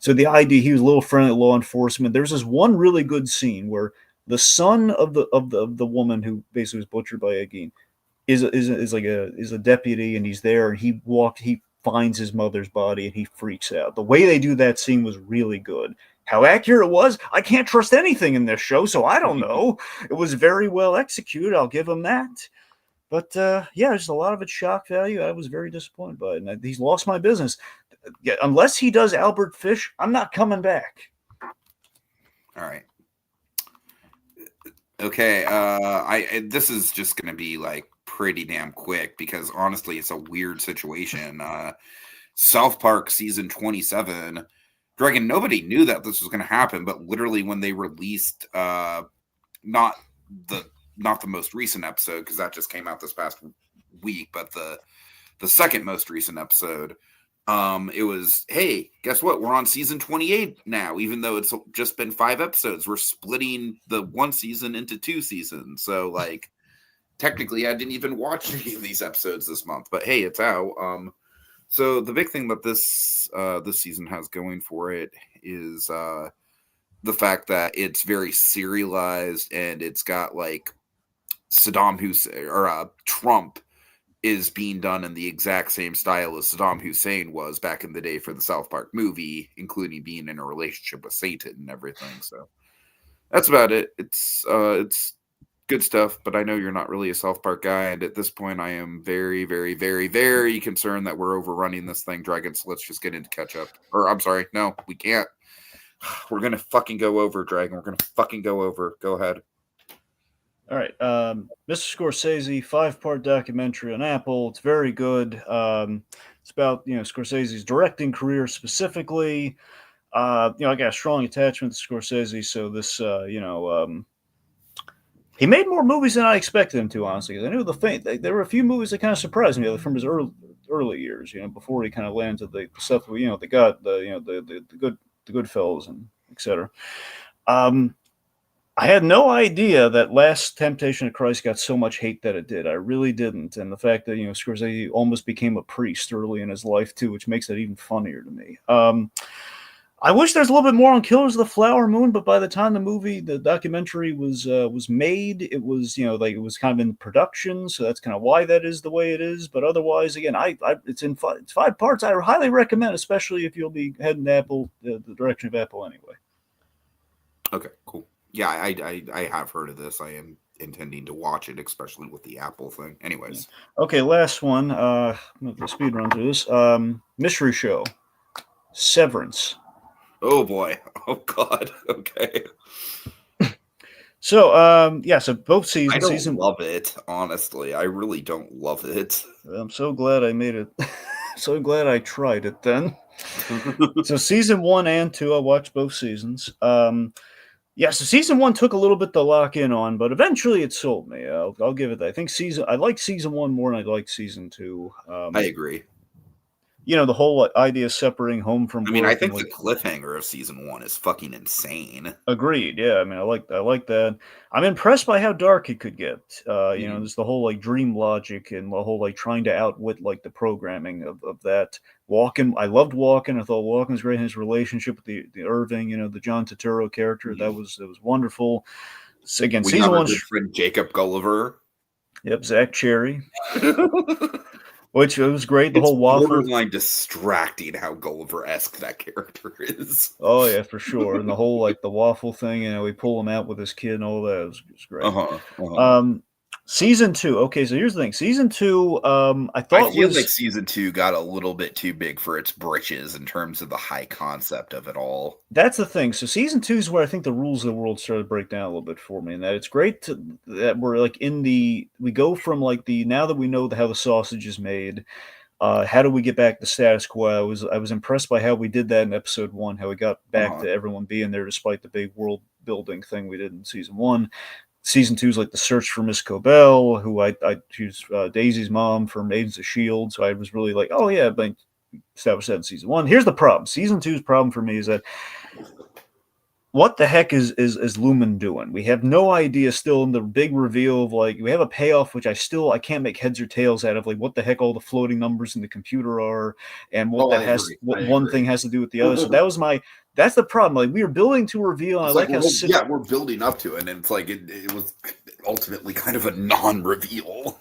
so the idea he was a little friendly at law enforcement. There's this one really good scene where the son of the woman who basically was butchered by Ed Gein is a deputy, and he's there, and he finds his mother's body, and he freaks out. The way they do that scene was really good. How accurate it was, I can't trust anything in this show, so I don't know. It was very well executed. I'll give him that. But just a lot of it's shock value. I was very disappointed by it, and he's lost my business. Unless he does Albert Fish, I'm not coming back. All right. Okay, this is just going to be like pretty damn quick because honestly, it's a weird situation. South Park season 27, Dragon. Nobody knew that this was going to happen, but literally when they released, not the most recent episode because that just came out this past week, but the second most recent episode, It was, hey, guess what? We're on season 28 now, even though it's just been 5 episodes. We're splitting the one season into 2 seasons. So, like, technically, I didn't even watch any of these episodes this month, but hey, it's out. So the big thing that this season has going for it is the fact that it's very serialized, and it's got like Saddam Hussein or Trump is being done in the exact same style as Saddam Hussein was back in the day for the South Park movie, including being in a relationship with Satan and everything. So that's about it. It's good stuff, but I know you're not really a South Park guy, and at this point I am very, very, very, very concerned that we're overrunning this thing, Dragon, so let's just get into catch up. Or, I'm sorry, no, we can't. We're gonna fucking go over, Dragon. We're gonna fucking go over. Go ahead. All right, Mr. Scorsese, 5-part documentary on Apple. It's very good. It's about Scorsese's directing career specifically. I got a strong attachment to Scorsese, so this he made more movies than I expected him to, honestly. Because I knew there were a few movies that kind of surprised me from his early years, before he kind of landed the stuff they got the Goodfellas and etc. I had no idea that Last Temptation of Christ got so much hate that it did. I really didn't. And the fact that, Scorsese almost became a priest early in his life, too, which makes it even funnier to me. I wish there's a little bit more on Killers of the Flower Moon, but by the time the documentary was made, it was, it was kind of in production, so that's kind of why that is the way it is. But otherwise, again, it's 5 parts. I highly recommend, especially if you'll be heading to Apple, the direction of Apple anyway. Okay, cool. Yeah, I have heard of this. I am intending to watch it, especially with the Apple thing. Anyways. Yeah. Okay, last one. I'm going to speed run through this. Mystery Show. Severance. Oh, boy. Oh, God. Okay. So, so both seasons. I don't love it, honestly. I really don't love it. I'm so glad I made it. So glad I tried it then. So season 1 and 2, I watched both seasons. So season 1 took a little bit to lock in on, but eventually it sold me. I'll give it that. I like season 1 more than I like season 2. I agree. The whole idea of separating home from work. I mean, I think the cliffhanger of season 1 is fucking insane. Agreed. Yeah, I mean, I like that. I'm impressed by how dark it could get. There's the whole dream logic and the whole trying to outwit the programming of that. Walken, I loved Walken. I thought Walken was great in his relationship with the Irving, the John Turturro character. That was wonderful. So again, we season 1. Good friend Jacob Gulliver. Yep, Zach Cherry. Which it was great. The whole waffle. Borderline distracting how Gulliver-esque that character is. Oh yeah, for sure. And the whole the waffle thing, we pull him out with his kid and all that. It was great. Season 2. Okay, so here's the thing. Season 2, I thought like season 2 got a little bit too big for its britches in terms of the high concept of it all. That's the thing. So season 2 is where I think the rules of the world started to break down a little bit for me, and that it's great that we're we go from now that we know how the sausage is made. How do we get back to status quo? I was impressed by how we did that in episode 1. How we got back to everyone being there despite the big world building thing we did in season 1. Season 2 is the search for Miss Cobell, who she's Daisy's mom from Agents of S.H.I.E.L.D. So I was really oh yeah, but established that in season 1. Here's the problem. Season 2's problem for me is that what the heck is Lumen doing? We have no idea still in the big reveal of we have a payoff which I can't make heads or tails out of what the heck all the floating numbers in the computer are and what one thing has to do with the other. So that's the problem. We were building to a reveal. And we're building up to it, and it's it was ultimately kind of a non-reveal.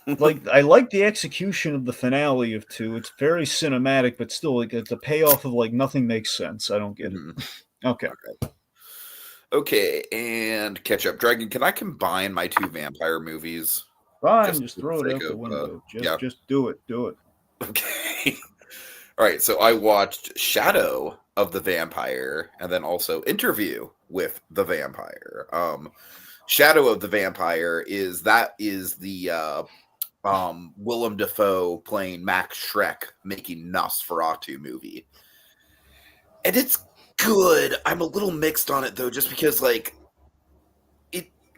I like the execution of the finale of 2. It's very cinematic, but still it's a payoff of nothing makes sense. I don't get it. Okay, and catch up. Dragon, can I combine my 2 vampire movies? Fine, just throw it out the window. Just do it. Okay. All right, so I watched Shadow of the Vampire and then also Interview with the Vampire. Shadow of the Vampire is the Willem Dafoe playing Max Schreck making Nosferatu movie. And it's good. I'm a little mixed on it though, just because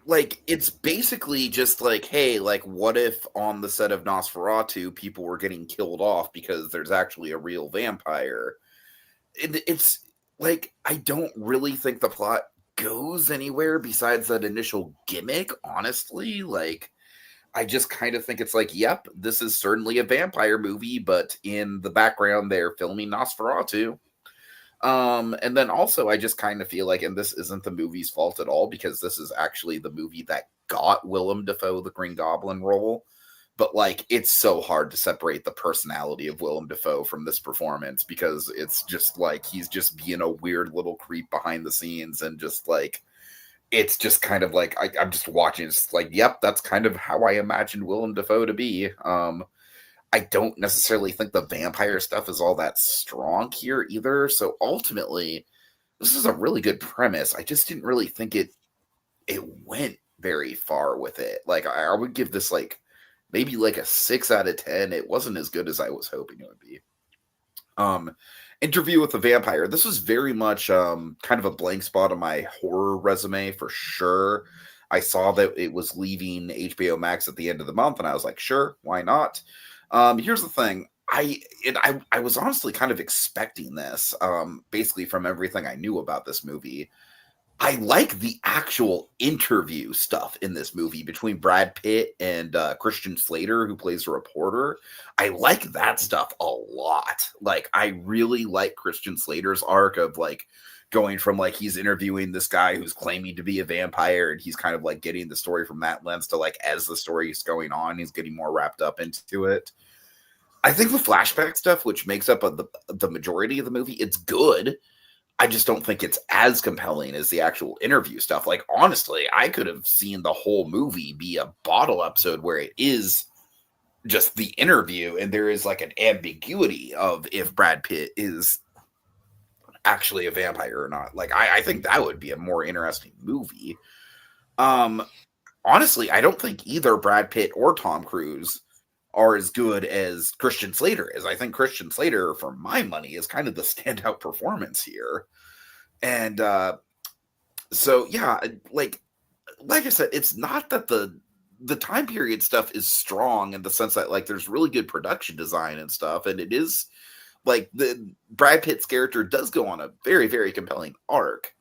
like it's basically just like, hey, like what if on the set of Nosferatu people were getting killed off because there's actually a real vampire? It's like I don't really think the plot goes anywhere besides that initial gimmick, honestly. Like I just kind of think it's like, yep, this is certainly a vampire movie, but in the background they're filming Nosferatu. And then also I just kind of feel like, and this isn't the movie's fault at all, because this is actually the movie that got Willem Dafoe the Green Goblin role. But like, it's so hard to separate the personality of Willem Dafoe from this performance, because it's just like he's just being a weird little creep behind the scenes, and just like it's just kind of like I'm just watching. It's like, yep, that's kind of how I imagined Willem Dafoe to be. I don't necessarily think the vampire stuff is all that strong here either. So ultimately, this is a really good premise. I just didn't really think it went very far with it. Like I would give this like maybe like a 6 out of 10. It wasn't as good as I was hoping it would be. Interview with the Vampire. This was very much kind of a blank spot on my horror resume for sure. I saw that it was leaving HBO Max at the end of the month, and I was like, sure, why not? Here's the thing. I was honestly kind of expecting this, basically from everything I knew about this movie. I like the actual interview stuff in this movie between Brad Pitt and Christian Slater, who plays a reporter. I like that stuff a lot. Like, I really like Christian Slater's arc of like going from like he's interviewing this guy who's claiming to be a vampire, and he's kind of like getting the story from that lens to like as the story is going on, he's getting more wrapped up into it. I think the flashback stuff, which makes up the majority of the movie, it's good. I just don't think it's as compelling as the actual interview stuff. Like, honestly, I could have seen the whole movie be a bottle episode where it is just the interview, and there is like an ambiguity of if Brad Pitt is actually a vampire or not. Like, I think that would be a more interesting movie. Honestly, I don't think either Brad Pitt or Tom Cruise are as good as Christian Slater is. I think Christian Slater, for my money, is kind of the standout performance here. And so yeah, like I said, it's not that the time period stuff is strong in the sense that like there's really good production design and stuff, and it is like the Brad Pitt's character does go on a very, very compelling arc.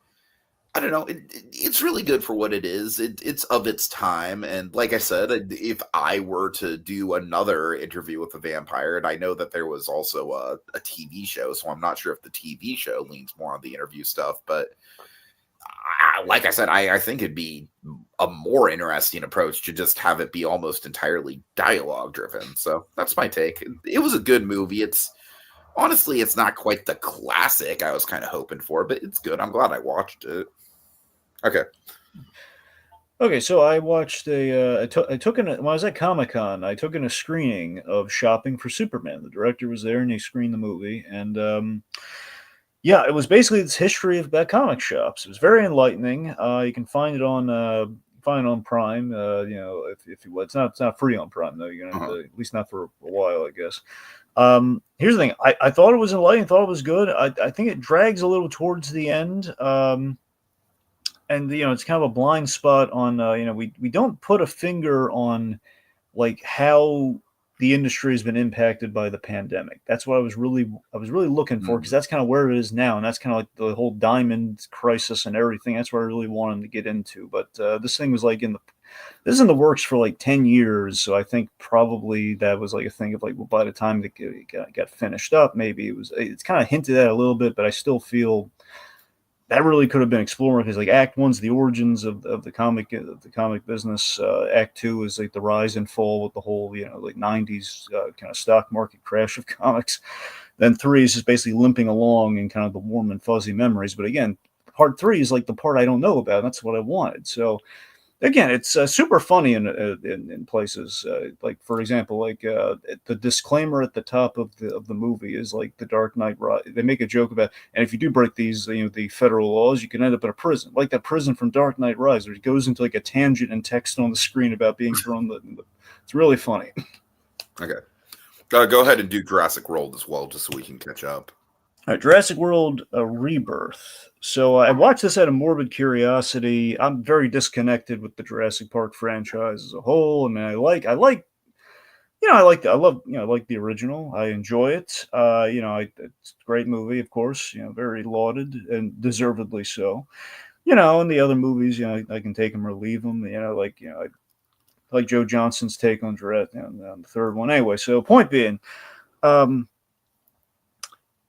I don't know. It's really good for what it is. It's of its time. And like I said, if I were to do another interview with a vampire, and I know that there was also a TV show, so I'm not sure if the TV show leans more on the interview stuff. But like I said, I think it'd be a more interesting approach to just have it be almost entirely dialogue driven. So that's my take. It was a good movie. Honestly, it's not quite the classic I was kind of hoping for, but it's good. I'm glad I watched it. Okay. Okay, so I watched when I was at Comic-Con, I took in a screening of Shopping for Superman. The director was there and he screened the movie. And yeah, it was basically this history about comic shops. It was very enlightening. You can find it on Prime. If you will. It's not free on Prime though. You're gonna have to, at least not for a while, I guess. Here's the thing. I thought it was enlightening. Thought it was good. I think it drags a little towards the end. And it's kind of a blind spot on we don't put a finger on like how the industry has been impacted by the pandemic. That's what I was really looking for, because that's kind of where it is now, and that's kind of like the whole diamond crisis and everything. That's what I really wanted to get into. But this thing was like this is in the works for like 10 years, so I think probably that was like a thing of like, well, by the time it got finished up, maybe it's kind of hinted at a little bit, but I still feel that really could have been explored, because like Act One's the origins of the comic business. Act Two is like the rise and fall with the whole like 90s kind of stock market crash of comics. Then 3 is just basically limping along in kind of the warm and fuzzy memories. But again, part 3 is like the part I don't know about. And that's what I wanted. So again, it's super funny in places. Like for example, like the disclaimer at the top of the movie is like the Dark Knight. They make a joke about, and if you do break these, the federal laws, you can end up in a prison, like that prison from Dark Knight Rises, where he goes into like a tangent and text on the screen about being thrown. It's really funny. Okay, go ahead and do Jurassic World as well, just so we can catch up. All right, Jurassic World Rebirth. So I watched this out of morbid curiosity. I'm very disconnected with the Jurassic Park franchise as a whole. I mean, I love, I like the original. I enjoy it. It's a great movie, of course. Very lauded and deservedly so. And the other movies, I can take them or leave them. I like Joe Johnston's take on Jurassic, on the third one. Anyway, so point being, um,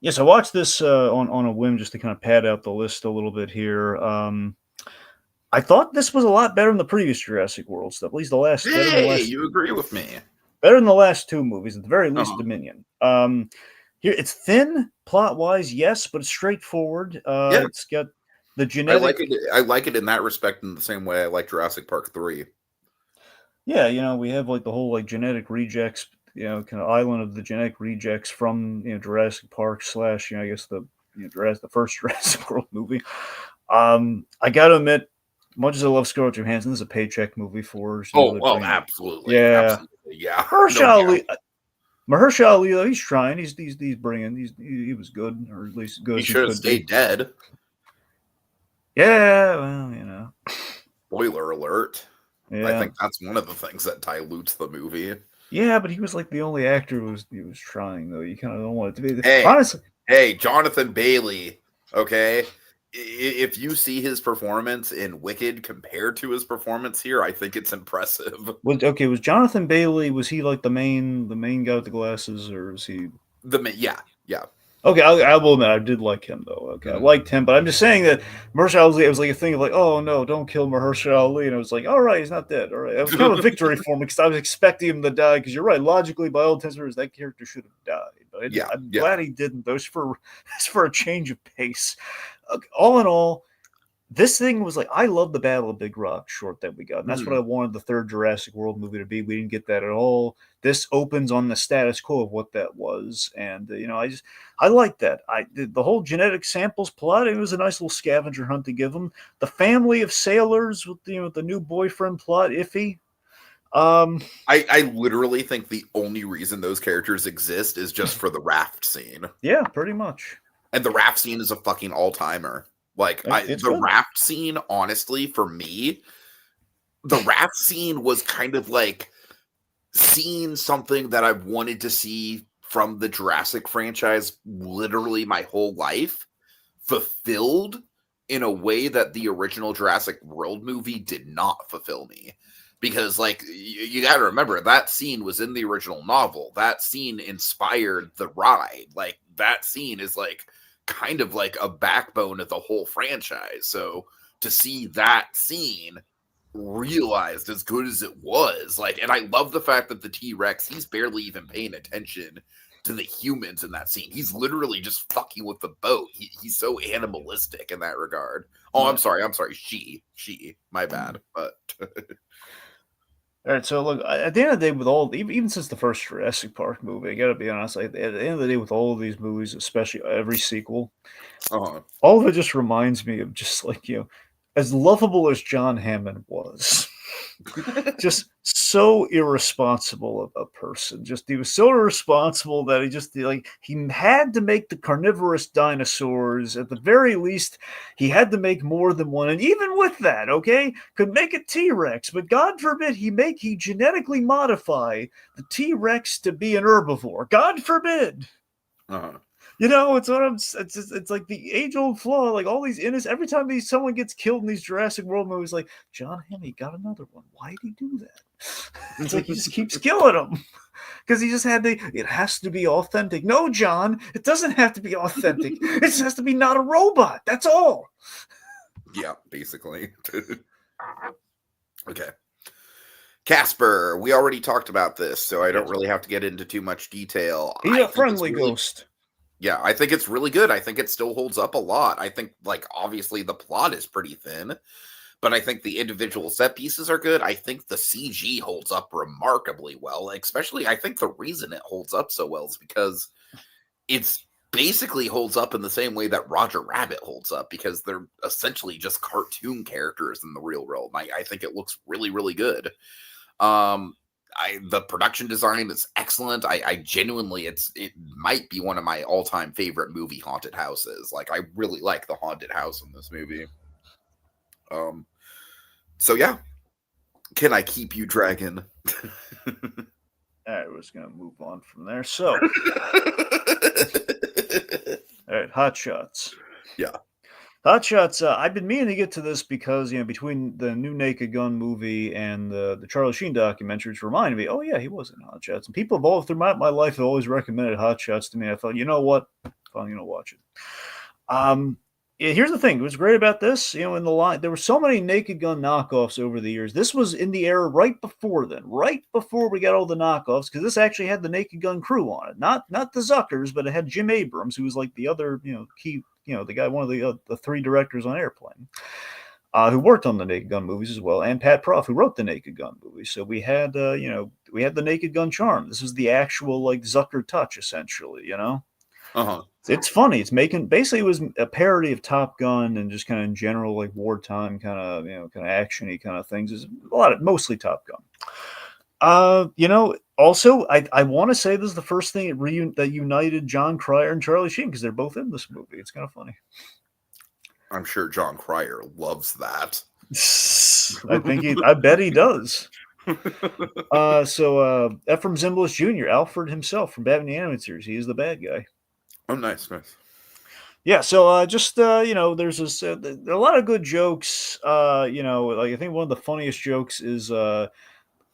yes, I watched this on a whim just to kind of pad out the list a little bit here. I thought this was a lot better than the previous Jurassic World stuff. At least Hey, you agree with me? better than the last two movies. At the very least, Uh-huh. Dominion. Here it's thin plot wise, yes, but it's straightforward. Yeah, It's got the I like genetic. it. I like it in that respect, in the same way I like Jurassic Park 3. Yeah, we have like the whole like genetic rejects, kind of island of the genetic rejects from Jurassic Park slash I guess the first Jurassic World movie. I gotta admit, much as I love Scarlett Johansson, this is a paycheck movie for her. So Oh, absolutely, yeah. absolutely, yeah. Mahershala No Ali, doubt. Mahershala Ali, though, he's trying. He's bringing. He was good, or at least good He as he should have could be. stayed dead. Yeah, well. Spoiler alert. Yeah. I think that's one of the things that dilutes the movie. Yeah, but he was like the only actor he was trying though. You kind of don't want it to be. Hey, Honestly, hey, Jonathan Bailey. Okay, if you see his performance in Wicked compared to his performance here, I think it's impressive. was Jonathan Bailey? Was he like the main guy with the glasses, or was he? Yeah. Okay, I will admit I did like him though. Okay, I liked him, but I'm just saying that Mahershala Ali. It was like a thing of like, oh no, don't kill Mahershala Ali, and it was like, all right, he's not dead. All right, it was kind of a victory for me because I was expecting him to die. Because you're right, logically, by all intents and purposes, that character should have died. But I'm glad he didn't. Those for a change of pace. All in all, this thing was like, I love the Battle of Big Rock short that we got. And that's what I wanted the third Jurassic World movie to be. We didn't get that at all. This opens on the status quo of what that was. And, I like that. The whole genetic samples plot, it was a nice little scavenger hunt to give them. The family of sailors with, the new boyfriend plot, iffy. I literally think the only reason those characters exist is just for the raft scene. Yeah, pretty much. And the raft scene is a fucking all-timer. Like, the raft scene, honestly, for me, the raft scene was kind of like seeing something that I've wanted to see from the Jurassic franchise literally my whole life, fulfilled in a way that the original Jurassic World movie did not fulfill me. Because, like, you got to remember, that scene was in the original novel. That scene inspired the ride. Like, that scene is, like, kind of like a backbone of the whole franchise. So to see that scene realized as good as it was, like, and I love the fact that the T-Rex, he's barely even paying attention to the humans in that scene. He's literally just fucking with the boat. He's so animalistic in that regard. Oh, I'm sorry. She, my bad. But all right, so look, at the end of the day, with even since the first Jurassic Park movie, I gotta be honest, like, at the end of the day, with all of these movies, especially every sequel, all of it just reminds me of just like, as lovable as John Hammond was, just so irresponsible of a person. Just he was so irresponsible that he had to make the carnivorous dinosaurs. At the very least, he had to make more than one. And even with that, okay, could make a T-Rex, but God forbid he genetically modify the T-Rex to be an herbivore. God forbid. It's like the age-old flaw. Like all these innocent. Every time someone gets killed in these Jurassic World movies, like John Hammond got another one. Why did he do that? It's like he just keeps killing them because he just had to. It has to be authentic. No, John, it doesn't have to be authentic. It just has to be not a robot. That's all. Yeah, basically. Okay. Casper, we already talked about this, so I don't really have to get into too much detail. He's a friendly ghost. Yeah, I think it's really good. I think it still holds up a lot. I think, like, obviously the plot is pretty thin, but I think the individual set pieces are good. I think the CG holds up remarkably well. Especially, I think the reason it holds up so well is because it's basically holds up in the same way that Roger Rabbit holds up, because they're essentially just cartoon characters in the real world. I think it looks really, really good. the production design is excellent. I genuinely, it might be one of my all-time favorite movie haunted houses. Like, I really like the haunted house in this movie. So yeah, can I keep you, Dragon? All right, we're just gonna move on from there. So, all right, Hot Shots. Yeah. Hot Shots. I've been meaning to get to this because between the new Naked Gun movie and the Charlie Sheen documentary, which reminded me, oh yeah, he was in Hot Shots. And people have all through my life have always recommended Hot Shots to me. I thought, you know what, I'm gonna watch it. Here's the thing. It was great about this. In the line, there were so many Naked Gun knockoffs over the years. This was in the era right before then, right before we got all the knockoffs, because this actually had the Naked Gun crew on it. Not the Zuckers, but it had Jim Abrams, who was like the other, key, the guy, one of the three directors on Airplane, who worked on the Naked Gun movies as well, and Pat Proft, who wrote the Naked Gun movies. So we had, we had the Naked Gun charm. This was the actual like Zucker touch, essentially. Uh-huh. It's funny. It's basically it was a parody of Top Gun and just kind of in general like wartime kind of kind of actiony kind of things. It's mostly Top Gun. Also I want to say this is the first thing that united John Cryer and Charlie Sheen, because they're both in this movie. It's kind of funny. I'm sure John Cryer loves that. I bet he does. So Ephraim Zimbalist Jr., Alfred himself from Batman the Animated Series, he is the bad guy. Oh, nice. Yeah, so there's this a lot of good jokes. Like I think one of the funniest jokes is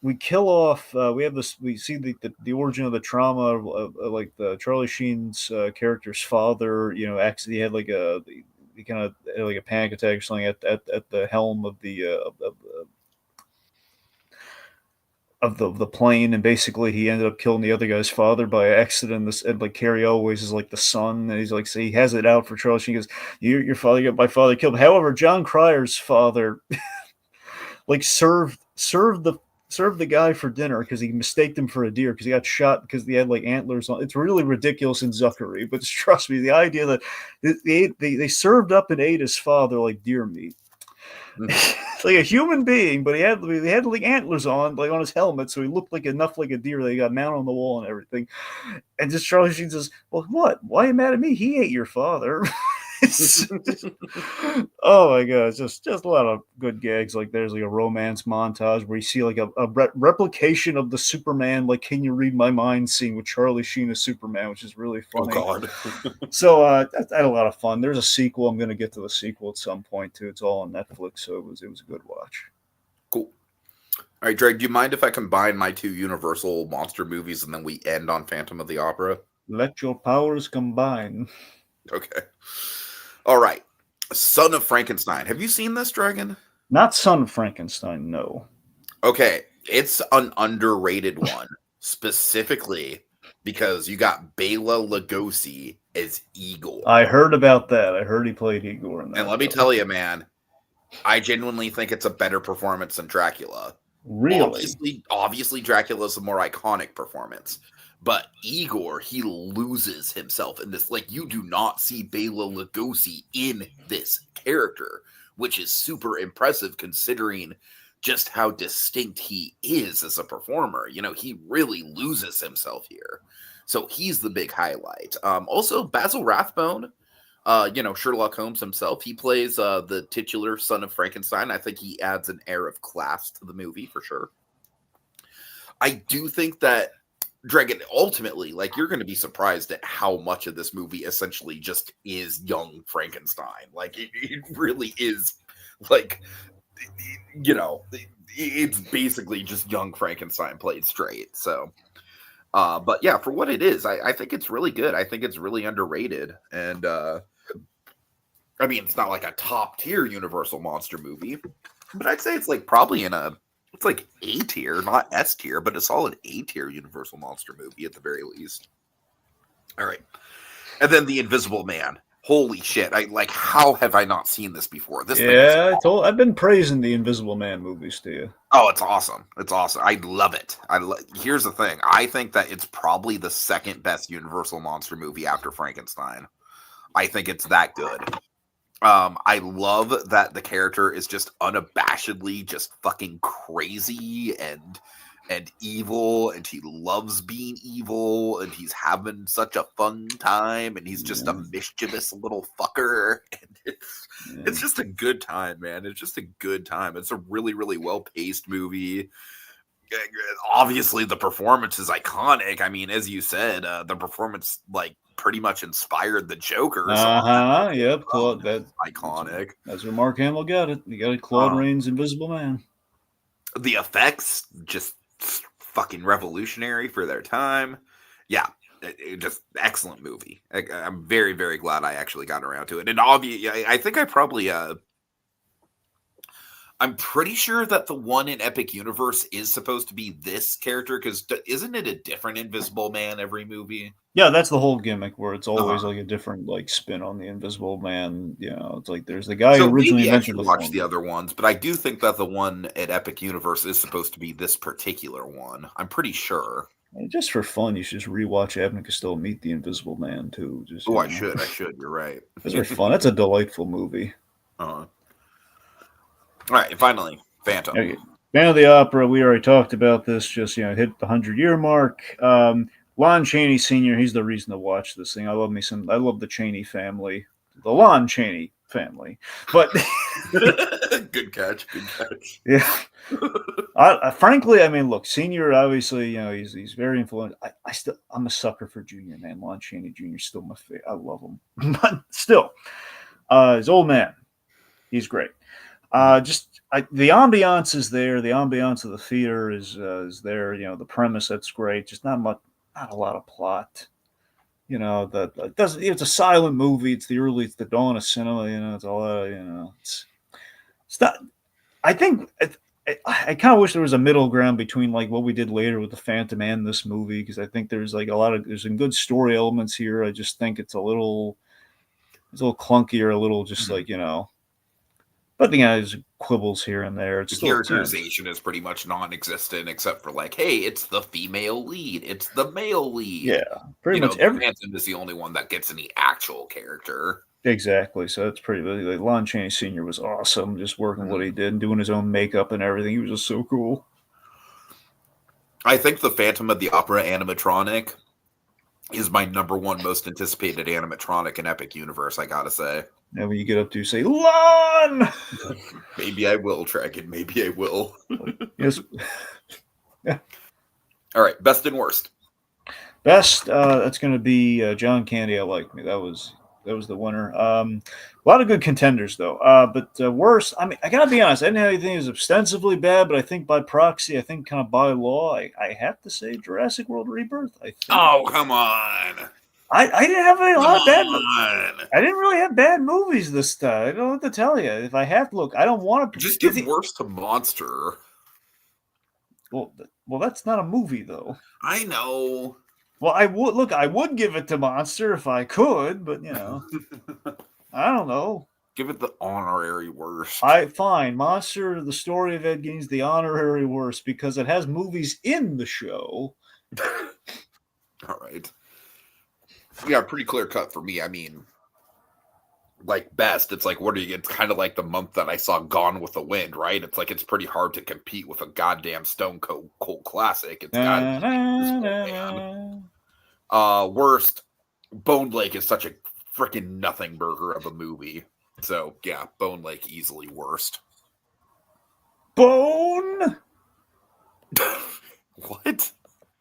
we kill off. We see the origin of the trauma of like the Charlie Sheen's character's father. Actually had like he kind of had like a panic attack or something at the helm of the plane, and basically he ended up killing the other guy's father by accident. And like Carrie always is like the son, and he's like, so he has it out for Charlie Sheen. He goes, your father got my father killed. However, John Cryer's father like served the guy for dinner because he mistaked him for a deer because he got shot because he had like antlers on. It's really ridiculous and Zuckery, but trust me, the idea that they served up and ate his father like deer meat. Like a human being, but he had like antlers on, like on his helmet, so he looked like enough like a deer that he got mounted on the wall and everything. And just Charlie Sheen says, "Well, what? Why are you mad at me? He ate your father." Oh my god, it's just a lot of good gags. Like there's like a romance montage where you see like a replication of the Superman, like "Can you read my mind" scene with Charlie Sheen as Superman, which is really funny. Oh god. So I had a lot of fun. There's a sequel. I'm going to get to the sequel at some point too. It's all on Netflix, so it was a good watch. Cool. All right, Drake, do you mind if I combine my two Universal monster movies and then we end on Phantom of the Opera? Let your powers combine. Okay. All right. Son of Frankenstein. Have you seen this, Dragon? Not Son of Frankenstein, no. Okay. It's an underrated one, specifically because you got Bela Lugosi as Igor. I heard about that. I heard he played Igor in that. And let me tell you, man, I genuinely think it's a better performance than Dracula. Really? Obviously Dracula's a more iconic performance. But Igor, he loses himself in this. Like, you do not see Bela Lugosi in this character, which is super impressive considering just how distinct he is as a performer. He really loses himself here. So he's the big highlight. Also, Basil Rathbone, Sherlock Holmes himself, he plays the titular son of Frankenstein. I think he adds an air of class to the movie for sure. I do think that Dragon, ultimately, like, you're going to be surprised at how much of this movie essentially just is young Frankenstein. Like, it really is, like, it's basically just young Frankenstein played straight. So, but yeah, for what it is, I think it's really good. I think it's really underrated. And, I mean, it's not like a top tier Universal monster movie, but I'd say it's like probably it's like A tier, not S tier, but a solid A tier Universal monster movie at the very least. All right. And then The Invisible Man. Holy shit. How have I not seen this before? I've been praising the Invisible Man movies to you. Oh, it's awesome. It's awesome. I love it. Here's the thing. I think that it's probably the second best Universal monster movie after Frankenstein. I think it's that good. I love that the character is just unabashedly just fucking crazy and and evil, and he loves being evil, and he's having such a fun time, and he's just a mischievous little fucker. And it's just a good time, man. It's just a good time. It's a really, really well-paced movie. Obviously, the performance is iconic. I mean, as you said, the performance like pretty much inspired the Joker. Yep, Claude. That's iconic. That's where Mark Hamill got it. He got it. Claude Rains' Invisible Man. The effects just fucking revolutionary for their time. Yeah, it just excellent movie. I'm very, very glad I actually got around to it. And obviously, I think I probably I'm pretty sure that the one in Epic Universe is supposed to be this character, because isn't it a different Invisible Man every movie? Yeah, that's the whole gimmick, where it's always like a different like spin on the Invisible Man. You know, it's like there's the guy who originally invented the watch the other ones, but I do think that the one at Epic Universe is supposed to be this particular one. I'm pretty sure. Just for fun, you should just rewatch Abbott and Costello Meet the Invisible Man too. Just I should. You're right. It's very fun. That's a delightful movie. All right, finally, Phantom. Okay. Phantom of the Opera. We already talked about this. Just hit the 100-year mark. Lon Chaney Sr. He's the reason to watch this thing. I love the Chaney family, the Lon Chaney family. But good catch. Yeah. Frankly, I mean, look, Senior obviously, he's very influential. I'm a sucker for Junior, man. Lon Chaney Jr. is still my favorite. I love him, but still, his old man, he's great. The ambiance is there. The ambiance of the theater is there. The premise, that's great. Just not a lot of plot. That doesn't. It's a silent movie. It's the dawn of cinema. It's a lot. It's not. I think I kind of wish there was a middle ground between like what we did later with the Phantom and this movie, because I think there's like there's some good story elements here. I just think it's a little clunky, or a little just like. But there's quibbles here and there. The characterization is pretty much non-existent, except for like, hey, it's the female lead, it's the male lead. Yeah, pretty much. Every Phantom is the only one that gets any actual character. Exactly. So that's pretty. Like, Lon Chaney Sr. was awesome, just working what he did and doing his own makeup and everything. He was just so cool. I think the Phantom of the Opera animatronic is my number one most anticipated animatronic in Epic Universe, I gotta say. And when you get up to say, Lon! Maybe I will, Dragon. Maybe I will. Yes. Yeah. All right. Best and worst. Best, that's going to be John Candy, I Like Me. That was the winner. A lot of good contenders, though. But worst, I mean, I got to be honest. I didn't have anything that was ostensibly bad, but I think by proxy, kind of by law, I have to say Jurassic World Rebirth. I think. Oh, come on. I didn't have a lot of bad movies. I didn't really have bad movies this time. I don't know what to tell you. If I have to look, I don't want to. Just give worst to Monster. Well, that's not a movie, though. I know. Well, I would give it to Monster if I could, but I don't know. Give it the honorary worst. Fine. Monster, the story of Ed Gein's the honorary worst because it has movies in the show. All right. Yeah, pretty clear cut for me. I mean, like best, it's like, it's kind of like the month that I saw Gone with the Wind, right? It's like, it's pretty hard to compete with a goddamn Stone Cold classic. It's got worst, Bone Lake is such a freaking nothing burger of a movie. So yeah, Bone Lake easily worst. Bone? What?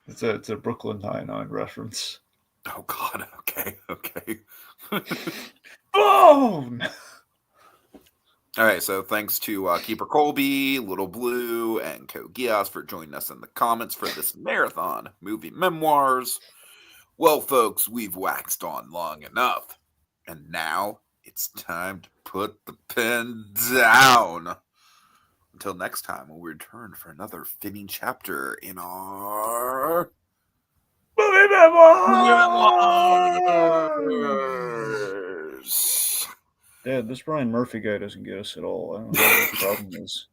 It's a Brooklyn Nine-Nine reference. Oh God. Okay. Bone. All right, so thanks to Keeper Colby, Little Blue, and Kogias for joining us in the comments for this marathon movie memoirs. Well, folks, we've waxed on long enough, and now it's time to put the pen down. Until next time, we'll return for another fitting chapter in our movie memoirs. Yeah, this Ryan Murphy guy doesn't get us at all. I don't know what the problem is.